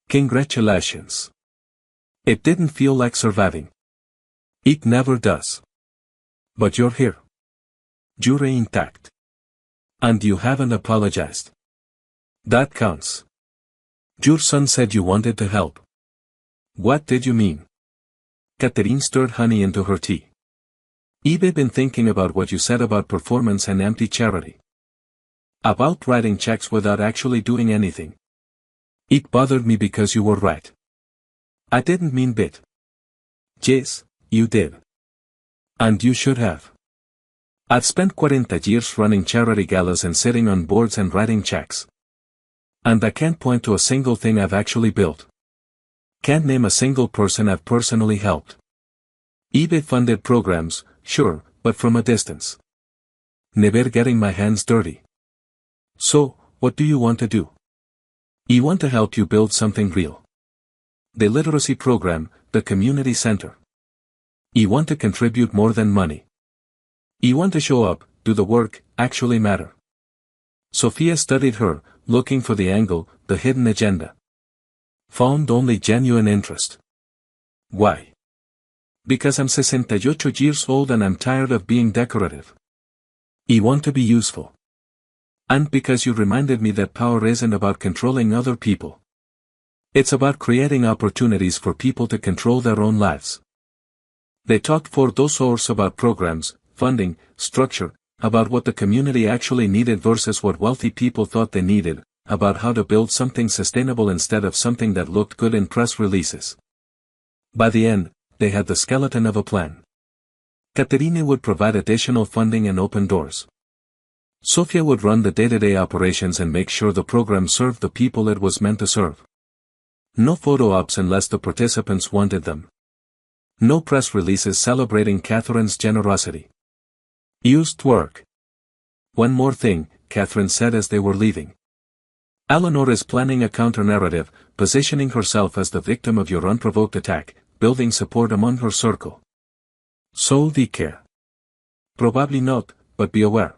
Congratulations. It didn't feel like surviving. It never does. But you're here. You're intact. And you haven't apologized. That counts. Your son said you wanted to help. What did you mean? Catherine stirred honey into her tea. I've been thinking about what you said about performance and empty charity. About writing checks without actually doing anything. It bothered me because you were right. I didn't mean bit. Yes, you did. And you should have. I've spent 40 years running charity galas and sitting on boards and writing checks. And I can't point to a single thing I've actually built. Can't name a single person I've personally helped. I've funded programs, sure, but from a distance. Never getting my hands dirty. So, what do you want to do? I want to help you build something real. The literacy program, the community center. I want to contribute more than money. I want to show up, do the work, actually matter. Sophia studied her, looking for the angle, the hidden agenda. Found only genuine interest. Why? Because I'm 68 years old and I'm tired of being decorative. I want to be useful. And because you reminded me that power isn't about controlling other people. It's about creating opportunities for people to control their own lives. They talked for 2 hours about programs, funding, structure, about what the community actually needed versus what wealthy people thought they needed, about how to build something sustainable instead of something that looked good in press releases. By the end, they had the skeleton of a plan. Caterina would provide additional funding and open doors. Sofia would run the day-to-day operations and make sure the program served the people it was meant to serve. No photo ops unless the participants wanted them. No press releases celebrating Catherine's generosity. Used work. One more thing, Catherine said as they were leaving. Eleanor is planning a counter-narrative, positioning herself as the victim of your unprovoked attack, building support among her circle. So be care. Probably not, but be aware.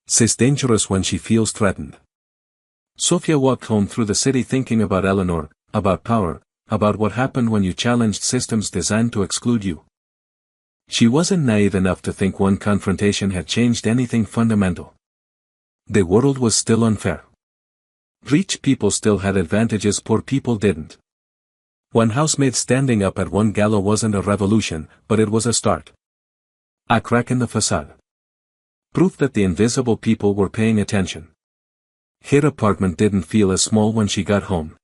She's dangerous when she feels threatened. Sofia walked home through the city thinking about Eleanor, about power, about what happened when you challenged systems designed to exclude you. She wasn't naive enough to think one confrontation had changed anything fundamental. The world was still unfair. Rich people still had advantages poor people didn't. One housemaid standing up at one gala wasn't a revolution, but it was a start. A crack in the facade. Proof that the invisible people were paying attention. Her apartment didn't feel as small when she got home.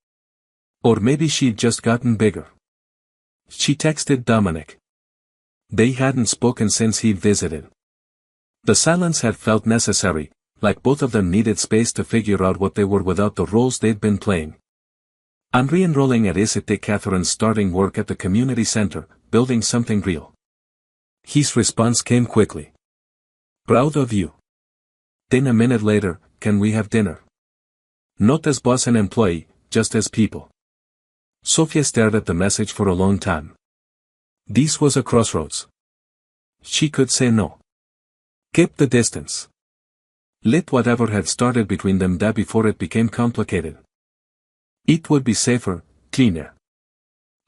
Or maybe she'd just gotten bigger. She texted Dominic. They hadn't spoken since he'd visited. The silence had felt necessary, like both of them needed space to figure out what they were without the roles they'd been playing. I'm re-enrolling at ISIT. Catherine's starting work at the community center, building something real. His response came quickly. Proud of you. Then a minute later, can we have dinner? Not as boss and employee, just as people. Sofia stared at the message for a long time. This was a crossroads. She could say no. Keep the distance. Let whatever had started between them die before it became complicated. It would be safer, cleaner.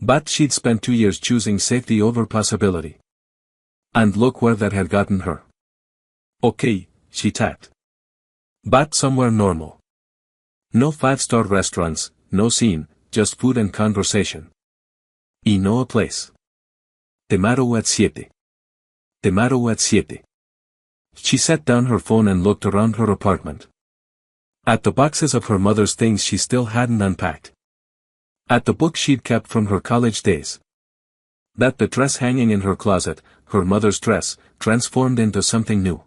But she'd spent 2 years choosing safety over possibility. And look where that had gotten her. Okay, she tapped. But somewhere normal. No 5-star restaurants, no scene, just food and conversation. Y no a place. Tomorrow at 7. Tomorrow at 7. She set down her phone and looked around her apartment. At the boxes of her mother's things she still hadn't unpacked. At the book she'd kept from her college days. That the dress hanging in her closet, her mother's dress, transformed into something new.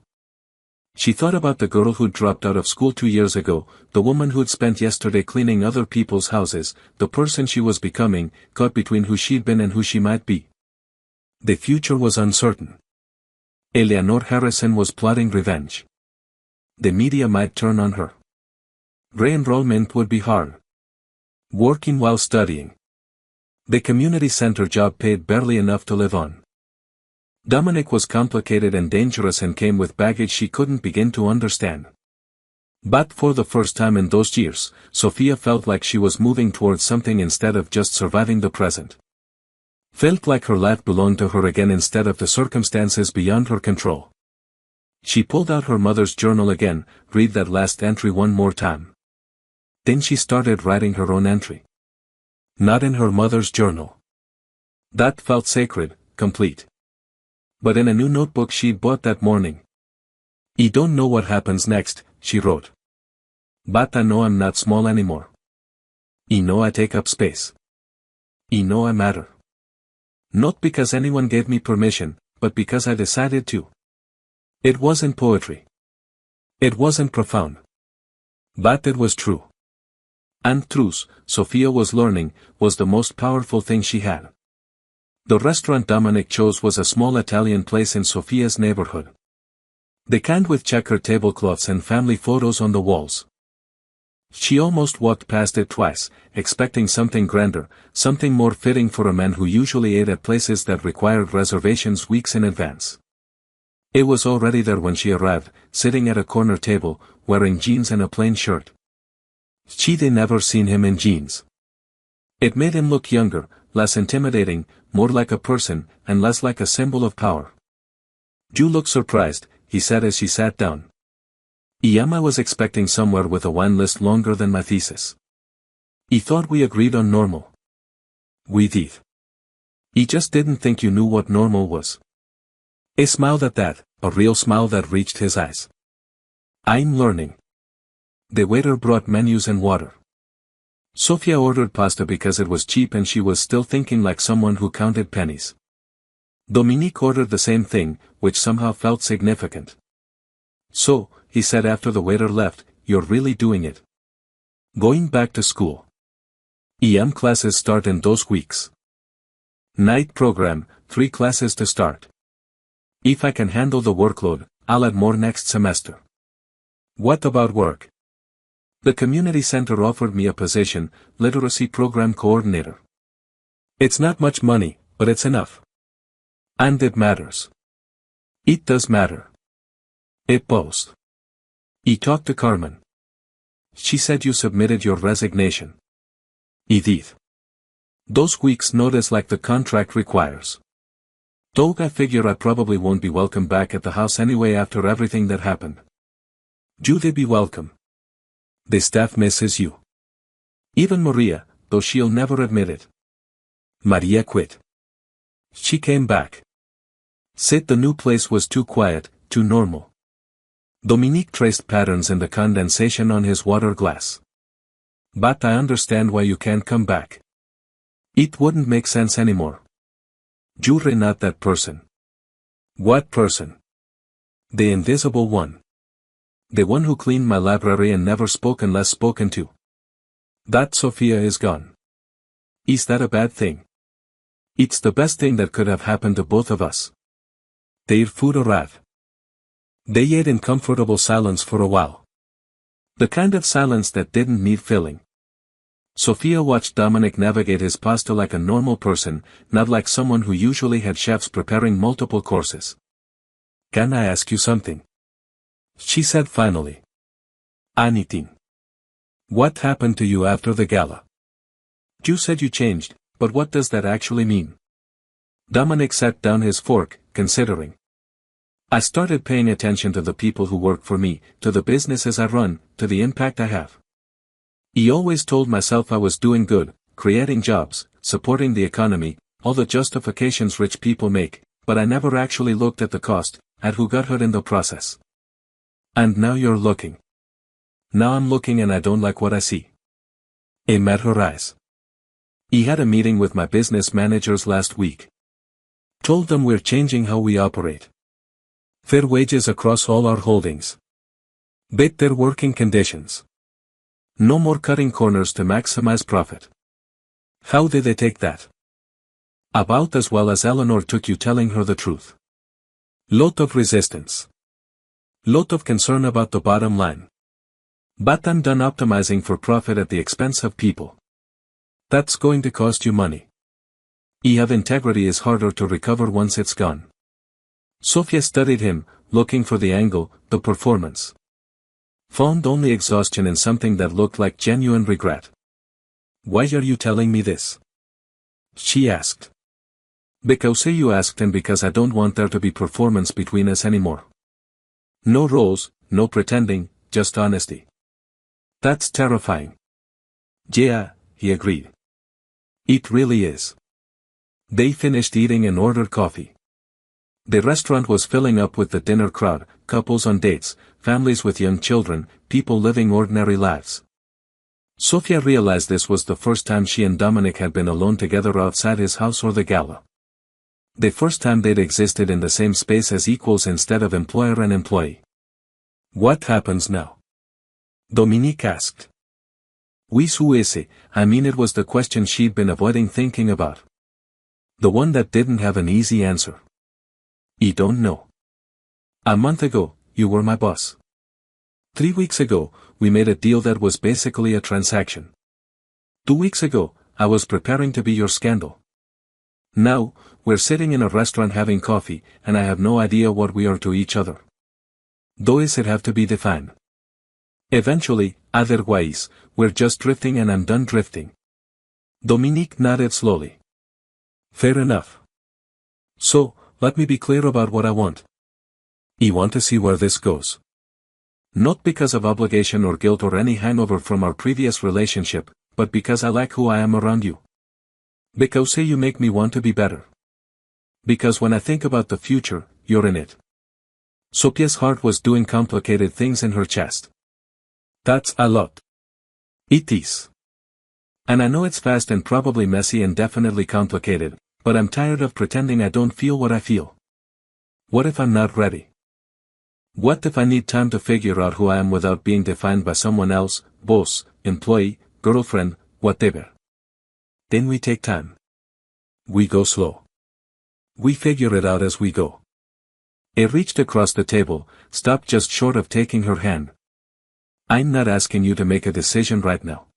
She thought about the girl who'd dropped out of school 2 years ago, the woman who'd spent yesterday cleaning other people's houses, the person she was becoming, caught between who she'd been and who she might be. The future was uncertain. Eleanor Harrison was plotting revenge. The media might turn on her. Re-enrollment would be hard. Working while studying. The community center job paid barely enough to live on. Dominic was complicated and dangerous and came with baggage she couldn't begin to understand. But for the first time in those years, Sofia felt like she was moving towards something instead of just surviving the present. Felt like her life belonged to her again instead of the circumstances beyond her control. She pulled out her mother's journal again, read that last entry one more time. Then she started writing her own entry. Not in her mother's journal. That felt sacred, complete. But in a new notebook she'd bought that morning. I don't know what happens next, she wrote. But I know I'm not small anymore. I know I take up space. I know I matter. Not because anyone gave me permission, but because I decided to. It wasn't poetry. It wasn't profound. But it was true. And truth, Sofia was learning, was the most powerful thing she had. The restaurant Dominic chose was a small Italian place in Sofia's neighborhood. The kind with checkered tablecloths and family photos on the walls. She almost walked past it twice, expecting something grander, something more fitting for a man who usually ate at places that required reservations weeks in advance. It was already there when she arrived, sitting at a corner table, wearing jeans and a plain shirt. She'd never seen him in jeans. It made him look younger, less intimidating, more like a person, and less like a symbol of power. You look surprised, he said as she sat down. I was expecting somewhere with a wine list longer than my thesis. I thought we agreed on normal. We did. I just didn't think you knew what normal was. I smiled at that, a real smile that reached his eyes. I'm learning. The waiter brought menus and water. Sofia ordered pasta because it was cheap and she was still thinking like someone who counted pennies. Dominique ordered the same thing, which somehow felt significant. So, he said after the waiter left, "You're really doing it. Going back to school. Classes start in 2 weeks. Night program, 3 classes to start. If I can handle the workload, I'll add more next semester." "What about work?" "The community center offered me a position, literacy program coordinator. It's not much money, but it's enough. And it matters." "It does matter." It both. He talked to Carmen. "She said you submitted your resignation." "I did. 2 weeks notice like the contract requires. Though I figure I probably won't be welcome back at the house anyway after everything that happened." "You'd be welcome. The staff misses you. Even Maria, though she'll never admit it." "Maria quit. She came back. Said the new place was too quiet, too normal." Dominique traced patterns in the condensation on his water glass. "But I understand why you can't come back. It wouldn't make sense anymore. You're not that person." "What person?" "The invisible one. The one who cleaned my library and never spoke unless spoken to. That Sophia is gone. Is that a bad thing?" "It's the best thing that could have happened to both of us." Their food arrived. They ate in comfortable silence for a while. The kind of silence that didn't need filling. Sophia watched Dominic navigate his pasta like a normal person, not like someone who usually had chefs preparing multiple courses. "Can I ask you something?" she said finally. "Anything." "What happened to you after the gala? You said you changed, but what does that actually mean?" Dominic set down his fork, considering. "I started paying attention to the people who work for me, to the businesses I run, to the impact I have. I always told myself I was doing good, creating jobs, supporting the economy, all the justifications rich people make, but I never actually looked at the cost, at who got hurt in the process. And now you're looking. Now I'm looking and I don't like what I see." It met her eyes. "He had a meeting with my business managers last week. Told them we're changing how we operate. Fair wages across all our holdings. Better working conditions. No more cutting corners to maximize profit." "How did they take that?" "About as well as Eleanor took you telling her the truth. Lot of resistance. Lot of concern about the bottom line. But I'm done optimizing for profit at the expense of people. That's going to cost you money. Have integrity is harder to recover once it's gone." Sophia studied him, looking for the angle, the performance. Found only exhaustion in something that looked like genuine regret. "Why are you telling me this?" she asked. "Because you asked and because I don't want there to be performance between us anymore. No roles, no pretending, just honesty. That's terrifying." "Yeah," he agreed. "It really is." They finished eating and ordered coffee. The restaurant was filling up with the dinner crowd, couples on dates, families with young children, people living ordinary lives. Sophia realized this was the first time she and Dominic had been alone together outside his house or the gala. The first time they'd existed in the same space as equals instead of employer and employee. "What happens now?" Dominique asked. I mean, it was the question she'd been avoiding thinking about. The one that didn't have an easy answer. "I don't know. A month ago, you were my boss. 3 weeks ago, we made a deal that was basically a transaction. 2 weeks ago, I was preparing to be your scandal. Now, we're sitting in a restaurant having coffee, and I have no idea what we are to each other. Does it have to be defined? Eventually, otherwise, we're just drifting and I'm done drifting." Dominique nodded slowly. "Fair enough. So, let me be clear about what I want. I want to see where this goes. Not because of obligation or guilt or any hangover from our previous relationship, but because I like who I am around you. Because you make me want to be better. Because when I think about the future, you're in it." Sophia's heart was doing complicated things in her chest. "That's a lot." "It is. And I know it's fast and probably messy and definitely complicated, but I'm tired of pretending I don't feel what I feel. What if I'm not ready? What if I need time to figure out who I am without being defined by someone else, boss, employee, girlfriend, whatever? Then we take time. We go slow. We figure it out as we go. I reached across the table, stopped just short of taking her hand. I'm not asking you to make a decision right now.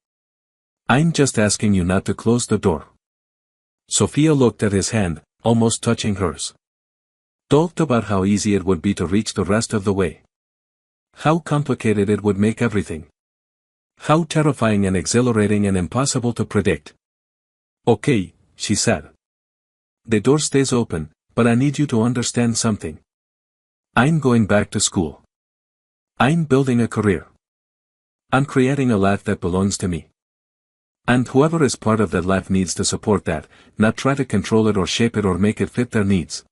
I'm just asking you not to close the door. Sophia looked at his hand, almost touching hers. Talked about how easy it would be to reach the rest of the way. How complicated it would make everything. How terrifying and exhilarating and impossible to predict. Okay, she said. The door stays open, but I need you to understand something. I'm going back to school. I'm building a career. I'm creating a life that belongs to me. And whoever is part of that life needs to support that, not try to control it or shape it or make it fit their needs.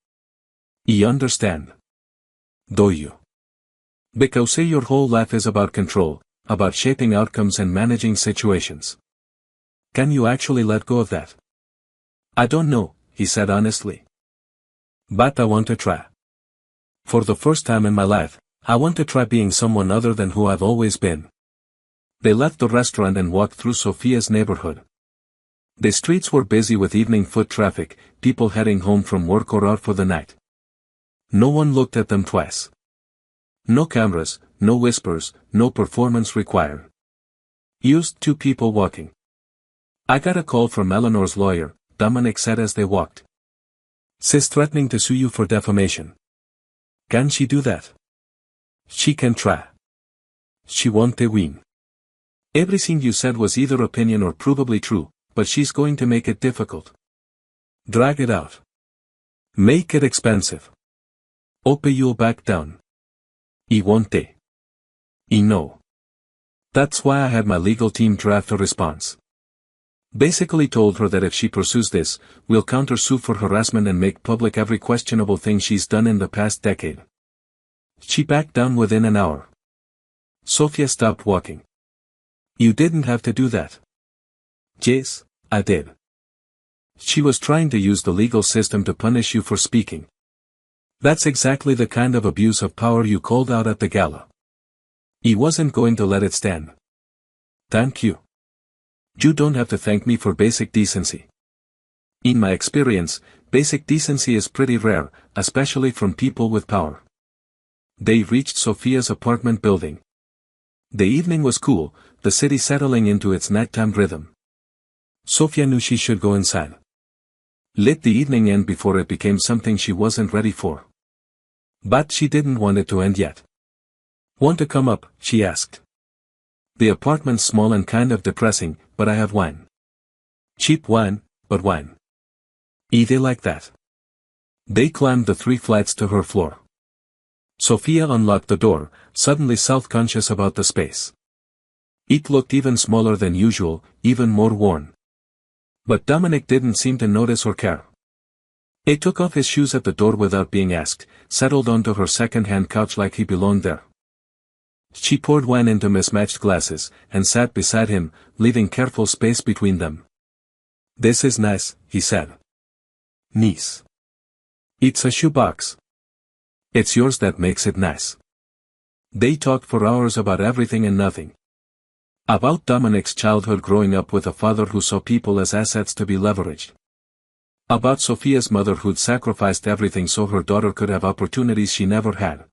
You understand? Do you? Because say your whole life is about control, about shaping outcomes and managing situations. Can you actually let go of that? I don't know, he said honestly. But I want to try. For the first time in my life, I want to try being someone other than who I've always been. They left the restaurant and walked through Sophia's neighborhood. The streets were busy with evening foot traffic, people heading home from work or out for the night. No one looked at them twice. No cameras, no whispers, no performance required. Used two people walking. I got a call from Eleanor's lawyer, Dominic said as they walked. She's threatening to sue you for defamation. Can she do that? She can try. She won't win. Everything you said was either opinion or provably true, but she's going to make it difficult. Drag it out. Make it expensive. Hope you'll back down. I won't. I know. That's why I had my legal team draft a response. Basically told her that if she pursues this, we'll counter-sue for harassment and make public every questionable thing she's done in the past decade. She backed down within an hour. Sophia stopped walking. You didn't have to do that. Yes, I did. She was trying to use the legal system to punish you for speaking. That's exactly the kind of abuse of power you called out at the gala. I wasn't going to let it stand. Thank you. You don't have to thank me for basic decency. In my experience, basic decency is pretty rare, especially from people with power. They reached Sophia's apartment building. The evening was cool, the city settling into its nighttime rhythm. Sophia knew she should go inside. Let the evening end before it became something she wasn't ready for. But she didn't want it to end yet. Want to come up, she asked. The apartment's small and kind of depressing, but I have wine. Cheap wine, but wine. Eat it like that. They climbed the 3 flights to her floor. Sophia unlocked the door, suddenly self-conscious about the space. It looked even smaller than usual, even more worn. But Dominic didn't seem to notice or care. He took off his shoes at the door without being asked, settled onto her second-hand couch like he belonged there. She poured wine into mismatched glasses, and sat beside him, leaving careful space between them. This is nice, he said. Nice. It's a shoebox. It's yours that makes it nice. They talked for hours about everything and nothing. About Dominic's childhood growing up with a father who saw people as assets to be leveraged. About Sophia's mother who'd sacrificed everything so her daughter could have opportunities she never had.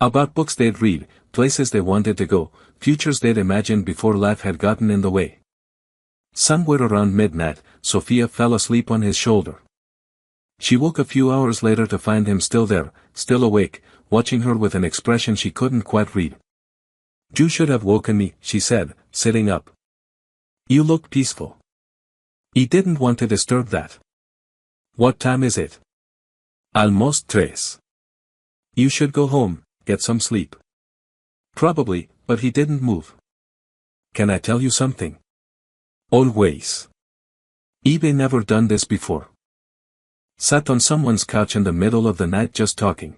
About books they'd read, places they wanted to go, futures they'd imagined before life had gotten in the way. Somewhere around midnight, Sophia fell asleep on his shoulder. She woke a few hours later to find him still there, still awake, watching her with an expression she couldn't quite read. You should have woken me, she said, sitting up. You look peaceful. He didn't want to disturb that. What time is it? Almost 3. You should go home, get some sleep. Probably, but he didn't move. Can I tell you something? Always. I've never done this before. Sat on someone's couch in the middle of the night just talking.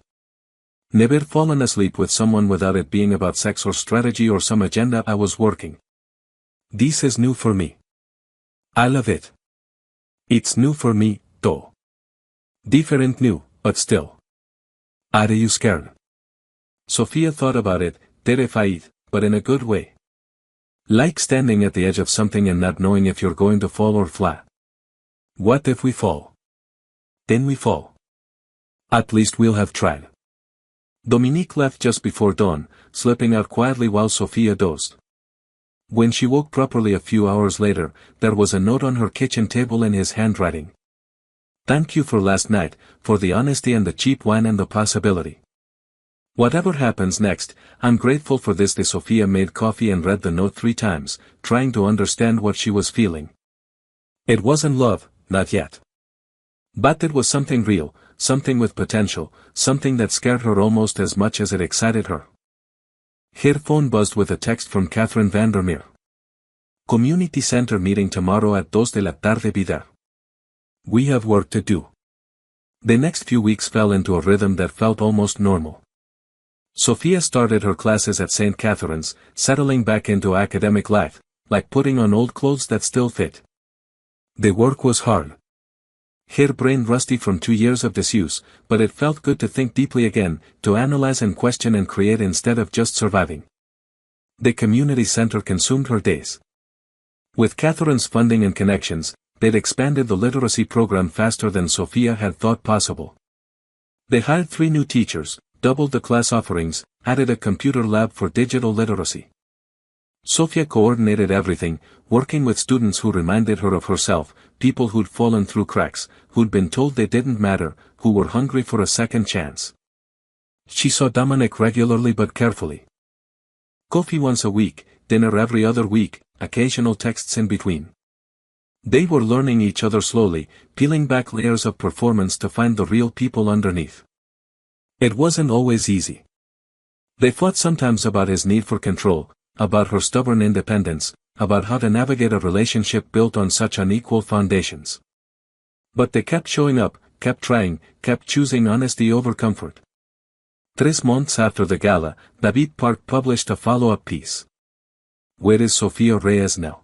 Never fallen asleep with someone without it being about sex or strategy or some agenda I was working. This is new for me. I love it. It's new for me, though. Different new, but still. Are you scared? Sofia thought about it, terrified, but in a good way. Like standing at the edge of something and not knowing if you're going to fall or flat. What if we fall? Then we fall. At least we'll have tried. Dominique left just before dawn, slipping out quietly while Sofia dozed. When she woke properly a few hours later, there was a note on her kitchen table in his handwriting. Thank you for last night, for the honesty and the cheap wine and the possibility. Whatever happens next, I'm grateful for this. Sofia made coffee and read the note 3 times, trying to understand what she was feeling. It wasn't love, not yet. But it was something real, something with potential, something that scared her almost as much as it excited her. Her phone buzzed with a text from Catherine Vandermeer. Community Center meeting tomorrow at 2 de la tarde. Be there. We have work to do. The next few weeks fell into a rhythm that felt almost normal. Sofia started her classes at St. Catherine's, settling back into academic life, like putting on old clothes that still fit. The work was hard. Her brain rusty from 2 years of disuse, but it felt good to think deeply again, to analyze and question and create instead of just surviving. The community center consumed her days. With Catherine's funding and connections, they'd expanded the literacy program faster than Sofia had thought possible. They hired 3 new teachers, doubled the class offerings, added a computer lab for digital literacy. Sofia coordinated everything, working with students who reminded her of herself, people who'd fallen through cracks, who'd been told they didn't matter, who were hungry for a second chance. She saw Dominic regularly but carefully. Coffee once a week, dinner every other week, occasional texts in between. They were learning each other slowly, peeling back layers of performance to find the real people underneath. It wasn't always easy. They fought sometimes about his need for control, about her stubborn independence, about how to navigate a relationship built on such unequal foundations. But they kept showing up, kept trying, kept choosing honesty over comfort. 3 months after the gala, David Park published a follow-up piece. Where is Sofia Reyes now?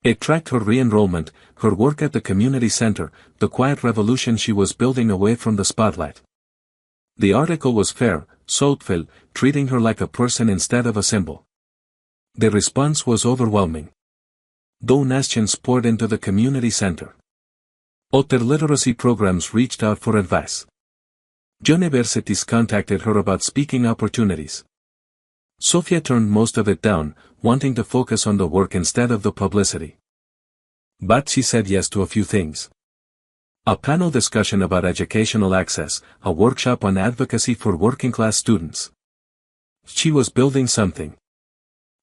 It tracked her re-enrollment, her work at the community center, the quiet revolution she was building away from the spotlight. The article was fair, soulful, treating her like a person instead of a symbol. The response was overwhelming. Donations poured into the community center. Other literacy programs reached out for advice. Universities contacted her about speaking opportunities. Sofia turned most of it down, wanting to focus on the work instead of the publicity. But she said yes to a few things. A panel discussion about educational access, a workshop on advocacy for working-class students. She was building something.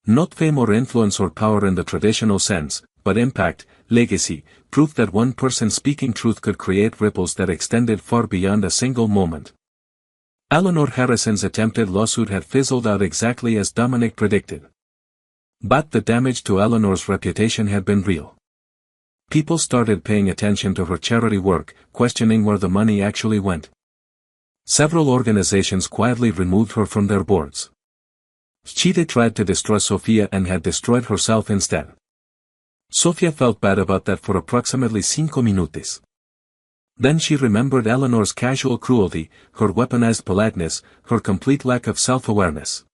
Not fame or influence or power in the traditional sense, but impact, legacy, proof that one person speaking truth could create ripples that extended far beyond a single moment. Eleanor Harrison's attempted lawsuit had fizzled out exactly as Dominic predicted. But the damage to Eleanor's reputation had been real. People started paying attention to her charity work, questioning where the money actually went. Several organizations quietly removed her from their boards. She'd tried to destroy Sofia and had destroyed herself instead. Sofia felt bad about that for approximately 5 minutes. Then she remembered Eleanor's casual cruelty, her weaponized politeness, her complete lack of self-awareness.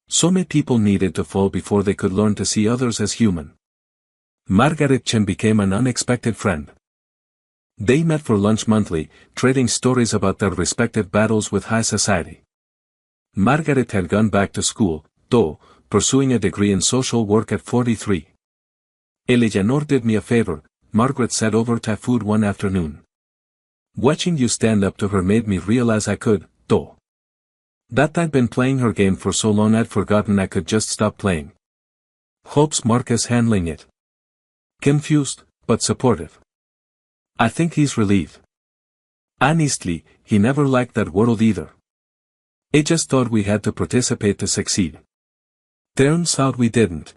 So many people needed to fall before they could learn to see others as human. Margaret Chen became an unexpected friend. They met for lunch monthly, trading stories about their respective battles with high society. Margaret had gone back to school, though, pursuing a degree in social work at 43. Eleanor did me a favor, Margaret said over Thai food one afternoon. Watching you stand up to her made me realize I could, though. That I'd been playing her game for so long I'd forgotten I could just stop playing. Hopes Marcus handling it. Confused, but supportive. I think he's relieved. Honestly, he never liked that world either. He just thought we had to participate to succeed. Turns out we didn't.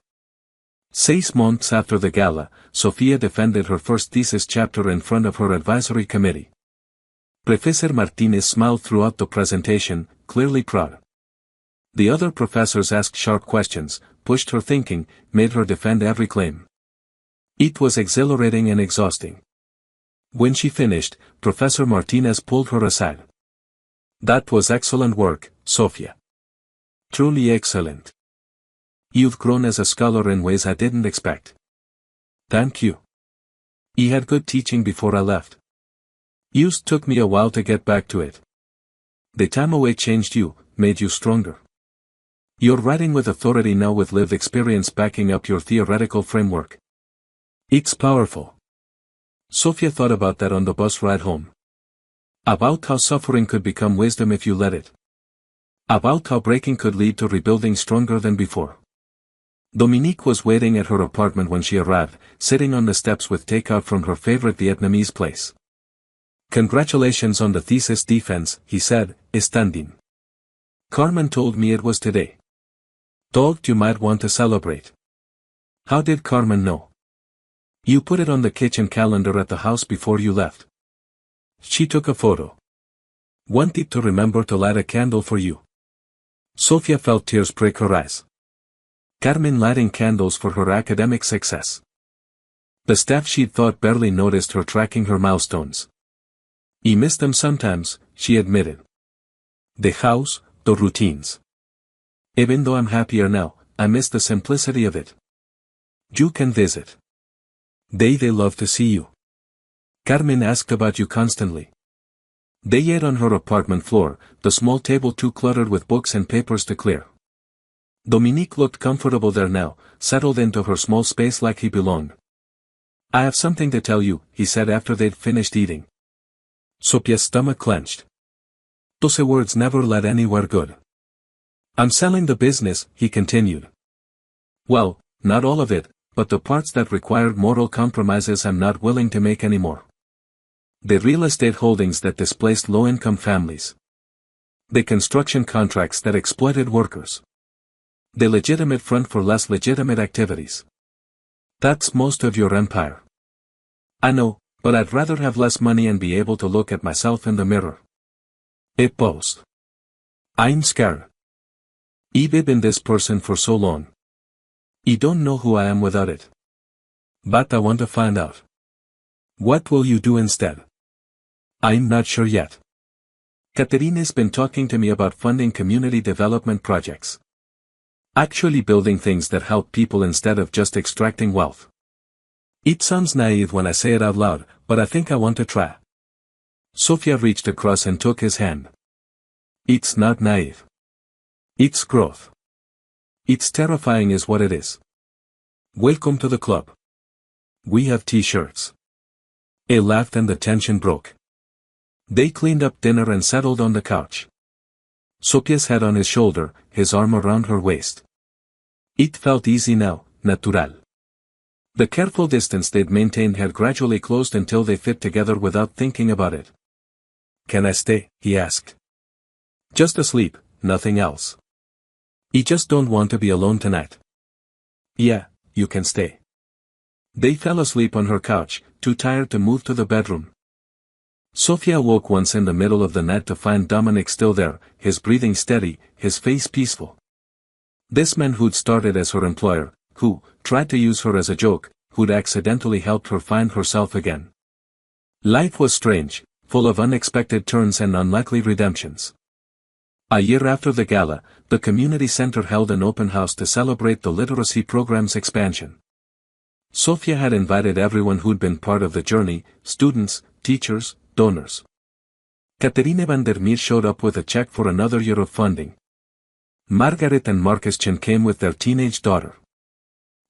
6 months after the gala, Sofia defended her first thesis chapter in front of her advisory committee. Professor Martinez smiled throughout the presentation, clearly proud. The other professors asked sharp questions, pushed her thinking, made her defend every claim. It was exhilarating and exhausting. When she finished, Professor Martinez pulled her aside. That was excellent work, Sofia. Truly excellent. You've grown as a scholar in ways I didn't expect. Thank you. You had good teaching before I left. Yours took me a while to get back to it. The time away changed you, made you stronger. You're writing with authority now with lived experience backing up your theoretical framework. It's powerful. Sofia thought about that on the bus ride home. About how suffering could become wisdom if you let it. About how breaking could lead to rebuilding stronger than before. Dominique was waiting at her apartment when she arrived, sitting on the steps with takeout from her favorite Vietnamese place. Congratulations on the thesis defense, he said, standing. Carmen told me it was today. Thought you might want to celebrate. How did Carmen know? You put it on the kitchen calendar at the house before you left. She took a photo. Wanted to remember to light a candle for you. Sofia felt tears prick her eyes. Carmen lighting candles for her academic success. The staff she'd thought barely noticed her tracking her milestones. He missed them sometimes, she admitted. The house, the routines. Even though I'm happier now, I miss the simplicity of it. You can visit. They love to see you. Carmen asked about you constantly. They ate on her apartment floor, the small table too cluttered with books and papers to clear. Dominique looked comfortable there now, settled into her small space like he belonged. I have something to tell you, he said after they'd finished eating. Sofia's stomach clenched. Those words never led anywhere good. I'm selling the business, he continued. Well, not all of it, but the parts that required moral compromises I'm not willing to make anymore. The real estate holdings that displaced low-income families. The construction contracts that exploited workers. The legitimate front for less legitimate activities. That's most of your empire. I know, but I'd rather have less money and be able to look at myself in the mirror. It paused. I'm scared. I've been this person for so long. I don't know who I am without it. But I want to find out. What will you do instead? I'm not sure yet. Caterina's been talking to me about funding community development projects. Actually building things that help people instead of just extracting wealth. It sounds naive when I say it out loud, but I think I want to try. Sofia reached across and took his hand. It's not naive. It's growth. It's terrifying is what it is. Welcome to the club. We have t-shirts. He laughed and the tension broke. They cleaned up dinner and settled on the couch. Sofia's head on his shoulder, his arm around her waist. It felt easy now, natural. The careful distance they'd maintained had gradually closed until they fit together without thinking about it. Can I stay? He asked. Just asleep, nothing else. I just don't want to be alone tonight. Yeah, you can stay. They fell asleep on her couch, too tired to move to the bedroom. Sofia woke once in the middle of the night to find Dominic still there, his breathing steady, his face peaceful. This man who'd started as her employer, who tried to use her as a joke, who'd accidentally helped her find herself again. Life was strange, full of unexpected turns and unlikely redemptions. A year after the gala, the community center held an open house to celebrate the literacy program's expansion. Sofia had invited everyone who'd been part of the journey, students, teachers, donors. Caterina van der Meer showed up with a check for another year of funding. Margaret and Marcus Chen came with their teenage daughter.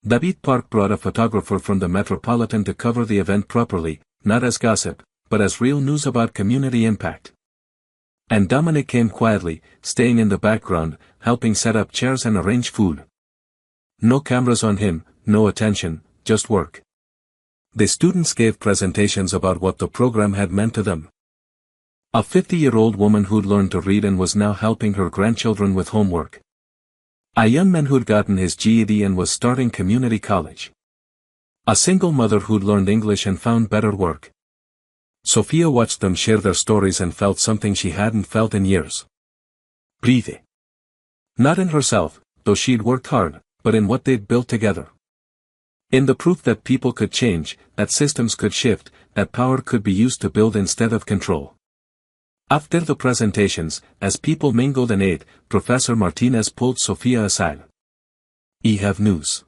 David Park brought a photographer from the Metropolitan to cover the event properly, not as gossip, but as real news about community impact. And Dominic came quietly, staying in the background, helping set up chairs and arrange food. No cameras on him, no attention, just work. The students gave presentations about what the program had meant to them. A 50-year-old woman who'd learned to read and was now helping her grandchildren with homework. A young man who'd gotten his GED and was starting community college. A single mother who'd learned English and found better work. Sofia watched them share their stories and felt something she hadn't felt in years. Breathe. Not in herself, though she'd worked hard, but in what they'd built together. In the proof that people could change, that systems could shift, that power could be used to build instead of control. After the presentations, as people mingled and ate, Professor Martinez pulled Sofia aside. "I have news.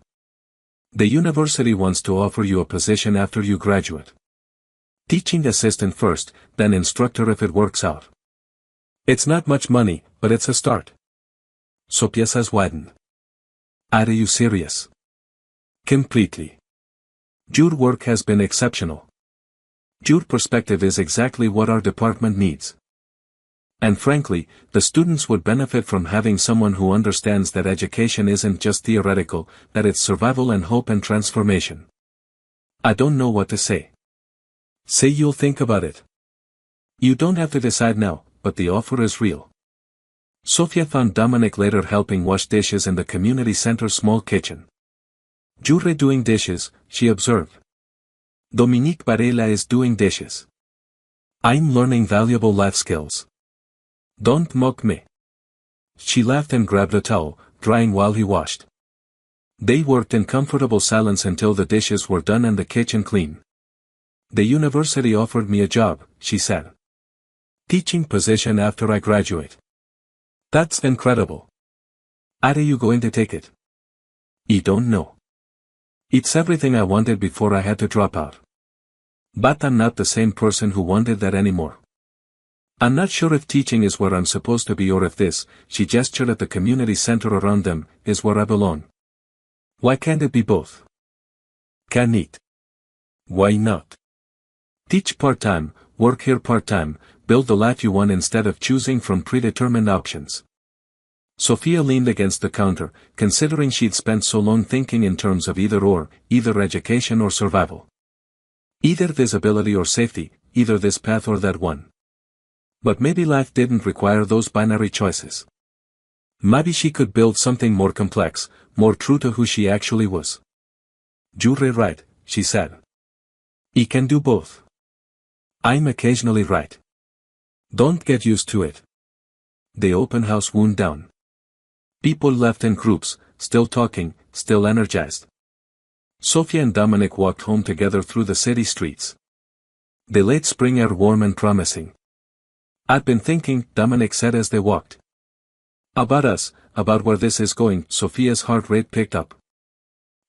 The university wants to offer you a position after you graduate. Teaching assistant first, then instructor if it works out. It's not much money, but it's a start." Sofia's eyes widened. "Are you serious?" "Completely. Your work has been exceptional. Your perspective is exactly what our department needs. And frankly, the students would benefit from having someone who understands that education isn't just theoretical, that it's survival and hope and transformation." "I don't know what to say." "Say you'll think about it. You don't have to decide now, but the offer is real." Sofia found Dominic later helping wash dishes in the community center's small kitchen. "You're doing dishes," she observed. "Dominique Varela is doing dishes. I'm learning valuable life skills. Don't mock me." She laughed and grabbed a towel, drying while he washed. They worked in comfortable silence until the dishes were done and the kitchen clean. "The university offered me a job," she said. "Teaching position after I graduate. That's incredible. Are you going to take it?" "I don't know. It's everything I wanted before I had to drop out. But I'm not the same person who wanted that anymore. I'm not sure if teaching is where I'm supposed to be or if this," she gestured at the community center around them, "is where I belong. Why can't it be both?" "Can it? Why not? Teach part-time, work here part-time, build the life you want instead of choosing from predetermined options." Sofia leaned against the counter, considering she'd spent so long thinking in terms of either or, either education or survival. Either visibility or safety, either this path or that one. But maybe life didn't require those binary choices. Maybe she could build something more complex, more true to who she actually was. "You're right," she said. "I can do both. I'm occasionally right. Don't get used to it." The open house wound down. People left in groups, still talking, still energized. Sofia and Dominic walked home together through the city streets. The late spring air warm and promising. "I've been thinking," Dominic said as they walked. "About us, about where this is going." Sofia's heart rate picked up.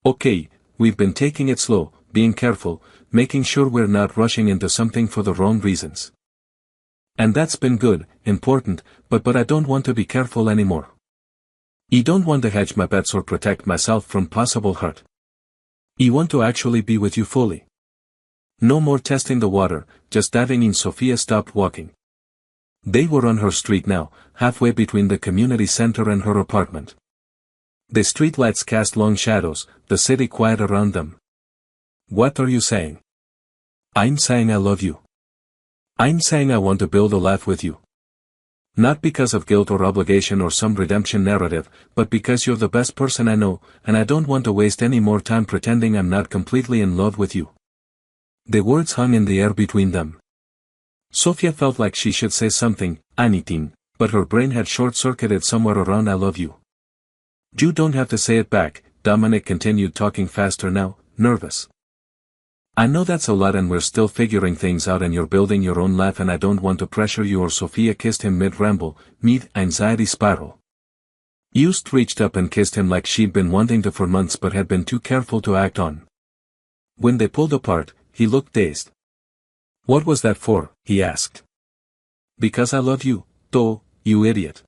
"Okay, we've been taking it slow, being careful, making sure we're not rushing into something for the wrong reasons. And that's been good, important, but I don't want to be careful anymore. I don't want to hedge my bets or protect myself from possible hurt. I want to actually be with you fully. No more testing the water, just diving in." Sofia stopped walking. They were on her street now, halfway between the community center and her apartment. The streetlights cast long shadows, the city quiet around them. "What are you saying?" "I'm saying I love you. I'm saying I want to build a life with you. Not because of guilt or obligation or some redemption narrative, but because you're the best person I know, and I don't want to waste any more time pretending I'm not completely in love with you." The words hung in the air between them. Sofia felt like she should say something, anything, but her brain had short-circuited somewhere around "I love you." "You don't have to say it back," Dominic continued, talking faster now, nervous. "I know that's a lot and we're still figuring things out and you're building your own life and I don't want to pressure you." Or Sofia kissed him mid-ramble, mid-anxiety spiral. Just reached up and kissed him like she'd been wanting to for months but had been too careful to act on. When they pulled apart, he looked dazed. "What was that for?" he asked. "Because I love you, though, you idiot.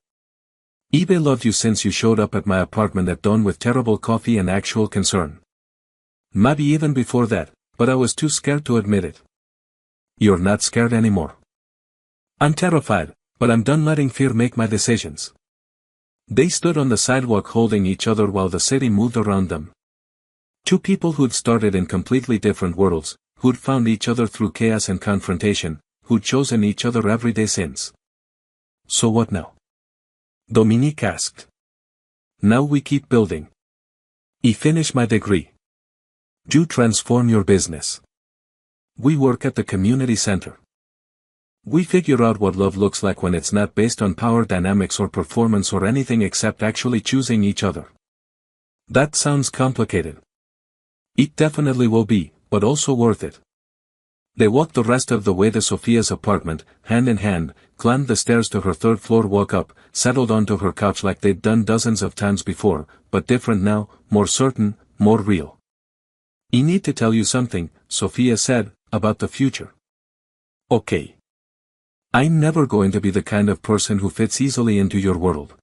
I've loved you since you showed up at my apartment at dawn with terrible coffee and actual concern. Maybe even before that, but I was too scared to admit it. You're not scared anymore." "I'm terrified, but I'm done letting fear make my decisions." They stood on the sidewalk holding each other while the city moved around them. Two people who'd started in completely different worlds, who'd found each other through chaos and confrontation, who'd chosen each other every day since. "So what now?" Dominique asked. "Now we keep building. I finish my degree. You transform your business. We work at the community center. We figure out what love looks like when it's not based on power dynamics or performance or anything except actually choosing each other." "That sounds complicated." "It definitely will be, but also worth it. They walked the rest of the way to Sophia's apartment, hand in hand, climbed the stairs to her third floor, woke up, settled onto her couch like they'd done dozens of times before, but different now, more certain, more real. I need to tell you something, Sophia said, about the future. Okay. I'm never going to be the kind of person who fits easily into your world.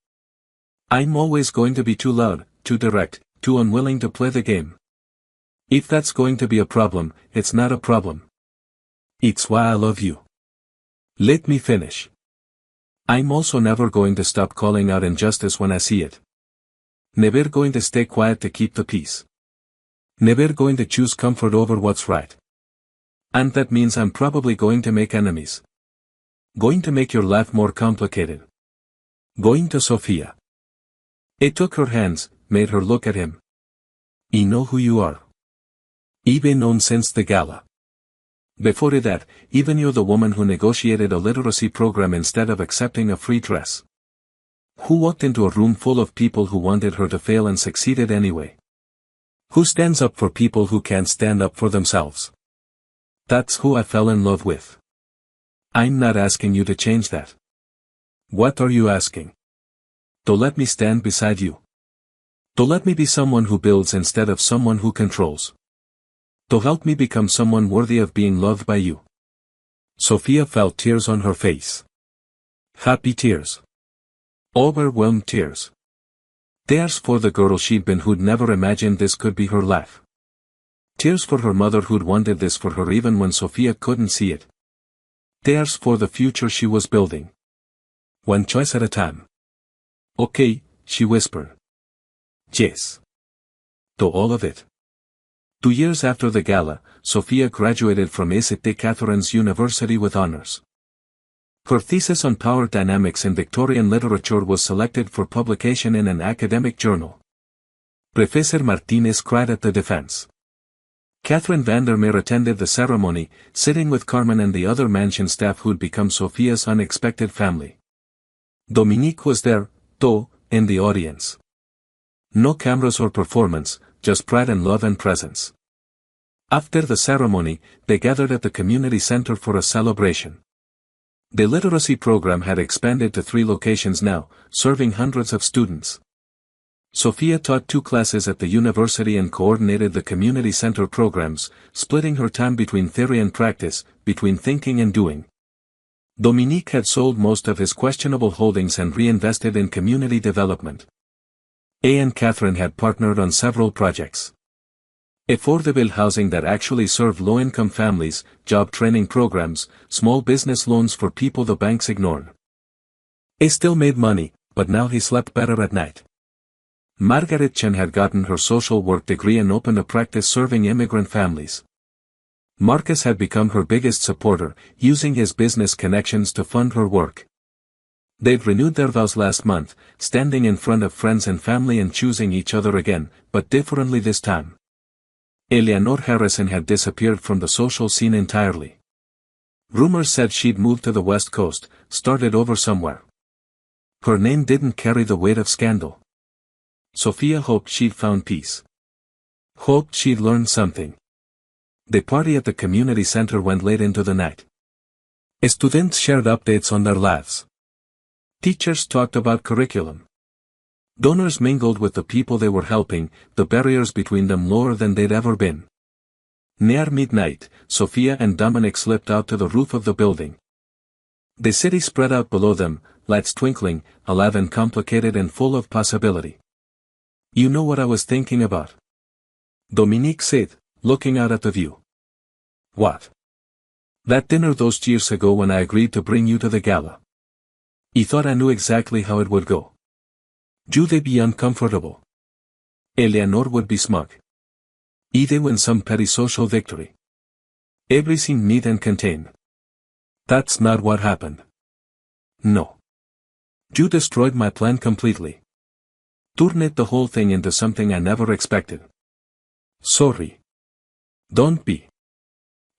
I'm always going to be too loud, too direct, too unwilling to play the game. If that's going to be a problem, it's not a problem. It's why I love you. Let me finish. I'm also never going to stop calling out injustice when I see it. Never going to stay quiet to keep the peace. Never going to choose comfort over what's right. And that means I'm probably going to make enemies. Going to make your life more complicated. Going to Sophia. He took her hands, made her look at him. I know who you are. I've known since the gala. Before that, even you're the woman who negotiated a literacy program instead of accepting a free dress. Who walked into a room full of people who wanted her to fail and succeeded anyway. Who stands up for people who can't stand up for themselves. That's who I fell in love with. I'm not asking you to change that. What are you asking? To let me stand beside you. To let me be someone who builds instead of someone who controls. To help me become someone worthy of being loved by you. Sophia felt tears on her face. Happy tears. Overwhelmed tears. Tears for the girl she'd been who'd never imagined this could be her life. Tears for her mother who'd wanted this for her even when Sophia couldn't see it. Tears for the future she was building. One choice at a time. Okay, she whispered. Yes. To all of it. 2 years after the gala, Sophia graduated from St. Catherine's University with honors. Her thesis on power dynamics in Victorian literature was selected for publication in an academic journal. Professor Martinez cried at the defense. Catherine Vandermeer attended the ceremony, sitting with Carmen and the other mansion staff who'd become Sophia's unexpected family. Dominique was there, though, in the audience. No cameras or performance, just pride and love and presence. After the ceremony, they gathered at the community center for a celebration. The literacy program had expanded to 3 locations now, serving hundreds of students. Sophia taught 2 classes at the university and coordinated the community center programs, splitting her time between theory and practice, between thinking and doing. Dominique had sold most of his questionable holdings and reinvested in community development. And Catherine had partnered on several projects. Affordable housing that actually served low-income families, job training programs, small business loans for people the banks ignored. He still made money, but now he slept better at night. Margaret Chen had gotten her social work degree and opened a practice serving immigrant families. Marcus had become her biggest supporter, using his business connections to fund her work. They'd renewed their vows last month, standing in front of friends and family and choosing each other again, but differently this time. Eleanor Harrison had disappeared from the social scene entirely. Rumors said she'd moved to the West Coast, started over somewhere. Her name didn't carry the weight of scandal. Sophia hoped she'd found peace. Hoped she'd learned something. The party at the community center went late into the night. Students shared updates on their lives. Teachers talked about curriculum. Donors mingled with the people they were helping, the barriers between them lower than they'd ever been. Near midnight, Sophia and Dominic slipped out to the roof of the building. The city spread out below them, lights twinkling, alive and complicated and full of possibility. You know what I was thinking about? Dominique said, looking out at the view. What? That dinner those years ago when I agreed to bring you to the gala. I thought I knew exactly how it would go. You'd be uncomfortable. Eleanor would be smug. I'd win some petty social victory. Everything neat and contained. That's not what happened. No. You destroyed my plan completely. Turned the whole thing into something I never expected. Sorry. Don't be.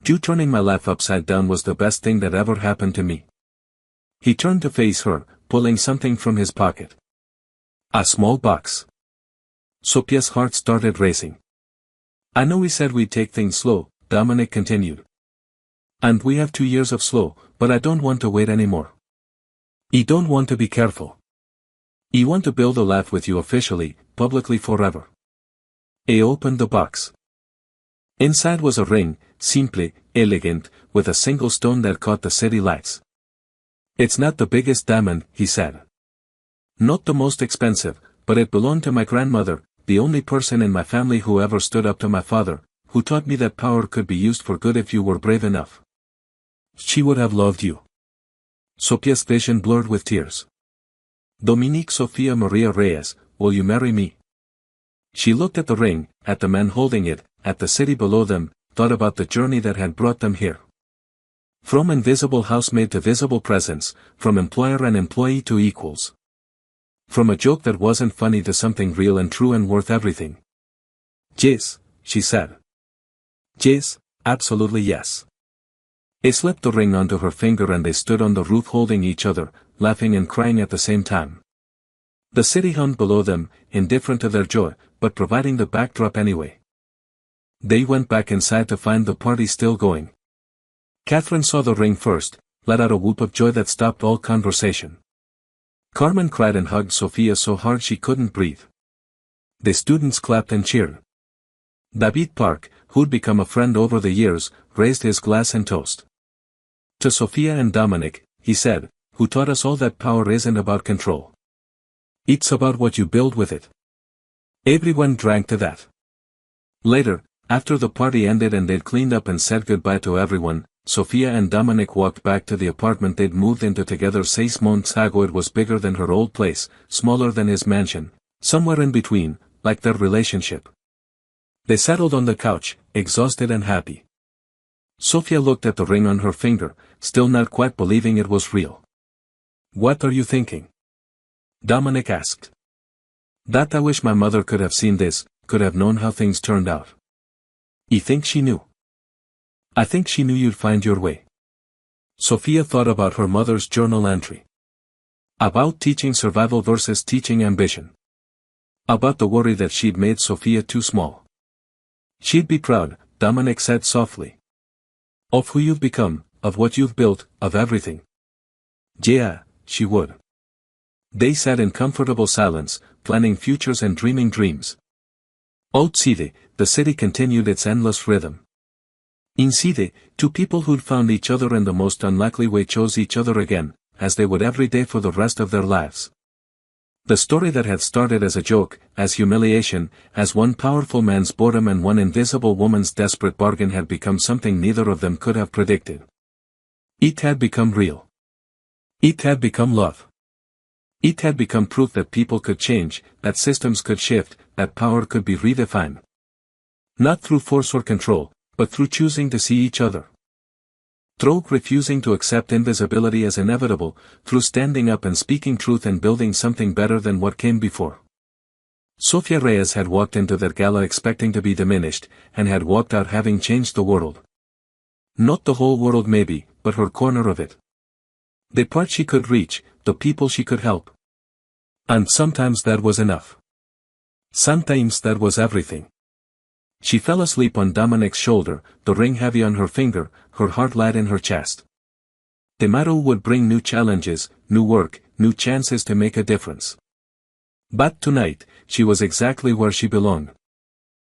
You turning my life upside down was the best thing that ever happened to me. He turned to face her, pulling something from his pocket. A small box. Sophia's heart started racing. I know we said we'd take things slow, Dominic continued. And we have 2 years of slow, but I don't want to wait anymore. I don't want to be careful. I want to build a life with you officially, publicly forever. I opened the box. Inside was a ring, simple, elegant, with a single stone that caught the city lights. It's not the biggest diamond, he said. Not the most expensive, but it belonged to my grandmother, the only person in my family who ever stood up to my father, who taught me that power could be used for good if you were brave enough. She would have loved you. Sofia's vision blurred with tears. Dominique Sofia Maria Reyes, will you marry me? She looked at the ring, at the man holding it, at the city below them, thought about the journey that had brought them here. From invisible housemaid to visible presence, from employer and employee to equals. From a joke that wasn't funny to something real and true and worth everything. Yes, she said. Yes, absolutely yes. He slipped the ring onto her finger and they stood on the roof holding each other, laughing and crying at the same time. The city hung below them, indifferent to their joy, but providing the backdrop anyway. They went back inside to find the party still going. Catherine saw the ring first, let out a whoop of joy that stopped all conversation. Carmen cried and hugged Sofia so hard she couldn't breathe. The students clapped and cheered. David Park, who'd become a friend over the years, raised his glass and toast. To Sofia and Dominic, he said, who taught us all that power isn't about control. It's about what you build with it. Everyone drank to that. Later, after the party ended and they'd cleaned up and said goodbye to everyone, Sofia and Dominic walked back to the apartment they'd moved into together 6 months ago. It was bigger than her old place, smaller than his mansion, somewhere in between, like their relationship. They settled on the couch, exhausted and happy. Sofia looked at the ring on her finger, still not quite believing it was real. What are you thinking? Dominic asked. That I wish my mother could have seen this, could have known how things turned out. I think she knew. I think she knew you'd find your way. Sofia thought about her mother's journal entry. About teaching survival versus teaching ambition. About the worry that she'd made Sofia too small. She'd be proud, Dominic said softly. Of who you've become, of what you've built, of everything. Yeah, she would. They sat in comfortable silence, planning futures and dreaming dreams. Outside, the city continued its endless rhythm. Inside, two people who'd found each other in the most unlikely way chose each other again, as they would every day for the rest of their lives. The story that had started as a joke, as humiliation, as one powerful man's boredom and one invisible woman's desperate bargain had become something neither of them could have predicted. It had become real. It had become love. It had become proof that people could change, that systems could shift, that power could be redefined. Not through force or control, but through choosing to see each other. Through refusing to accept invisibility as inevitable, through standing up and speaking truth and building something better than what came before. Sofia Reyes had walked into that gala expecting to be diminished, and had walked out having changed the world. Not the whole world maybe, but her corner of it. The part she could reach, the people she could help. And sometimes that was enough. Sometimes that was everything. She fell asleep on Dominic's shoulder, the ring heavy on her finger, her heart light in her chest. Tomorrow would bring new challenges, new work, new chances to make a difference. But tonight, she was exactly where she belonged.